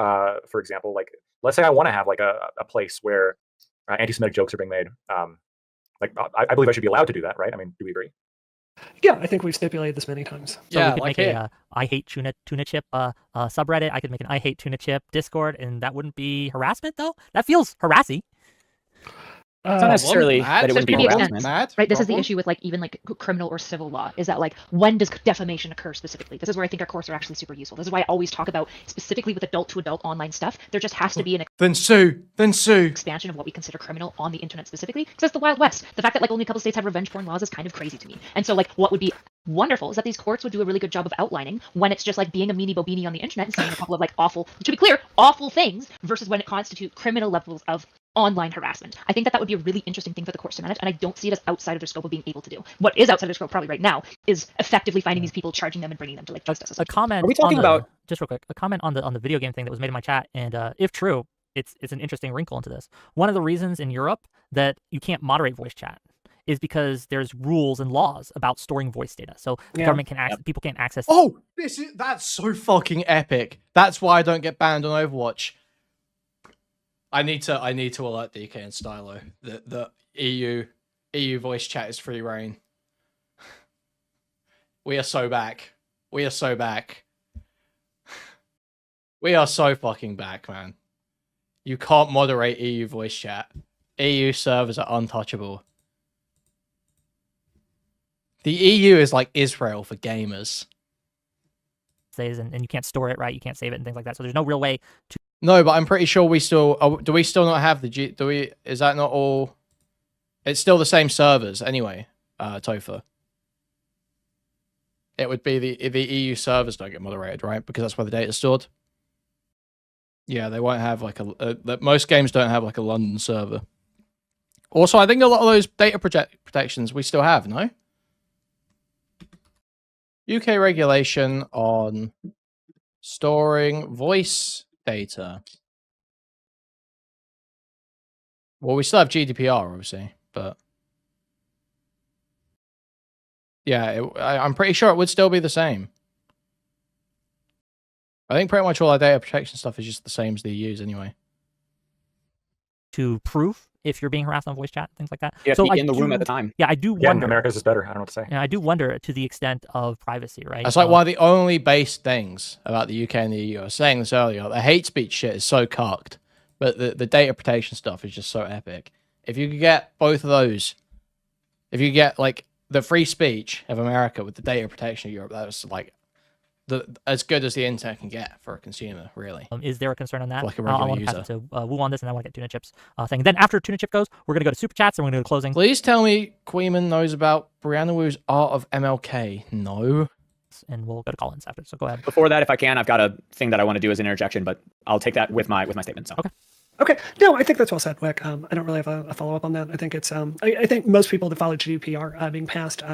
for example, like let's say I want to have like a place where anti-Semitic jokes are being made, like I believe I should be allowed to do that, right? I mean, do we agree? Yeah, I think we've stipulated this many times. So we could make a I hate tuna chip subreddit. I could make an I hate tuna chip Discord, and that wouldn't be harassment though. That feels harassing. It's not necessarily that it wouldn't be harassment. Right, this is the issue with like even like criminal or civil law, is that like when does defamation occur specifically? This is where I think our courses are actually super useful. This is why I always talk about specifically with adult to adult online stuff. There just has to be an then sue expansion of what we consider criminal on the internet specifically, because that's the Wild West. The fact that like only a couple states have revenge porn laws is kind of crazy to me. And so like what would be wonderful is that these courts would do a really good job of outlining when it's just like being a meanie bobini on the internet and saying a couple of like awful, to be clear, awful things, versus when it constitutes criminal levels of online harassment. I think that would be a really interesting thing for the courts to manage, and I don't see it as outside of their scope of being able to do. What is outside of their scope probably right now is effectively finding these people, charging them, and bringing them to like justice. A comment. Are we talking about just real quick? A comment on the video game thing that was made in my chat, and if true, it's an interesting wrinkle into this. One of the reasons in Europe that you can't moderate voice chat is because there's rules and laws about storing voice data. So the government can access, people can't access. Oh, that's so fucking epic. That's why I don't get banned on Overwatch. I need to alert DK and Stylo that the EU voice chat is free reign. We are so back. We are so back. We are so fucking back, man. You can't moderate EU voice chat. EU servers are untouchable. The EU is like Israel for gamers. And you can't store it, right? You can't save it and things like that. So there's no real way to. No, but I'm pretty sure we still do. We still not have the G? Do we? Is that not all? It's still the same servers anyway. Topher. It would be the EU servers don't get moderated, right? Because that's where the data's stored. Yeah, they won't have like most games don't have like a London server. Also, I think a lot of those data protections we still have, no? UK regulation on storing voice data. Well, we still have GDPR, obviously, but yeah, I'm pretty sure it would still be the same. I think pretty much all our data protection stuff is just the same as the EU's anyway. To prove if you're being harassed on voice chat, things like that. You have to be in the room at the time. Yeah, I do wonder. America's is better. I don't know what to say. Yeah, I do wonder to the extent of privacy, right? That's like one of the only base things about the UK and the EU. I was saying this earlier. The hate speech shit is so cucked, but the data protection stuff is just so epic. If you could get both of those, if you get like the free speech of America with the data protection of Europe, that was like as good as the internet can get for a consumer, really. Is there a concern on that? Like a regular I want to user. pass it to Woo on this, and then I want to get Tuna Chip's thing. Then after Tuna Chip goes, we're going to go to Super Chats, and we're going to go to closing. Please tell me Kuihman knows about Brianna Wu's Art of MLK. No. And we'll go to call-ins after, so go ahead. Before that, if I can, I've got a thing that I want to do as an interjection, but I'll take that with my statement. So. Okay. Okay, no, I think that's well said, Whick. I don't really have a follow-up on that. I think it's, I think most people that followed GDPR being passed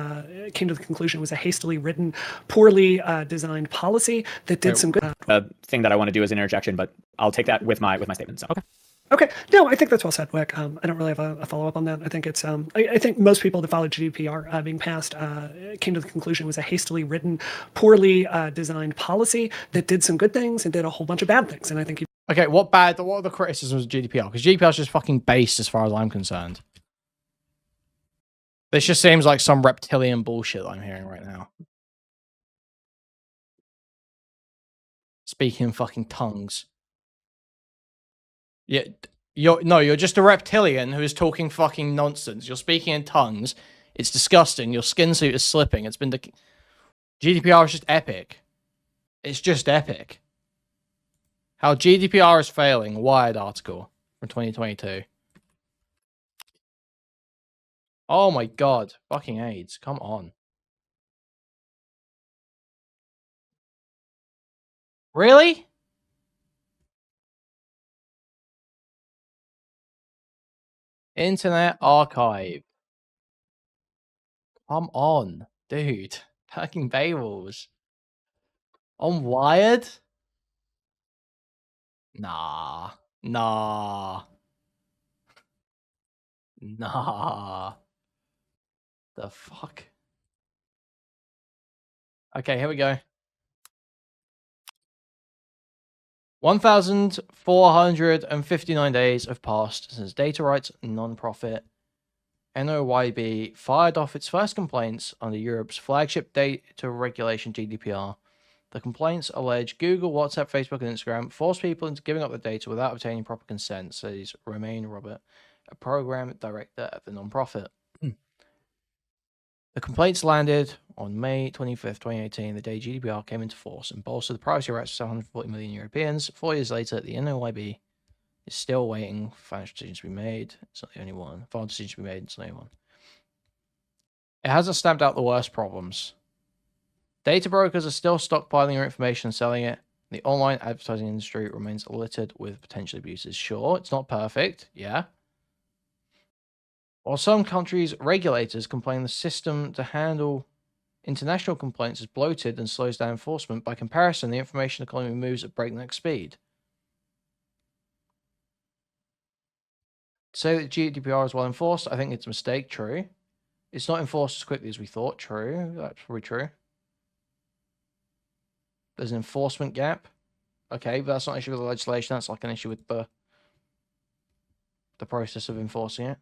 came to the conclusion it was a hastily written, poorly designed policy that did some good. A thing that I want to do as an interjection, but I'll take that with my statement. So. Okay. Okay, no, I think that's well said, Whick. I don't really have a follow-up on that. I think it's, I think most people that followed GDPR being passed came to the conclusion it was a hastily written, poorly designed policy that did some good things and did a whole bunch of bad things. And I think Okay, what are the criticisms of GDPR? Because GDPR is just fucking based as far as I'm concerned. This just seems like some reptilian bullshit that I'm hearing right now. Speaking in fucking tongues. Yeah, you're just a reptilian who is talking fucking nonsense. You're speaking in tongues. It's disgusting. Your skin suit is slipping. It's been GDPR is just epic. It's just epic. How GDPR is failing. Wired article from 2022. Oh my god. Fucking AIDS. Come on. Really? Internet Archive. Come on, dude. Fucking Paywalls. On Wired? Nah. Nah. Nah. The fuck? Okay, here we go. 1,459 days have passed since data rights non-profit NOYB fired off its first complaints under Europe's flagship data regulation GDPR. The complaints allege Google, WhatsApp, Facebook, and Instagram forced people into giving up their data without obtaining proper consent, says Romain Robert, a program director at the non-profit. The complaints landed on May 25th, 2018, the day GDPR came into force and bolstered the privacy rights of 740 million Europeans. 4 years later, the NOYB is still waiting for financial decisions to be made. It's not the only one. Final decisions to be made, it's not the only one. It hasn't stamped out the worst problems. Data brokers are still stockpiling your information and selling it. The online advertising industry remains littered with potential abuses. Sure, it's not perfect, yeah. While some countries' regulators complain the system to handle international complaints is bloated and slows down enforcement, by comparison, the information economy moves at breakneck speed. To say that GDPR is well enforced, I think it's a mistake. True. It's not enforced as quickly as we thought. True. That's probably true. There's an enforcement gap. Okay, but that's not an issue with the legislation. That's like an issue with the process of enforcing it.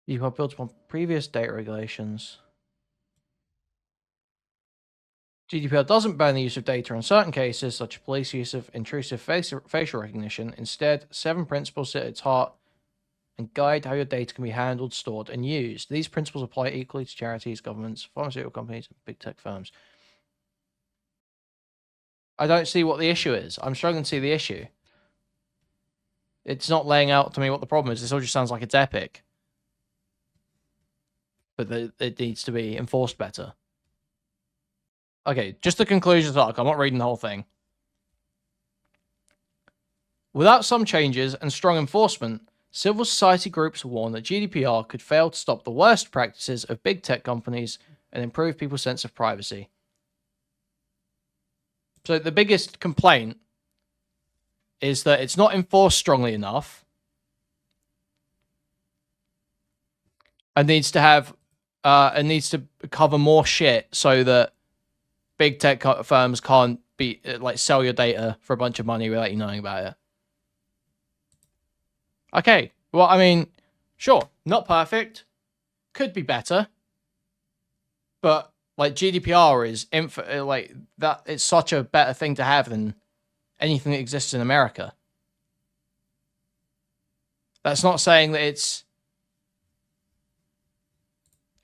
You are built upon previous data regulations. GDPR doesn't ban the use of data in certain cases, such as police use of intrusive facial recognition. Instead, 7 principles sit at its heart and guide how your data can be handled, stored, and used. These principles apply equally to charities, governments, pharmaceutical companies, and big tech firms. I don't see what the issue is. I'm struggling to see the issue. It's not laying out to me what the problem is. This all just sounds like it's epic. But it needs to be enforced better. Okay, just the conclusions arc. I'm not reading the whole thing. Without some changes and strong enforcement, civil society groups warn that GDPR could fail to stop the worst practices of big tech companies and improve people's sense of privacy. So the biggest complaint is that it's not enforced strongly enough and needs to cover more shit so that big tech firms can't be sell your data for a bunch of money without you knowing about it. Okay, well, I mean, sure, not perfect, could be better, but like GDPR is that. It's such a better thing to have than anything that exists in America. That's not saying that it's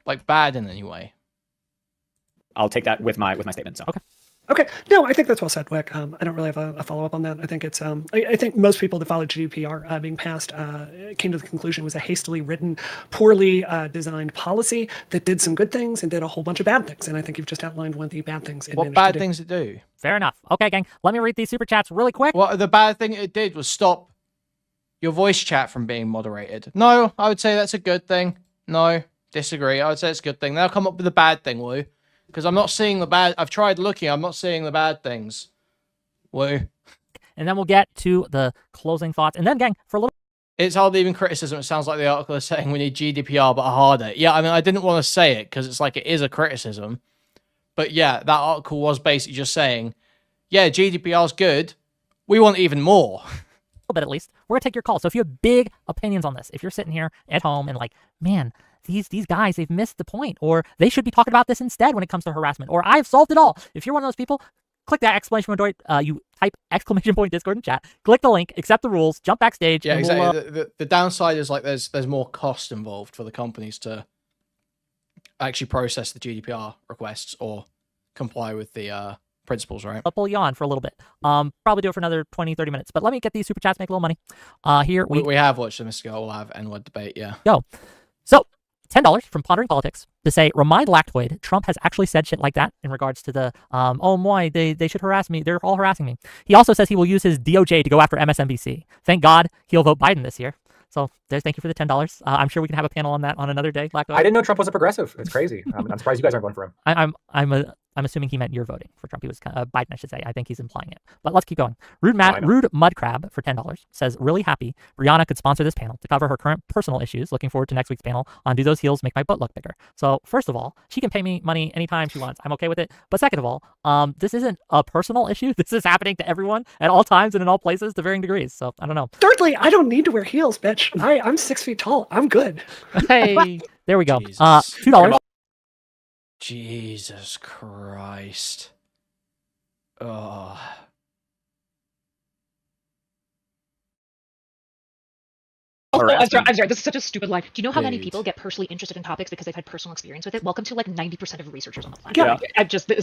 like bad in any way. I'll take that with my statement. So. Okay. No, I think that's well said, Whick. I don't really have a follow-up on that. I think it's I think most people that followed GDPR being passed came to the conclusion it was a hastily written, poorly designed policy that did some good things and did a whole bunch of bad things. And I think you've just outlined one of the bad things. What bad things it do? Fair enough. Okay, gang. Let me read these super chats really quick. Well, the bad thing it did was stop your voice chat from being moderated. No, I would say that's a good thing. No, disagree. I would say it's a good thing. They'll come up with a bad thing, Woo. Because I'm not seeing the bad. I've tried looking. I'm not seeing the bad things. Woo. And then we'll get to the closing thoughts. And then, gang, for a little... It's hardly even criticism. It sounds like the article is saying we need GDPR, but harder. Yeah, I mean, I didn't want to say it because it's like it is a criticism. But yeah, that article was basically just saying, yeah, GDPR's good. We want even more. A little bit at least. We're going to take your call. So if you have big opinions on this, if you're sitting here at home and like, man... These guys, they've missed the point, or they should be talking about this instead when it comes to harassment, or I've solved it all. If you're one of those people, click that exclamation point, you type exclamation point Discord in chat, click the link, accept the rules, jump backstage. Yeah, exactly. The downside is like there's more cost involved for the companies to actually process the GDPR requests or comply with the principles, right? I'll pull you on for a little bit. Probably do it for another 20, 30 minutes. But let me get these super chats, make a little money. Here we have watched them, Mr. We'll have N-word debate, yeah. Go. So, $10 from Pondering Politics to say, remind Lactoid, Trump has actually said shit like that in regards to the, oh my, they should harass me. They're all harassing me. He also says he will use his DOJ to go after MSNBC. Thank God he'll vote Biden this year. So thank you for the $10. I'm sure we can have a panel on that on another day. Lactoid. I didn't know Trump was a progressive. It's crazy. I'm surprised you guys aren't voting for him. I'm assuming he meant you're voting for Trump. He was Biden, I should say. I think he's implying it. But let's keep going. Rude Mudcrab for $10 says, really happy Brianna could sponsor this panel to cover her current personal issues. Looking forward to next week's panel on Do Those Heels Make My Butt Look Bigger? So first of all, she can pay me money anytime she wants. I'm okay with it. But second of all, this isn't a personal issue. This is happening to everyone at all times and in all places to varying degrees. So I don't know. Thirdly, I don't need to wear heels, bitch. I'm 6 feet tall. I'm good. Hey, there we go. Jesus. $2. Jesus Christ. Oh. I'm sorry. This is such a stupid line. Do you know how many people get personally interested in topics because they've had personal experience with it? Welcome to like 90% of researchers on the planet.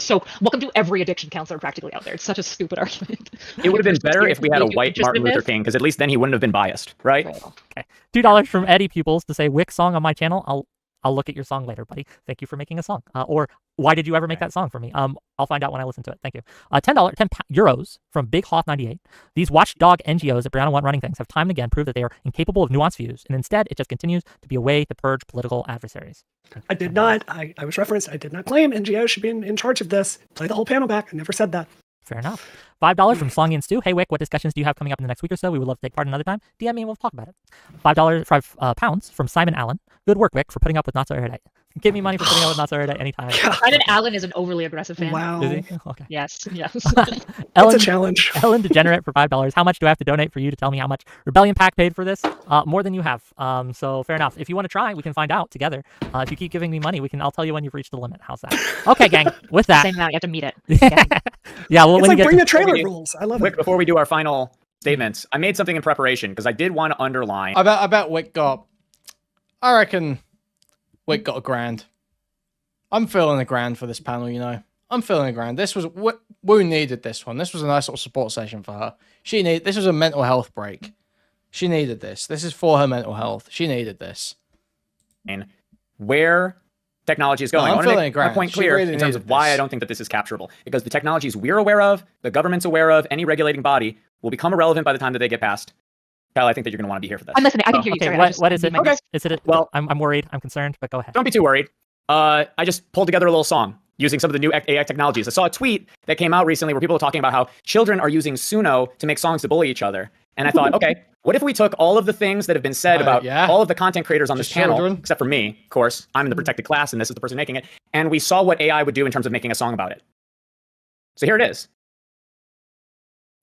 Yeah. Welcome to every addiction counselor practically out there. It's such a stupid argument. It would have been better if we had a white Martin Luther King, because at least then he wouldn't have been biased, right? Okay. $2 from Eddie Pupils to say Whick song on my channel. I'll look at your song later, buddy. Thank you for making a song. Or why did you ever make that song for me? I'll find out when I listen to it. Thank you. $10 euros from Big Hoth 98. These watchdog NGOs that Brianna want running things have time and again proved that they are incapable of nuanced views, and instead it just continues to be a way to purge political adversaries. I did not. I was referenced. I did not claim NGOs should be in charge of this. Play the whole panel back. I never said that. Fair enough. $5 from Slongy and Stu. Hey, Whick, what discussions do you have coming up in the next week or so? We would love to take part another time. DM me and we'll talk about it. £5 from Simon Allen. Good work, Whick, for putting up with Not So Erudite. Give me money for putting up with Not So Erudite anytime. Simon Allen is an overly aggressive fan. Wow. Is he? Okay. Yes. Ellen, it's a challenge. Ellen Degenerate for $5. How much do I have to donate for you to tell me how much Rebellion Pack paid for this? More than you have. So fair enough. If you want to try, we can find out together. If you keep giving me money, I'll tell you when you've reached the limit. How's that? Okay, gang. With that. Same amount. You have to meet it. Yeah. Well, it's like bring the trailer rules. I love Whick, it. before we do our final statements, I made something in preparation because I did want to underline. I bet Whick got. I reckon Whick got $1,000. I'm feeling $1,000 for this panel, you know. I'm feeling $1,000. This was Woo needed this one. This was a nice little support session for her. This was a mental health break. She needed this. This is for her mental health. She needed this. And where technology is going. No, I want to make my point clear in terms of why I don't think that this is capturable. Because the technologies we're aware of, the government's aware of, any regulating body will become irrelevant by the time that they get passed. Kyle, I think that you're going to want to be here for this. I'm listening. I can hear you. Okay, Sorry, what is it? Okay. Is it? Well, I'm worried. I'm concerned, but go ahead. Don't be too worried. I just pulled together a little song using some of the new AI technologies. I saw a tweet that came out recently where people were talking about how children are using Suno to make songs to bully each other. And I thought, okay, what if we took all of the things that have been said about all of the content creators on this panel, except for me, of course, I'm in the protected class and this is the person making it, and we saw what AI would do in terms of making a song about it. So here it is.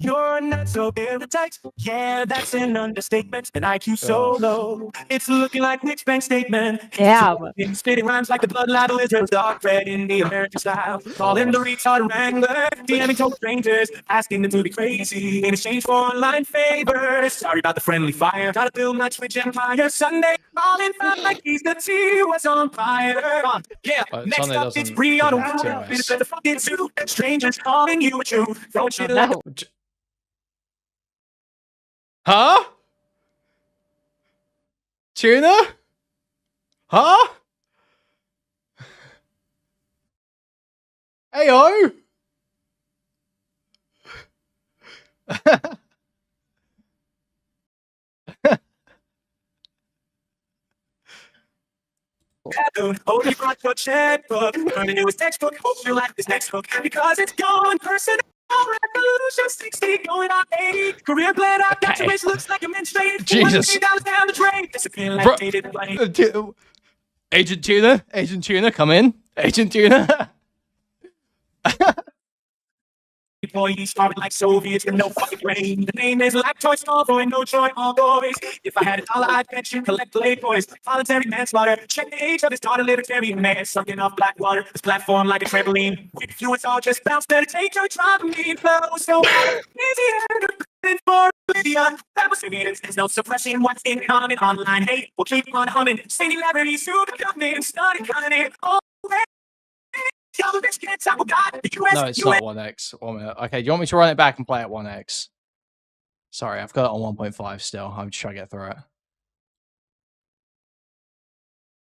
You're not so erudite. Yeah, that's an understatement. An IQ so low. It's looking like Nick's bank statement. Yeah. Spitting rhymes like the bloodline lizards, dark red in the American style. Calling the retard wrangler. DMing total strangers, asking them to be crazy in exchange for online favors. Sorry about the friendly fire. Gotta build my Twitch empire. Sunday, falling felt like he's the tea was on fire. Yeah, next Sunday up it's Brianna. It's the fucking suit. Strangers calling you a Jew. Don't you know? Huh? Tuna? Huh? Heyo! Hope you brought your checkbook. Learn the newest textbook. Hope you like this next book because it's going personal. Revolution 60 going on 80. Career plan out, got your looks like a menstruated. Jesus. $150 down the drain. Disappearing like dated blade. Agent Tuna, come in. Agent Tuna. Employees starving like Soviets with no fucking brain. The name is Lactoid Small Boy, no joy, all boys. If I had $1, I'd pension, collect the late boys. Voluntary manslaughter. Check the age of this daughter, libertarian man, sucking off black water. This platform like a trampoline. With fluids all just bounce, better take your trampoline. Flow so easy for Lydia. That was evidence. There's no suppressing what's in common. Online hate will keep on humming. Celebrities who come in, started cutting it all the way. Tell the bitch can't talk about the US. No, it's not 1x. 1 minute. Okay, do you want me to run it back and play at 1x? Sorry, I've got it on 1.5 still. I'm just trying to get through it.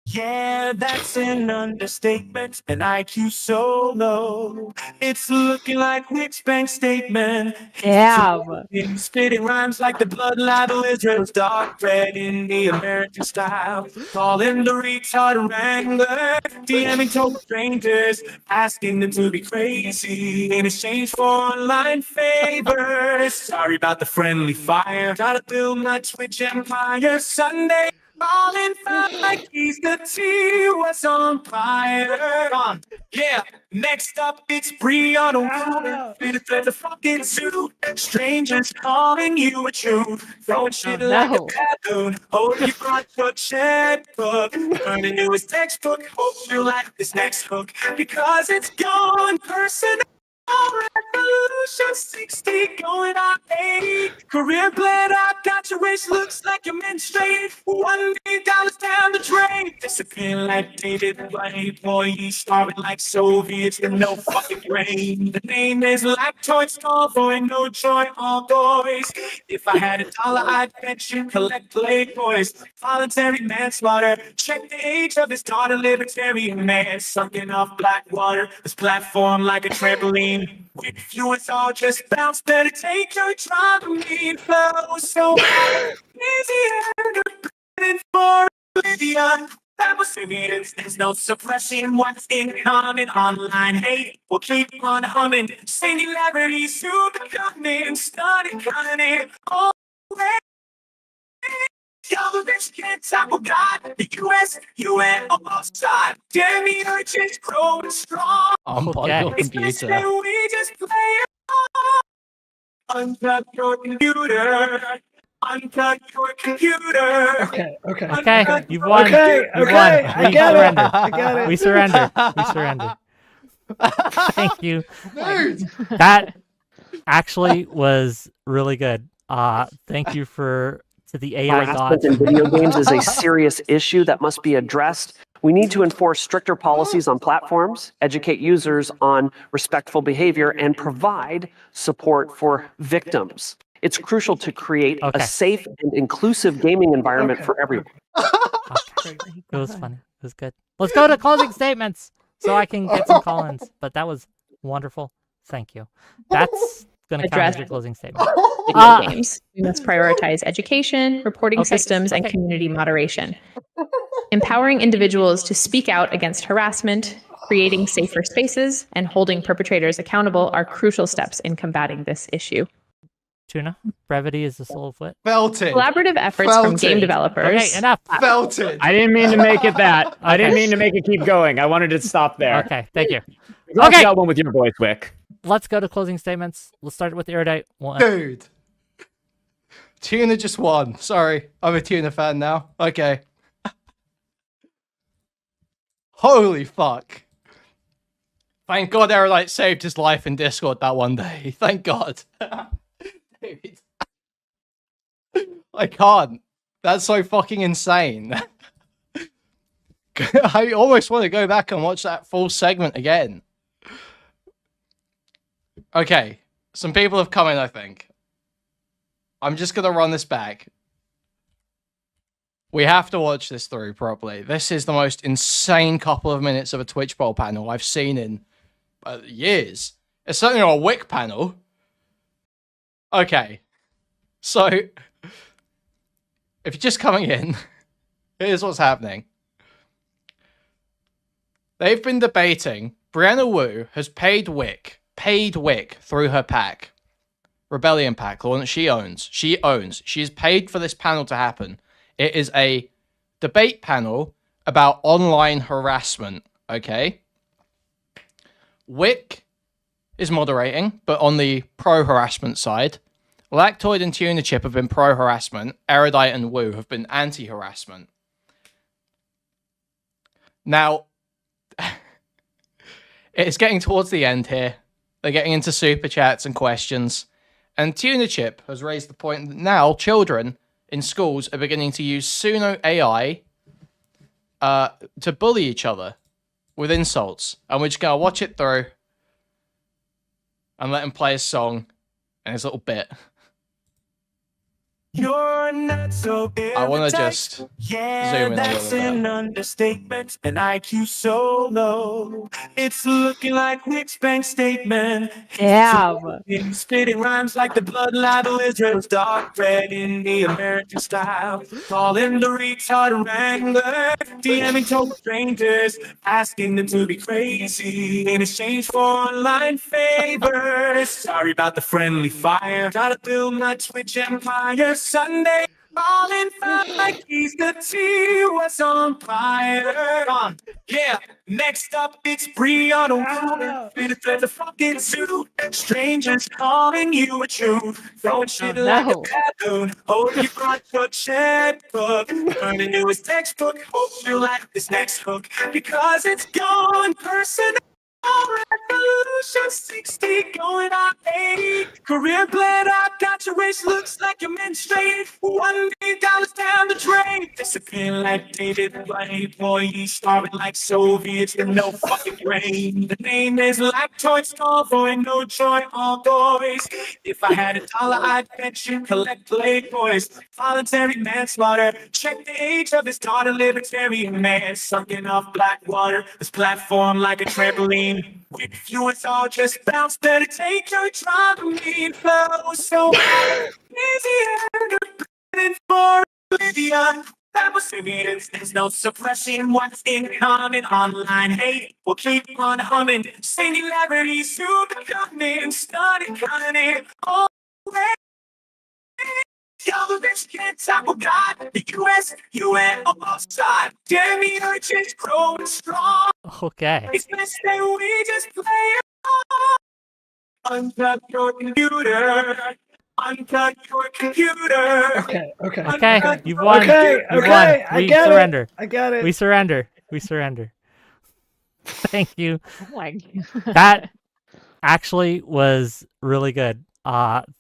Yeah, that's an understatement. An IQ so low. It's looking like Whick's bank statement. Damn. Spitting rhymes like the blood libel Israel's dark red in the American style. Calling the retard wrangler. DMing total strangers. Asking them to be crazy in exchange for online favors. Sorry about the friendly fire. Gotta build my Twitch empire. Sunday. Falling like he's the tea was on fire. Yeah, next up it's Brianna. It's the fucking zoo. Strangers calling you a Jew. Throwing shit like a baboon. Hope you brought your checkbook. Learning new textbook. Hope you like this next hook. Because it's going personal. Revolution 60 going on 80. Career bled out, got your waist, looks like you're menstruated. $1 million down the drain. Disappearing like David Blaine. Boy, starving like Soviets with no fucking brain. The name is Lactoid Skullboy, no joy, all boys. If I had $1, I'd bet you collect Playboys. Voluntary manslaughter. Check the age of this daughter, libertarian man. Sucking off black water. This platform like a trampoline. If you was all just bounce, better take your Dramamine flow. So easy and for oblivion. That was evidence. There's no suppressing what's in common. Online hate will keep on humming. Singularity soon becoming stunning, cunning. Always. Y'all the bitch can't talk about the US, UN, almost time. Damn me, urgent, growing strong. I'm on your computer. We just play it on. Unplug your computer. Unplug your computer. Okay. You've won. Okay. You've Okay. won. I get it. I get it. We surrender. We surrender. Thank you. Dude. That actually was really good. Thank you to the AI Harassment gods. in video games is a serious issue that must be addressed. We need to enforce stricter policies on platforms, educate users on respectful behavior, and provide support for victims. It's crucial to create a safe and inclusive gaming environment for everyone. It was funny. It was good. Let's go to closing statements so I can get some call-ins. But that was wonderful. Thank you. That's going to count as your closing statement. Video games. We must prioritize education, reporting systems, and community moderation. Empowering individuals to speak out against harassment, creating safer spaces, and holding perpetrators accountable are crucial steps in combating this issue. Tuna, brevity is the soul of wit. Felted. Collaborative efforts from game developers. Okay, enough. Felted. I didn't mean to make it that. I didn't mean to make it keep going. I wanted it to stop there. Okay, thank you. You also got one with your voice, Whick. Let's go to closing statements. Let's start with Erudite. Dude. Tuna just won. Sorry. I'm a Tuna fan now. Okay. Holy fuck. Thank God Erudite saved his life in Discord that one day. Thank God. Dude. I can't. That's so fucking insane. I almost want to go back and watch that full segment again. Okay. Some people have come in, I think. I'm just going to run this back. We have to watch this through properly. This is the most insane couple of minutes of a Twitch poll panel I've seen in years. It's certainly not a Whick panel. Okay. So, if you're just coming in, here's what's happening. They've been debating. Brianna Wu has paid Whick through her pack. Rebellion pack, the one that she owns. She has paid for this panel to happen. It is a debate panel about online harassment, okay? Whick is moderating, but on the pro-harassment side. Lactoid and Tuna Chip have been pro-harassment. Erudite and Wu have been anti-harassment. Now, it's getting towards the end here. They're getting into super chats and questions. And Tuna Chip has raised the point that now children in schools are beginning to use Suno AI to bully each other. with insults, and we're just gonna watch it through and let him play his song and his little bit. You're not so I want to just zoom in a that's little an bit. understatement. An IQ so low, it's looking like Whick's bank statement. Damn. Spitting rhymes like the bloodline of Israel's dark red in the American style. Calling the retard wrangler, DMing total strangers, asking them to be crazy in exchange for online favors. Sorry about the friendly fire. Gotta build my Twitch empire. Sunday calling like he's the tea was on fire. Yeah, next up it's Brianna. It's a fucking suit. Strangers calling you a truth. Throwing shit like a baboon. Hold your front your checkbook. Turning to his textbook. Hope you like this next hook. Because it's gone personal. Revolution 60 going on 80. Career bled out, got your waist, looks like you're menstruating. $1 million down the drain. Disappearing like David Blaine. Boy, he's starving like Soviets with no fucking brain. The name is lactose intolerant, no joy, all boys. If I had $1, I'd bet you collect Playboys. Voluntary manslaughter. Check the age of his daughter, libertarian man. Sucking off black water. This platform like a trampoline. With influence, all just bounce. Better take your Dramamine flow. So easy and for oblivion. That was evidence. There's no suppressing what's in common. Online hate will keep on humming. Singularity soon becoming. Started cunning. All the way. Y'all the rich can't tackle God. The US, UN, almost side. Damn, the urge is growing strong. Okay. It's best that we just play it. Unplug your computer. Unplug your computer. Okay, you've won. You've won. We surrender. I got it. We surrender. We surrender. Thank you. Oh my God. That actually was really good.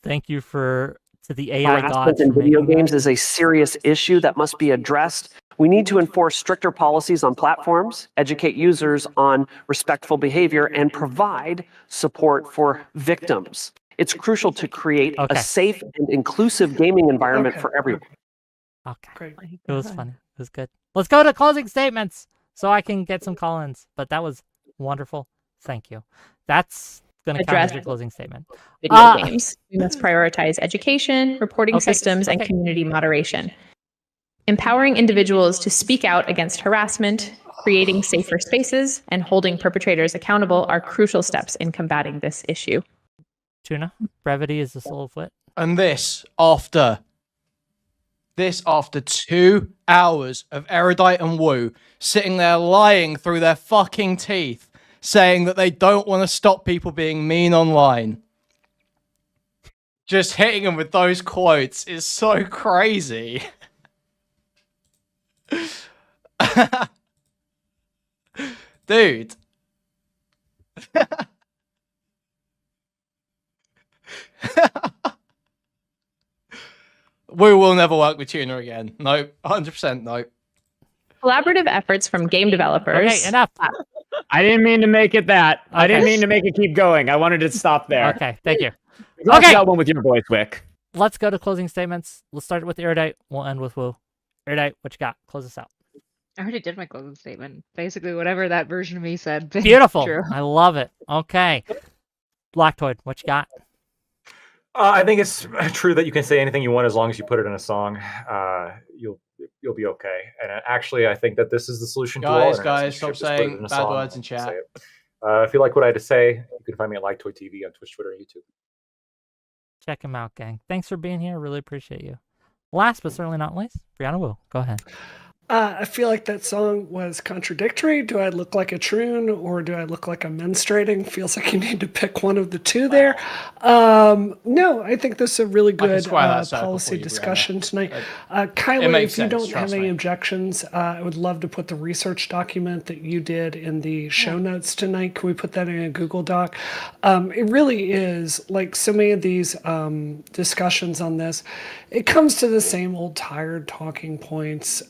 Thank you to the AI gods. Harassment in video games is a serious issue that must be addressed. We need to enforce stricter policies on platforms, educate users on respectful behavior, and provide support for victims. It's crucial to create a safe and inclusive gaming environment for everyone. Okay. Great. It was fun. It was good. Let's go to closing statements so I can get some call-ins. But that was wonderful. Thank you. That's going to count as your closing statement. Video games. We must prioritize education, reporting systems, and community moderation. Empowering individuals to speak out against harassment, creating safer spaces, and holding perpetrators accountable are crucial steps in combating this issue. Tuna, brevity is the soul of wit. And this after 2 hours of Erudite and Woo sitting there lying through their fucking teeth, saying that they don't want to stop people being mean online. Just hitting them with those quotes is so crazy. Dude. We will never work with Tuna again. Nope. 100% nope. Collaborative efforts from game developers. Okay, enough. I didn't mean to make it that. I didn't mean to make it keep going. I wanted to stop there. Okay, thank you. Okay. Got one with your voice, Whick. Let's go to closing statements. Let's start with Erudite. We'll end with Woo. Erudite, what you got? Close us out. I already did my closing statement. Basically, whatever that version of me said. Beautiful. True. I love it. Okay. Blacktoid, what you got? I think it's true that you can say anything you want as long as you put it in a song. You'll be okay. And actually, I think that this is the solution to all. Guys, stop saying bad words in chat. If you like what I had to say, you can find me at LikeToy TV on Twitch, Twitter, and YouTube. Check him out, gang. Thanks for being here. Really appreciate you. Last but certainly not least, Brianna Wu. Go ahead. I feel like that song was contradictory. Do I look like a troon or do I look like I'm menstruating? Feels like you need to pick one of the two there. No, I think this is a really good policy discussion tonight. Kylie, if you don't have any objections, I would love to put the research document that you did in the show notes tonight. Can we put that in a Google Doc? It really is, like so many of these discussions on this, it comes to the same old tired talking points.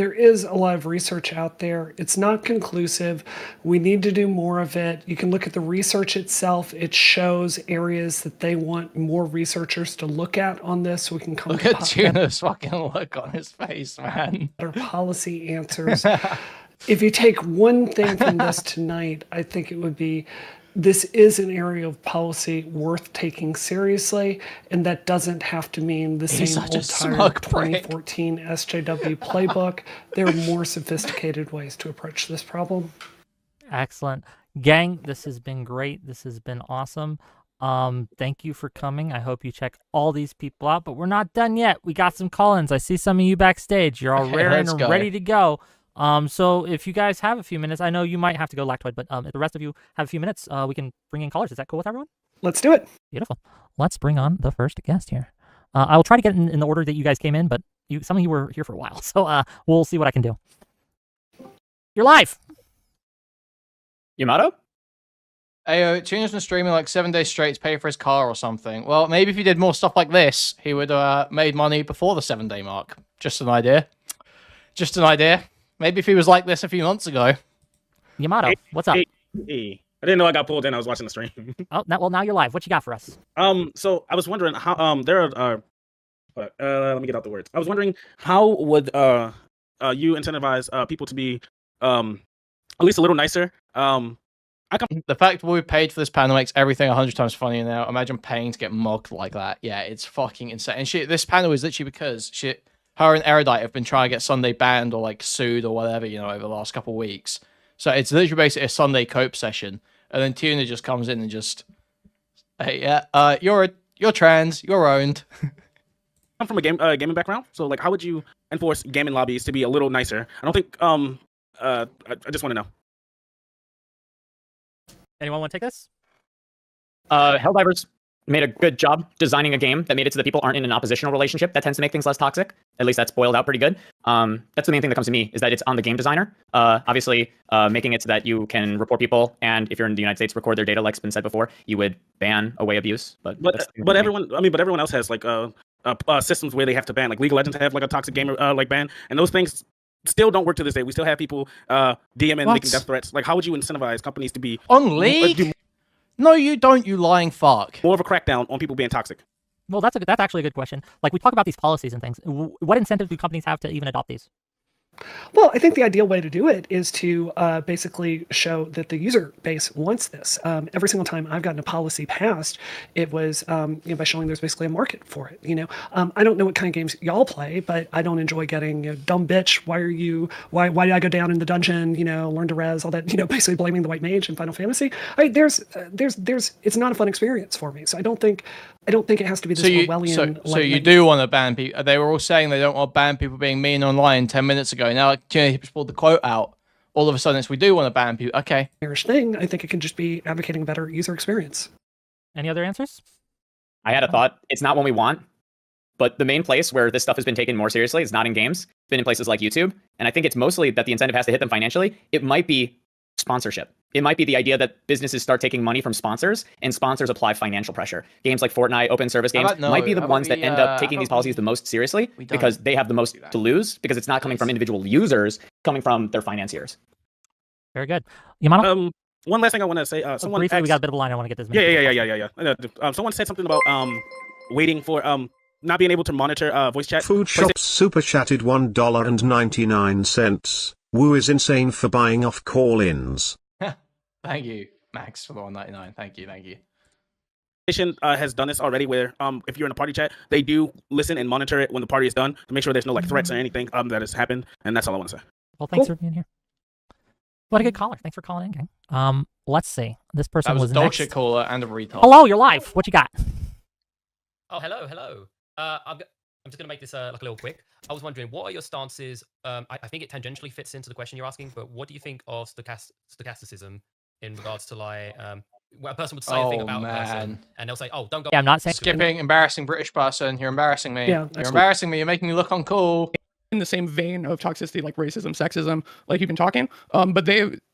there is a lot of research out there. It's not conclusive. We need to do more of it. You can look at the research itself. It shows areas that they want more researchers to look at on this, so we can come Look at Tuna's fucking look on his face, man. better policy answers. If you take one thing from this tonight, I think it would be this is an area of policy worth taking seriously, and that doesn't have to mean the same old tired 2014 SJW playbook. There are more sophisticated ways to approach this problem. Excellent. Gang, this has been great. This has been awesome. Thank you for coming. I hope you check all these people out, but we're not done yet. We got some call-ins. I see some of you backstage. You're all raring and ready to go. So if you guys have a few minutes, I know you might have to go, Lactoid, but if the rest of you have a few minutes, we can bring in callers. Is that cool with everyone? Let's do it. Beautiful. Let's bring on the first guest here. I will try to get in the order that you guys came in, but some of you were here for a while, so we'll see what I can do. You're live. Yamato? Hey, Tuna's been streaming like 7 days straight to pay for his car or something. Well, maybe if he did more stuff like this, he would have made money before the 7-day mark. Just an idea. Just an idea. Maybe if he was like this a few months ago. Yamato, what's up? Hey. I didn't know I got pulled in. I was watching the stream. Oh, now you're live. What you got for us? So I was wondering how there are let me get out the words. I was wondering how would you incentivize people to be at least a little nicer? The fact we paid for this panel makes everything 100 times funnier now. Imagine paying to get mugged like that. Yeah, it's fucking insane. And this panel is literally because her and Erudite have been trying to get Sunday banned or like sued or whatever, over the last couple of weeks. So it's literally basically a Sunday cope session. And then Tuna just comes in and just, hey, yeah, you're trans, you're owned. I'm from a gaming background, so like, how would you enforce gaming lobbies to be a little nicer? I don't think. I just want to know. Anyone want to take this? Helldivers made a good job designing a game that made it so that people aren't in an oppositional relationship. That tends to make things less toxic. At least that's boiled out pretty good. That's the main thing that comes to me, is that it's on the game designer. Obviously, making it so that you can report people, and if you're in the United States, record their data, like's been said before. You would ban away abuse. But everyone else has like systems where they have to ban. Like League of Legends have like a toxic gamer like ban, and those things still don't work to this day. We still have people DMing, making death threats. Like, how would you incentivize companies to be on League? No, you don't, you lying fuck. More of a crackdown on people being toxic. Well, that's actually a good question. Like, we talk about these policies and things. What incentive do companies have to even adopt these? Well, I think the ideal way to do it is to basically show that the user base wants this. Every single time I've gotten a policy passed, it was by showing there's basically a market for it. I don't know what kind of games y'all play, but I don't enjoy getting dumb bitch. Why did I go down in the dungeon? Learn to res, all that. Basically blaming the white mage in Final Fantasy. It's not a fun experience for me. So I don't think it has to be this Orwellian. So you do want to ban people? They were all saying they don't want to ban people being mean online 10 minutes ago. Now, he just pulled the quote out. All of a sudden, we do want to ban people. Okay. Thing. I think it can just be advocating a better user experience. Any other answers? I had a thought. It's not one we want, but the main place where this stuff has been taken more seriously is not in games. It's been in places like YouTube. And I think it's mostly that the incentive has to hit them financially. It might be sponsorship. It might be the idea that businesses start taking money from sponsors, and sponsors apply financial pressure. Games like Fortnite, open service games, might be the ones that end up taking these policies the most seriously, because they have the most to lose, because it's not coming from individual users, coming from their financiers. Very good. Yamato? One last thing I want to say. Someone briefly, we got a bit of a line. I want to get this. Yeah. Someone said something about waiting for not being able to monitor voice chat. Food Shop super chatted $1.99. Woo is insane for buying off call-ins. Thank you, Max, for the $1.99. Thank you. Has done this already, where if you're in a party chat, they do listen and monitor it when the party is done to make sure there's no threats or anything that has happened. And that's all I want to say. Well, thanks for being here. What a good caller. Thanks for calling in, gang. Let's see. This person was a dog next. shit caller and a retard. Hello, you're live. What you got? Oh, hello. I'm just going to make this like a little quick. I was wondering, what are your stances? I think it tangentially fits into the question you're asking, but what do you think of stochasticism in regards to like where a person would say a thing about a person and they'll say, "Oh, don't go." Yeah, I'm not saying skipping, embarrassing British person. You're embarrassing me. Yeah, you're embarrassing me. You're making me look uncool. In the same vein of toxicity, like racism, sexism, like you've been talking, but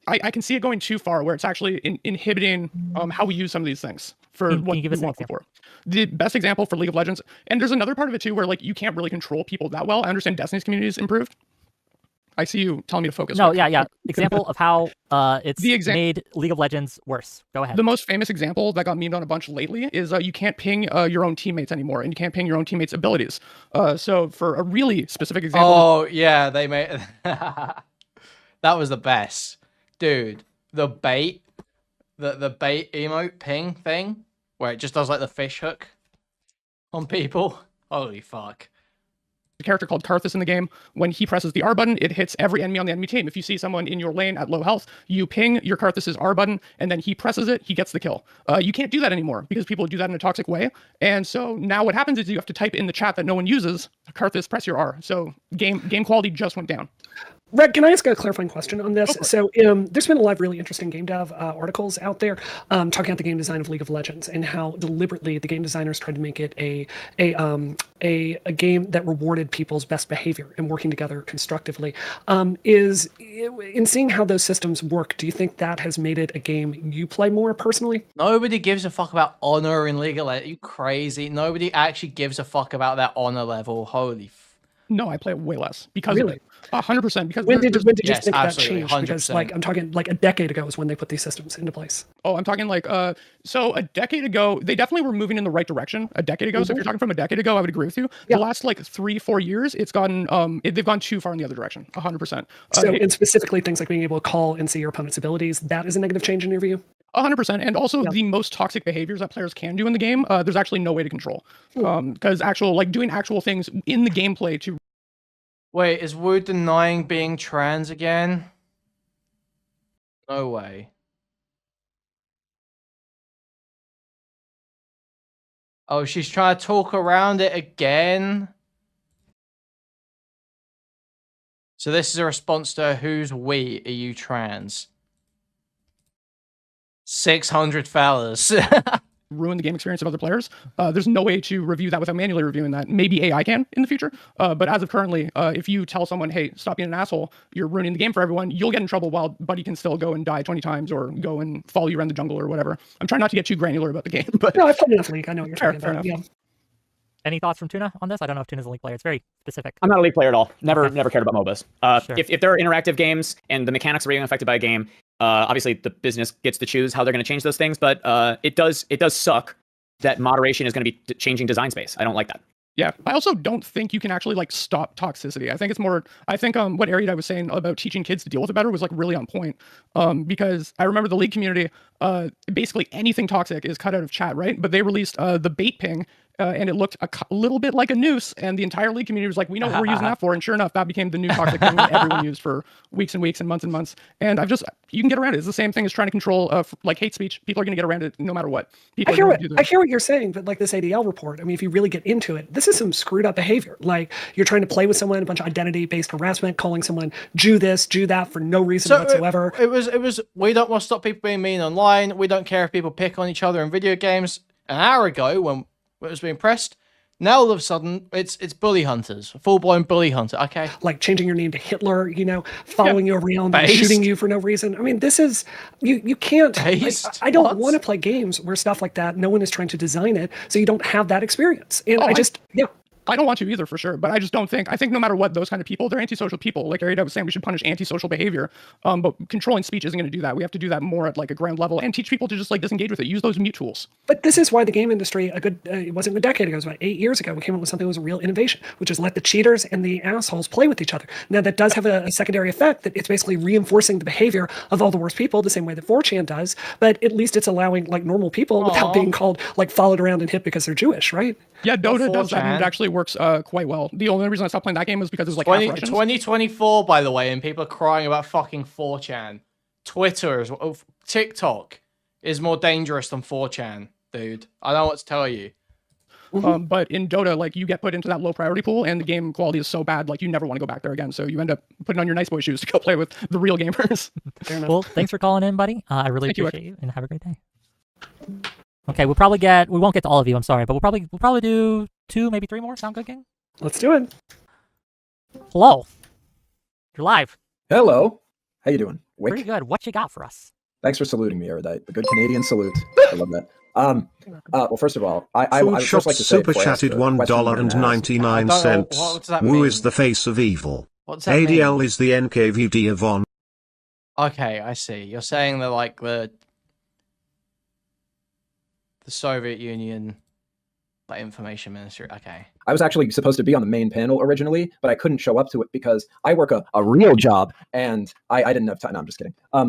I can see it going too far, where it's actually inhibiting how we use some of these things for what you want for. The best example for League of Legends, and there's another part of it too, where like you can't really control people that well. I understand Destiny's community is improved, I see you telling me to focus. No, Rick. yeah. Example of how it's made League of Legends worse. Go ahead. The most famous example that got memed on a bunch lately is you can't ping your own teammates anymore, and you can't ping your own teammates' abilities. So for a really specific example. Oh yeah, they made that was the best, dude. The bait, the bait emote ping thing, where it just does like the fish hook on people. Holy fuck. A character called Karthus in the game. When he presses the R button, it hits every enemy on the enemy team. If you see someone in your lane at low health, you ping your Karthus's R button, and then he presses it, he gets the kill. You can't do that anymore because people do that in a toxic way. And so now what happens is you have to type in the chat that no one uses, Karthus, press your R. So game quality just went down. Red, can I ask a clarifying question on this? So there's been a lot of really interesting game dev articles out there talking about the game design of League of Legends and how deliberately the game designers tried to make it a game that rewarded people's best behavior and working together constructively. In seeing how those systems work, do you think that has made it a game you play more personally? Nobody gives a fuck about honor in League of Legends. Are you crazy? Nobody actually gives a fuck about that honor level. Holy No, I play it way less because of it. 100%. Because when did you yes, think that absolutely, changed? 100%. Because I'm talking like a decade ago is when they put these systems into place. Oh, I'm talking like so a decade ago, they definitely were moving in the right direction a decade ago. So if you're talking from a decade ago, I would agree with you. The last like 3-4 years, it's gotten they've gone too far in the other direction. 100%. So and specifically things like being able to call and see your opponent's abilities, that is a negative change in your view? 100%. And also the most toxic behaviors that players can do in the game, there's actually no way to control. Because doing actual things in the gameplay to. Wait, is Wu denying being trans again? No way. Oh, she's trying to talk around it again? So this is a response to who's we? Are you trans? 600 fellas. Ruin the game experience of other players. There's no way to review that without manually reviewing that. Maybe AI can in the future, but as of currently, if you tell someone, hey, stop being an asshole, you're ruining the game for everyone, you'll get in trouble while Buddy can still go and die 20 times or go and follow you around the jungle or whatever. I'm trying not to get too granular about the game, but... No, I've played enough League. I know what you're talking about. Yeah. Any thoughts from Tuna on this? I don't know if Tuna's a League player. It's very specific. I'm not a League player at all. Never cared about MOBAs. If there are interactive games and the mechanics are being affected by a game, obviously the business gets to choose how they're going to change those things, but it does suck that moderation is going to be changing design space. I don't like that. Yeah, I also don't think you can actually like stop toxicity. I think it's more. I think what Erudite was saying about teaching kids to deal with it better was like really on point. Because I remember the League community, basically anything toxic is cut out of chat, right? But they released the bait ping. And it looked a little bit like a noose, and the entire League community was like, we know what we're using that for, and sure enough, that became the new toxic thing that everyone used for weeks and weeks and months. And you can get around it. It's the same thing as trying to control like hate speech. People are going to get around it no matter what. I hear what you're saying, but like this ADL report, I mean, if you really get into it, this is some screwed up behavior. Like you're trying to play with someone, a bunch of identity-based harassment, calling someone Jew this, Jew that for no reason whatsoever. It was. We don't want to stop people being mean online. We don't care if people pick on each other in video games. An hour ago, when it was being pressed. Now all of a sudden, it's bully hunters, full-blown bully hunter. Okay, like changing your name to Hitler, following you around and shooting you for no reason. I mean, this is you can't. I don't want to play games where stuff like that. No one is trying to design it, so you don't have that experience. And I don't want to either for sure, but I just don't think. I think no matter what, those kind of people, they're antisocial people. Like Erudite was saying, we should punish antisocial behavior. But controlling speech isn't going to do that. We have to do that more at like a ground level and teach people to just like disengage with it. Use those mute tools. But this is why the game industry, it wasn't a decade ago, it was about 8 years ago, we came up with something that was a real innovation, which is let the cheaters and the assholes play with each other. Now that does have a secondary effect that it's basically reinforcing the behavior of all the worst people the same way that 4chan does. But at least it's allowing like normal people without being called like followed around and hit because they're Jewish, right? Yeah, Dota does that, and it actually works quite well. The only reason I stopped playing that game was because it was like 2024, by the way, and people are crying about fucking 4chan. Twitter, TikTok is more dangerous than 4chan, dude. I don't know what to tell you. But in Dota, like you get put into that low priority pool, and the game quality is so bad, like you never want to go back there again. So you end up putting on your nice boy shoes to go play with the real gamers. Well, thanks for calling in, buddy. I really appreciate you, and have a great day. Okay, we won't get to all of you. I'm sorry, but we'll probably do 2, maybe 3 more. Sound good, gang? Let's do it. Hello, you're live. Hello, how you doing? Whick? Pretty good. What you got for us? Thanks for saluting me, Erudite. A good Canadian salute. I love that. Well, first of all, I would first like to say super chatted $1.99. Who is the face of evil? What's that mean? ADL is the NKVD of on. Okay, I see. You're saying that like the Soviet Union, like information ministry. Okay. I was actually supposed to be on the main panel originally, but I couldn't show up to it because I work a real job and I didn't have time. No, I'm just kidding. I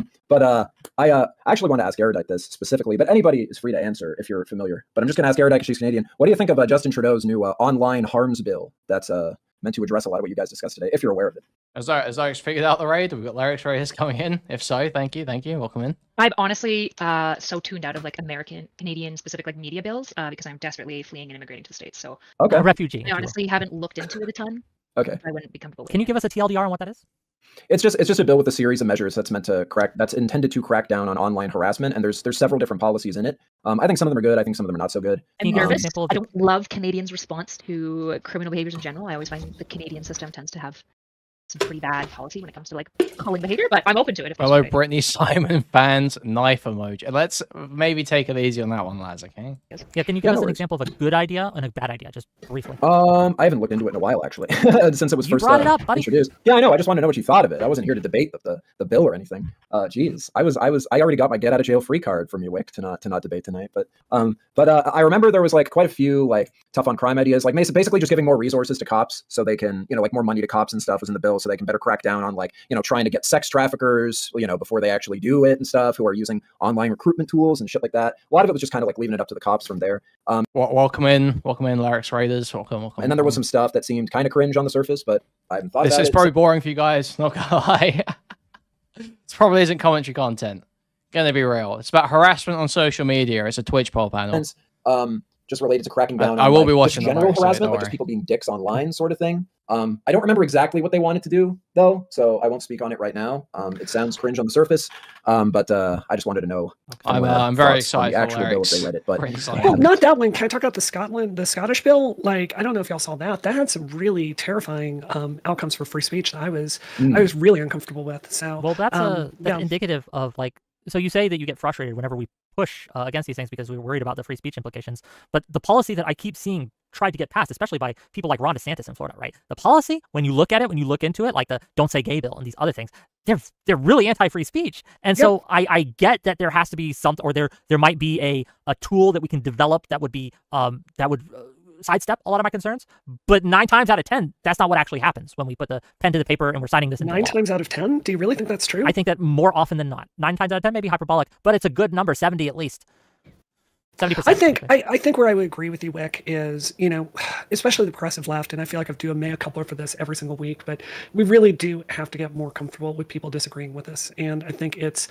actually want to ask Erudite this specifically, but anybody is free to answer if you're familiar. But I'm just going to ask Erudite because she's Canadian. What do you think of Justin Trudeau's new online harms bill that's meant to address a lot of what you guys discussed today, if you're aware of it? Has Alex figured out the raid? We've got Lyrics Raiders coming in. If so, thank you. Welcome in. I'm honestly so tuned out of like Canadian specific like media bills because I'm desperately fleeing and immigrating to the States. So okay, a refugee. I honestly haven't looked into it a ton. Okay, I wouldn't be comfortable with Can you give us a TLDR on what that is? It's just a bill with a series of measures that's intended to crack down on online harassment, and there's several different policies in it. I think some of them are good. I think some of them are not so good. I'm nervous. I don't love Canadians' response to criminal behaviors in general. I always find the Canadian system tends to have some pretty bad policy when it comes to like culling behavior, but I'm open to it. If Hello, Brittany Simon fans, knife emoji. Let's maybe take it easy on that one, lads. Okay. Yeah, can you give us an example of a good idea and a bad idea, just briefly? I haven't looked into it in a while actually, since it was You first brought it up, buddy. introduced. Yeah, I know. I just wanted to know what you thought of it. I wasn't here to debate the bill or anything. Geez, I already got my get out of jail free card from you, Whick, to not debate tonight. But I remember there was like quite a few like tough on crime ideas, like basically just giving more resources to cops so they can, like more money to cops and stuff was in the bill so they can better crack down on like, trying to get sex traffickers, before they actually do it and stuff, who are using online recruitment tools and shit like that. A lot of it was just kind of like leaving it up to the cops from there. Welcome in, Lyrics Raiders. Welcome. And then there was some stuff that seemed kind of cringe on the surface, but I haven't thought about it. This is probably boring for you guys, not gonna lie. This probably isn't commentary content. Gonna be real. It's about harassment on social media. It's a Twitch poll panel. Just related to cracking down I on will be watching general harassment, like just people being dicks online sort of thing. I don't remember exactly what they wanted to do though, so I won't speak on it right now. It sounds cringe on the surface, but I just wanted to know. I'm very excited. The actual bill if they read it, but well, not that one. Can I talk about the Scottish bill? Like, I don't know if y'all saw that. That had some really terrifying outcomes for free speech that I was really uncomfortable with. So well, that's indicative of like. So you say that you get frustrated whenever we push against these things because we're worried about the free speech implications. But the policy that I keep seeing tried to get passed, especially by people like Ron DeSantis in Florida, right? The policy, when you look at it, when you look into it, like the Don't Say Gay bill and these other things, they're really anti-free speech. And so I get that there has to be something, or there might be a tool that we can develop that would be that would sidestep a lot of my concerns, but 9 times out of 10, that's not what actually happens when we put the pen to the paper and we're signing this into 9 times out of 10? Do you really think that's true? I think that more often than not. 9 times out of 10 may be hyperbolic, but it's a good number, 70 at least. 70%. I think where I would agree with you, Whick, is, especially the progressive left, and I feel like I do a mea culpa for this every single week, but we really do have to get more comfortable with people disagreeing with us, and I think it's...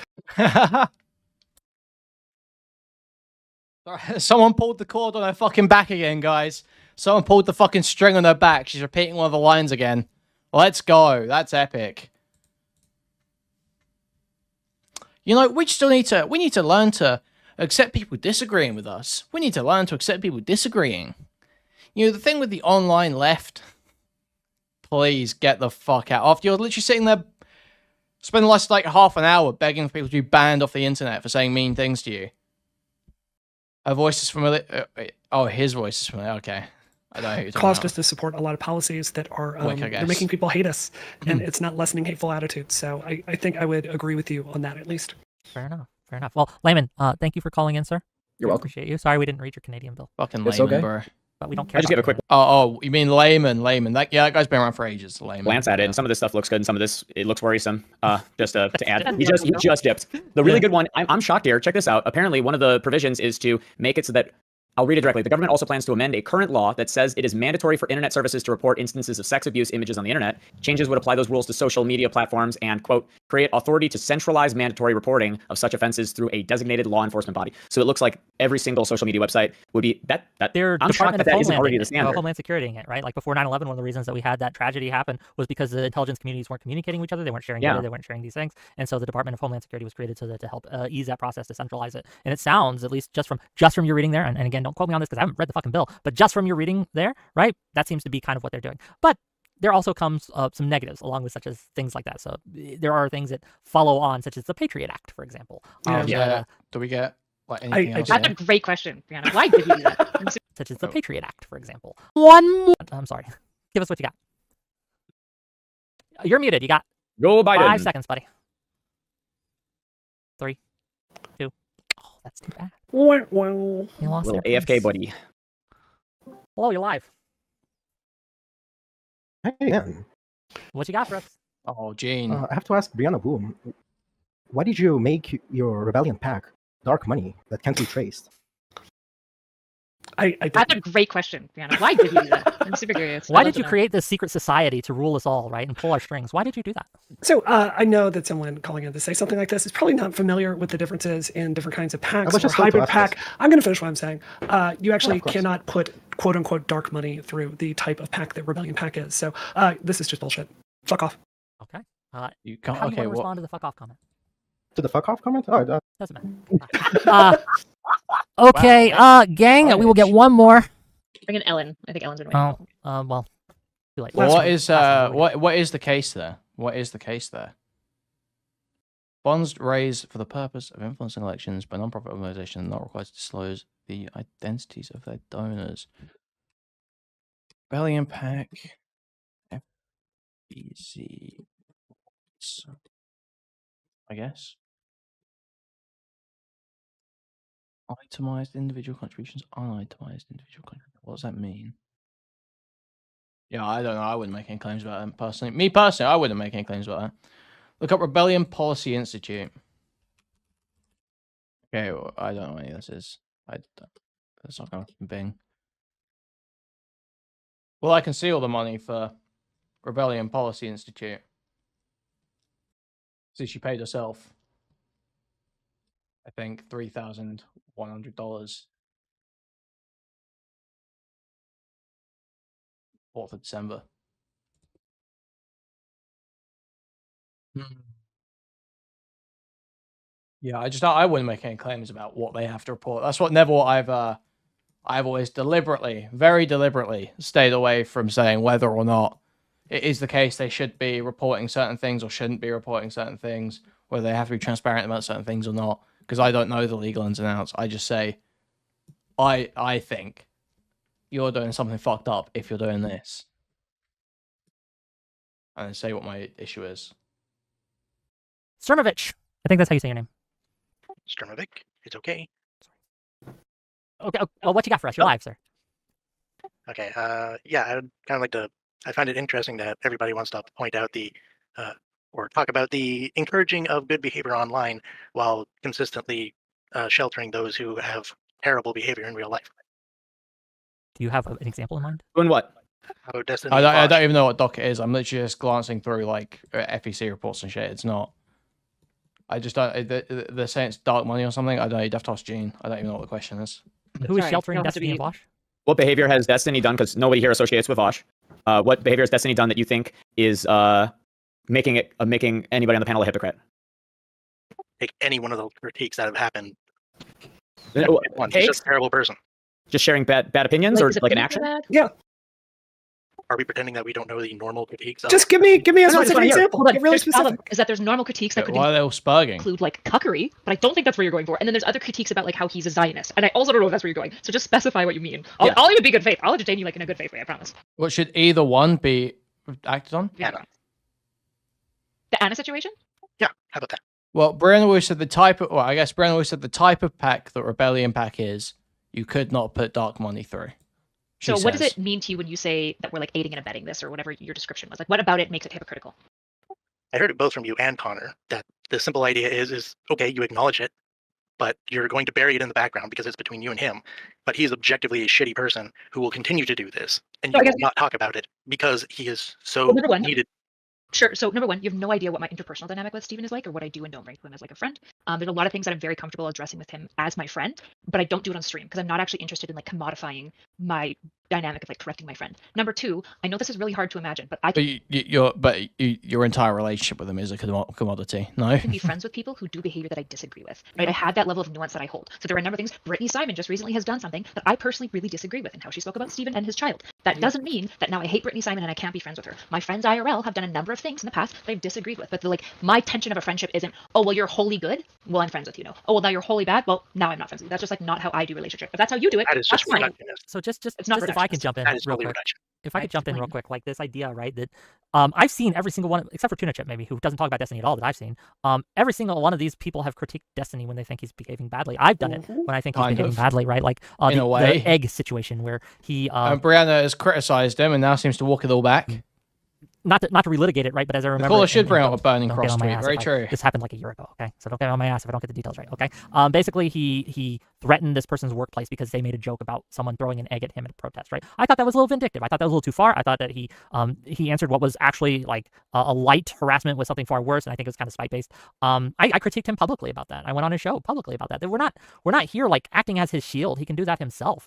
Someone pulled the cord on her fucking back again, guys. Someone pulled the fucking string on her back. She's repeating one of the lines again. Let's go. That's epic. We still need to learn to accept people disagreeing with us. We need to learn to accept people disagreeing. The thing with the online left, please get the fuck out. After you're literally sitting there, spending the last like half an hour begging for people to be banned off the internet for saying mean things to you. Her voice is familiar. Oh, his voice is familiar. Okay. I don't know who you're talking caused about. us to support a lot of policies that are Whick, they're making people hate us, and it's not lessening hateful attitudes. So I think I would agree with you on that at least. Fair enough. Well, Layman, thank you for calling in, sir. You're welcome. Appreciate you. Sorry we didn't read your Canadian bill. Fucking Layman, bro. But we don't care. I just give a quick. Oh, you mean Layman? That guy's been around for ages. Layman. Glance at it, and some of this stuff looks good, and some of this it looks worrisome. Just to add, he just dipped. The really good one. I'm shocked here. Check this out. Apparently, one of the provisions is to make it so that. I'll read it directly. The government also plans to amend a current law that says it is mandatory for internet services to report instances of sex abuse images on the internet. Changes would apply those rules to social media platforms and, quote, create authority to centralize mandatory reporting of such offenses through a designated law enforcement body. So it looks like every single social media website would be that. I'm shocked that isn't already the standard. Homeland Security it, right? Like before 9/11, one of the reasons that we had that tragedy happen was because the intelligence communities weren't communicating with each other. They weren't sharing data. They weren't sharing these things. And so the Department of Homeland Security was created to help ease that process, to centralize it. And it sounds, at least just from your reading there, and again, don't quote me on this because I haven't read the fucking bill, but just from your reading there, right? That seems to be kind of what they're doing. But there also comes some negatives along with such as things like that. So there are things that follow on, such as the Patriot Act, for example. Do we get like anything else? That's a great question, Brianna. Why did you do that? Such as the Patriot Act, for example. One more. I'm sorry. Give us what you got. You're muted. You got Joe Biden. 5 seconds, buddy. 3, 2. Oh, that's too bad. You lost Little their AFK place. buddy. Hello, you're live. Hey, man. What you got for us? Oh, Gene. I have to ask Brianna Boom, why did you make your rebellion pack dark money that can't be traced? That's a great question, Brianna. Why did you do that? I'm super curious. Why did you create this secret society to rule us all, right, and pull our strings? Why did you do that? So I know that someone calling in to say something like this is probably not familiar with the differences in different kinds of packs or hybrid pack. I'm going to finish what I'm saying. You actually cannot put quote unquote dark money through the type of pack that Rebellion Pack is. So this is just bullshit. Fuck off. Okay. You can't. How do you Okay. want to respond to the fuck off comment? To the fuck off comment? Oh, doesn't matter. Okay, gang, we will get one more. Bring in Ellen. I think Ellen's gonna win. Oh, well, too late. Well, what is the case there? What is the case there? Bonds raised for the purpose of influencing elections by non-profit organizations not required to disclose the identities of their donors. Rebellion Pack, FBC, I guess. Itemized individual contributions, unitemized individual contributions. What does that mean? Yeah, I don't know. I wouldn't make any claims about that personally. Me personally, I wouldn't make any claims about that. Look up Rebellion Policy Institute. Okay, well, I don't know what any of this is. That's not going to Bing. Well, I can see all the money for Rebellion Policy Institute. See, she paid herself, I think, $3,100. 4th of December. Yeah, I wouldn't make any claims about what they have to report. That's what I've always deliberately, very deliberately, stayed away from saying whether or not it is the case they should be reporting certain things or shouldn't be reporting certain things, whether they have to be transparent about certain things or not, because I don't know the legal ins and outs. I just say, I think you're doing something fucked up if you're doing this. And then say what my issue is. Sturmovich. I think that's how you say your name. Sturmovic. It's okay. Okay. Well, what you got for us? You're live, sir. Okay. Yeah, I'd kind of like to. I find it interesting that everybody wants to point out or talk about the encouraging of good behavior online while consistently sheltering those who have terrible behavior in real life. Do you have an example in mind? Doing what? How Destiny I don't even know what docket is. I'm literally just glancing through like FEC reports and shit. It's not. I just don't. They're saying it's dark money or something. I don't know. You'd have to ask Gene. I don't even know what the question is. Who is sheltering Destiny and Vosh? What behavior has Destiny done? Because nobody here associates with Vosh. What behavior has Destiny done that you think is making anybody on the panel a hypocrite? Take any one of the critiques that have happened. Hey? He's just a terrible person. Just sharing bad opinions or like an action? Yeah. Are we pretending that we don't know the normal critiques? Just give me a specific example. Hold on. Get really There's a problem, specific. is that there's normal critiques that could Why are they all spurging? include like cuckery, but I don't think that's where you're going for. And then there's other critiques about like how he's a Zionist, and I also don't know if that's where you're going. So just specify what you mean. I'll even be good faith. I'll entertain you like in a good faith way. I promise. What should either one be acted on? Yeah. The Anna situation? Yeah. How about that? Well, Brianna always said the type of. Well, I guess Brianna always said the type of pack that Rebellion Pack is. You could not put dark money through. So what does it mean to you when you say that we're like aiding and abetting this or whatever your description was? Like what about it makes it hypocritical? I heard it both from you and Connor that the simple idea is okay, you acknowledge it, but you're going to bury it in the background because it's between you and him. But he is objectively a shitty person who will continue to do this, and you will not talk about it because he is so needed. Sure. So number one, you have no idea what my interpersonal dynamic with Steven is like or what I do and don't bring to him as like a friend. There's a lot of things that I'm very comfortable addressing with him as my friend, but I don't do it on stream because I'm not actually interested in like commodifying my dynamic of like correcting my friend. Number two, I know this is really hard to imagine, but I can your entire relationship with him is a commodity. No, I can be friends with people who do behavior that I disagree with. Right? I have that level of nuance that I hold. So there are a number of things. Brittany Simon just recently has done something that I personally really disagree with, and how she spoke about Steven and his child. That doesn't mean that now I hate Brittany Simon and I can't be friends with her. My friends IRL have done a number of things in the past that I've disagreed with, but my tension of a friendship isn't, oh well, you're wholly good, well I'm friends with you now. Oh well, now you're wholly bad, well now I'm not friends with you. That's just like not how I do relationship. But that's how you do it. That is that's just fine. reductionist. So just It's not if I can jump in That is real totally quick. reduction. if I could jump in real quick, like this idea, right? That I've seen every single one, except for Tuna Chip, maybe, who doesn't talk about Destiny at all that I've seen. Every single one of these people have critiqued Destiny when they think he's behaving badly. I've done it when I think he's behaving badly, right? Like in a way. the egg situation where he. Brianna has criticized him and now seems to walk it all back. Not to relitigate it, right? But as I remember, Caller should bring out a burning cross tweet. Very true. This happened like a year ago, okay? So don't get on my ass if I don't get the details right, okay? Basically, he threatened this person's workplace because they made a joke about someone throwing an egg at him at a protest, right? I thought that was a little vindictive. I thought that was a little too far. I thought that he answered what was actually like a light harassment with something far worse, and I think it was kind of spite based. I critiqued him publicly about that. I went on his show publicly about that. That we're not here like acting as his shield. He can do that himself.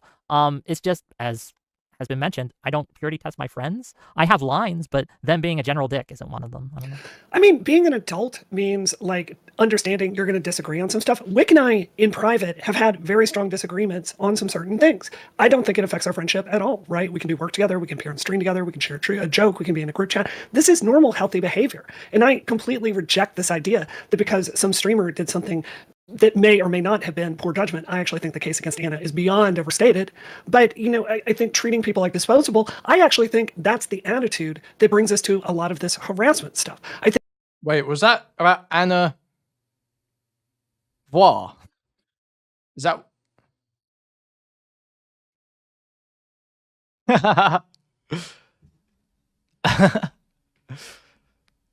It's just as has been mentioned, I don't purity test my friends. I have lines, but them being a general dick isn't one of them. I don't know. I mean, being an adult means like understanding you're going to disagree on some stuff. Wick and I, in private, have had very strong disagreements on some certain things. I don't think it affects our friendship at all, right? We can do work together, we can appear on stream together, we can share a joke, we can be in a group chat. This is normal, healthy behavior. And I completely reject this idea that because some streamer did something that may or may not have been poor judgment. I actually think the case against Anna is beyond overstated. But, you know, I think treating people like disposable, I actually think that's the attitude that brings us to a lot of this harassment stuff. I think. Wait, was that about Anna Voir? Is that...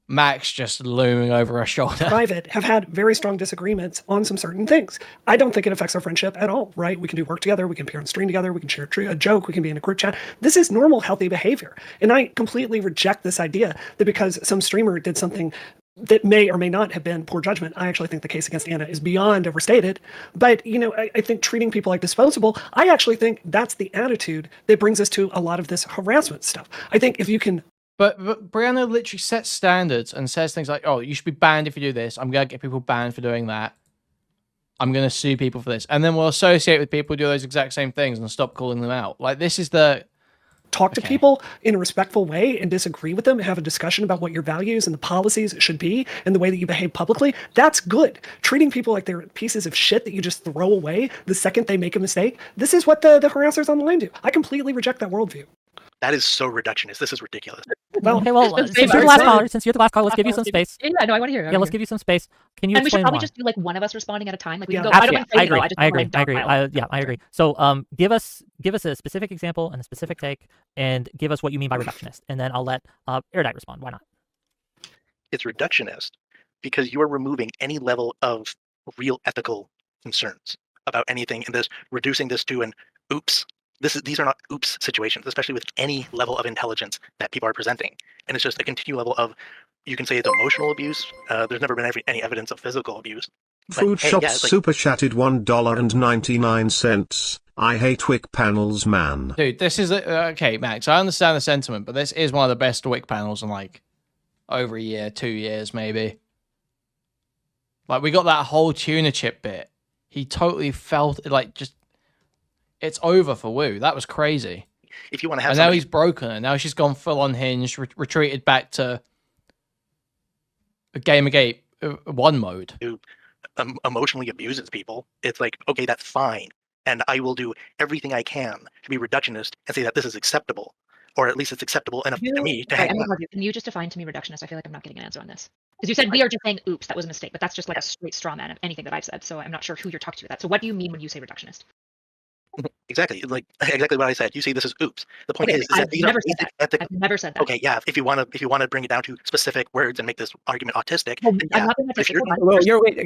Max just looming over her shoulder. Private have had very strong disagreements on some certain things. I don't think it affects our friendship at all, right? We can do work together, we can appear on stream together, we can share a joke, we can be in a group chat. This is normal, healthy behavior. And I completely reject this idea that because some streamer did something that may or may not have been poor judgment. I actually think the case against Anna is beyond overstated. But, you know, I think treating people like disposable, I actually think that's the attitude that brings us to a lot of this harassment stuff. I think if you can... But Brianna literally sets standards and says things like, oh, you should be banned if you do this. I'm going to get people banned for doing that. I'm going to sue people for this. And then we'll associate with people who do those exact same things and stop calling them out. Like, this is the... Talk to people in a respectful way and disagree with them and have a discussion about what your values and the policies should be and the way that you behave publicly. That's good. Treating people like they're pieces of shit that you just throw away the second they make a mistake. This is what the harassers online do. I completely reject that worldview. That is so reductionist. This is ridiculous. Well, okay, well, since you're the last caller, let's give you some space. Yeah, no, I want to hear. Let's give you some space. Can you and explain we should probably why? just do like one of us responding at a time. Like we can go. Absolutely. I agree. So, give us a specific example and a specific take, and give us what you mean by reductionist, and then I'll let Erudite respond. Why not? It's reductionist because you are removing any level of real ethical concerns about anything, and reducing this to an oops. These are not oops situations, especially with any level of intelligence that people are presenting. And it's just a continued level of, you can say it's emotional abuse. There's never been any evidence of physical abuse. Food Shop super chatted $1.99. I hate Wick panels, man. Dude, this is okay, Max. I understand the sentiment, but this is one of the best Wick panels in like over a year, 2 years, maybe. Like, we got that whole tuna chip bit. He totally felt like just. It's over for Wu. That was crazy. If you want to have, and now he's broken her. Now she's gone full on hinged, retreated back to a Gamergate 1 mode. Who emotionally abuses people. It's like, okay, that's fine, and I will do everything I can to be reductionist and say that this is acceptable, or at least it's acceptable enough to me to hang on. Can you just define to me reductionist? I feel like I'm not getting an answer on this. Because you said we are just saying, oops, that was a mistake, but that's just like a straight straw man of anything that I've said. So I'm not sure who you're talking to with that. So what do you mean when you say reductionist? Exactly, like exactly what I said. You say this is oops. The point is that these never are said that. ethical. I've never said that. Okay, yeah. If you want to bring it down to specific words and make this argument autistic, well, then yeah.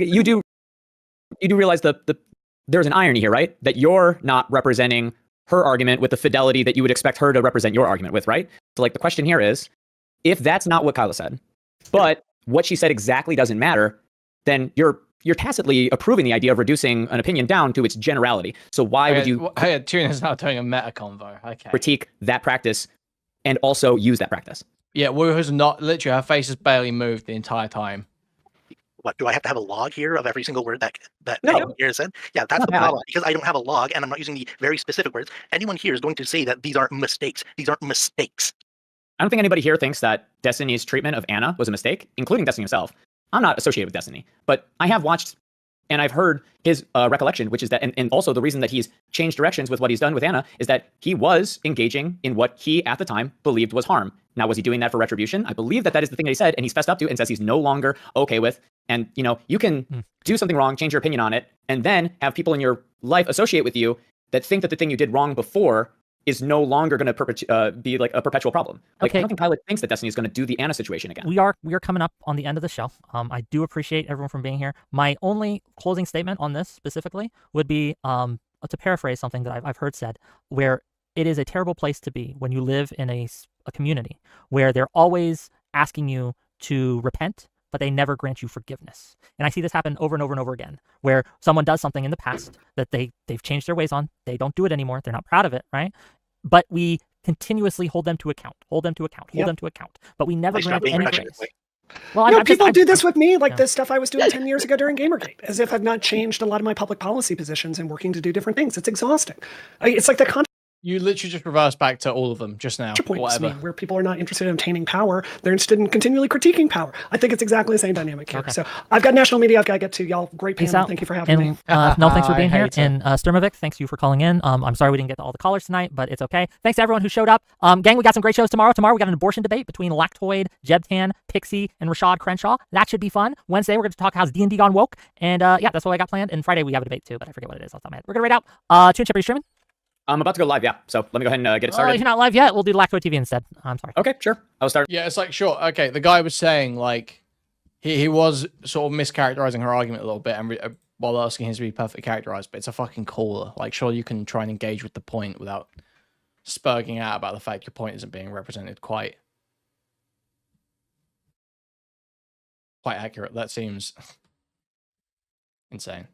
You do realize there's an irony here, right? That you're not representing her argument with the fidelity that you would expect her to represent your argument with, right? So, like, the question here is, if that's not what Kyla said, but what she said exactly doesn't matter, then you're tacitly approving the idea of reducing an opinion down to its generality. So why would you... Tuna's now doing a meta convo. Okay. Critique that practice and also use that practice. Yeah, Wu has not... Literally, her face has barely moved the entire time. What, do I have to have a log here of every single word that no. here said? Yeah, that's the problem. Because I don't have a log and I'm not using the very specific words. Anyone here is going to say that these aren't mistakes. These aren't mistakes. I don't think anybody here thinks that Destiny's treatment of Anna was a mistake, including Destiny himself. I'm not associated with Destiny, but I have watched And I've heard his recollection, which is that, and also the reason that he's changed directions with what he's done with Anna is that he was engaging in what he at the time believed was harm. Now, was he doing that for retribution? I believe that that is the thing that he said, and he's fessed up to and says he's no longer okay with. And, you know, you can do something wrong, change your opinion on it, and then have people in your life associate with you that think that the thing you did wrong before is no longer going to be like a perpetual problem. Like, I don't think Pilot thinks that Destiny is going to do the Anna situation again. We are coming up on the end of the show. I do appreciate everyone from being here. My only closing statement on this specifically would be to paraphrase something that I've heard said, where it is a terrible place to be when you live in a community where they're always asking you to repent, but they never grant you forgiveness. And I see this happen over and over and over again, where someone does something in the past that they've changed their ways on. They don't do it anymore. They're not proud of it, right? But we continuously hold them to account, hold them to account, hold them to account. But we never grant any grace. Well, no, people do this with me, like the stuff I was doing 10 years ago during Gamergate, as if I've not changed a lot of my public policy positions and working to do different things. It's exhausting. It's like the You literally just reversed back to all of them just now. Whatever. Where people are not interested in obtaining power, they're interested in continually critiquing power. I think it's exactly the same dynamic here. Okay. So I've got national media. I've got to get to y'all. Great panel. Thank you for having me. No, thanks for being here. And Sturmovic, thanks you for calling in. I'm sorry we didn't get to all the callers tonight, but it's okay. Thanks to everyone who showed up. Gang, we got some great shows tomorrow. Tomorrow we got an abortion debate between Lactoid, Jebtan, Pixie, and Rashad Crenshaw. That should be fun. Wednesday we're going to talk how's D&D gone woke. And yeah, that's what I got planned. And Friday we have a debate too, but I forget what it is off the top of my head. We're going to rate out. Tune Chip, are you streaming? I'm about to go live, yeah. So let me go ahead and get it started. Oh, you're not live yet? We'll do Lactoid TV instead. I'm sorry. Okay, sure. I'll start. Yeah, it's like, sure. Okay, the guy was saying, like, he was sort of mischaracterizing her argument a little bit and while asking him to be perfectly characterized, but it's a fucking caller. Like, sure, you can try and engage with the point without spurging out about the fact your point isn't being represented quite accurate. That seems insane.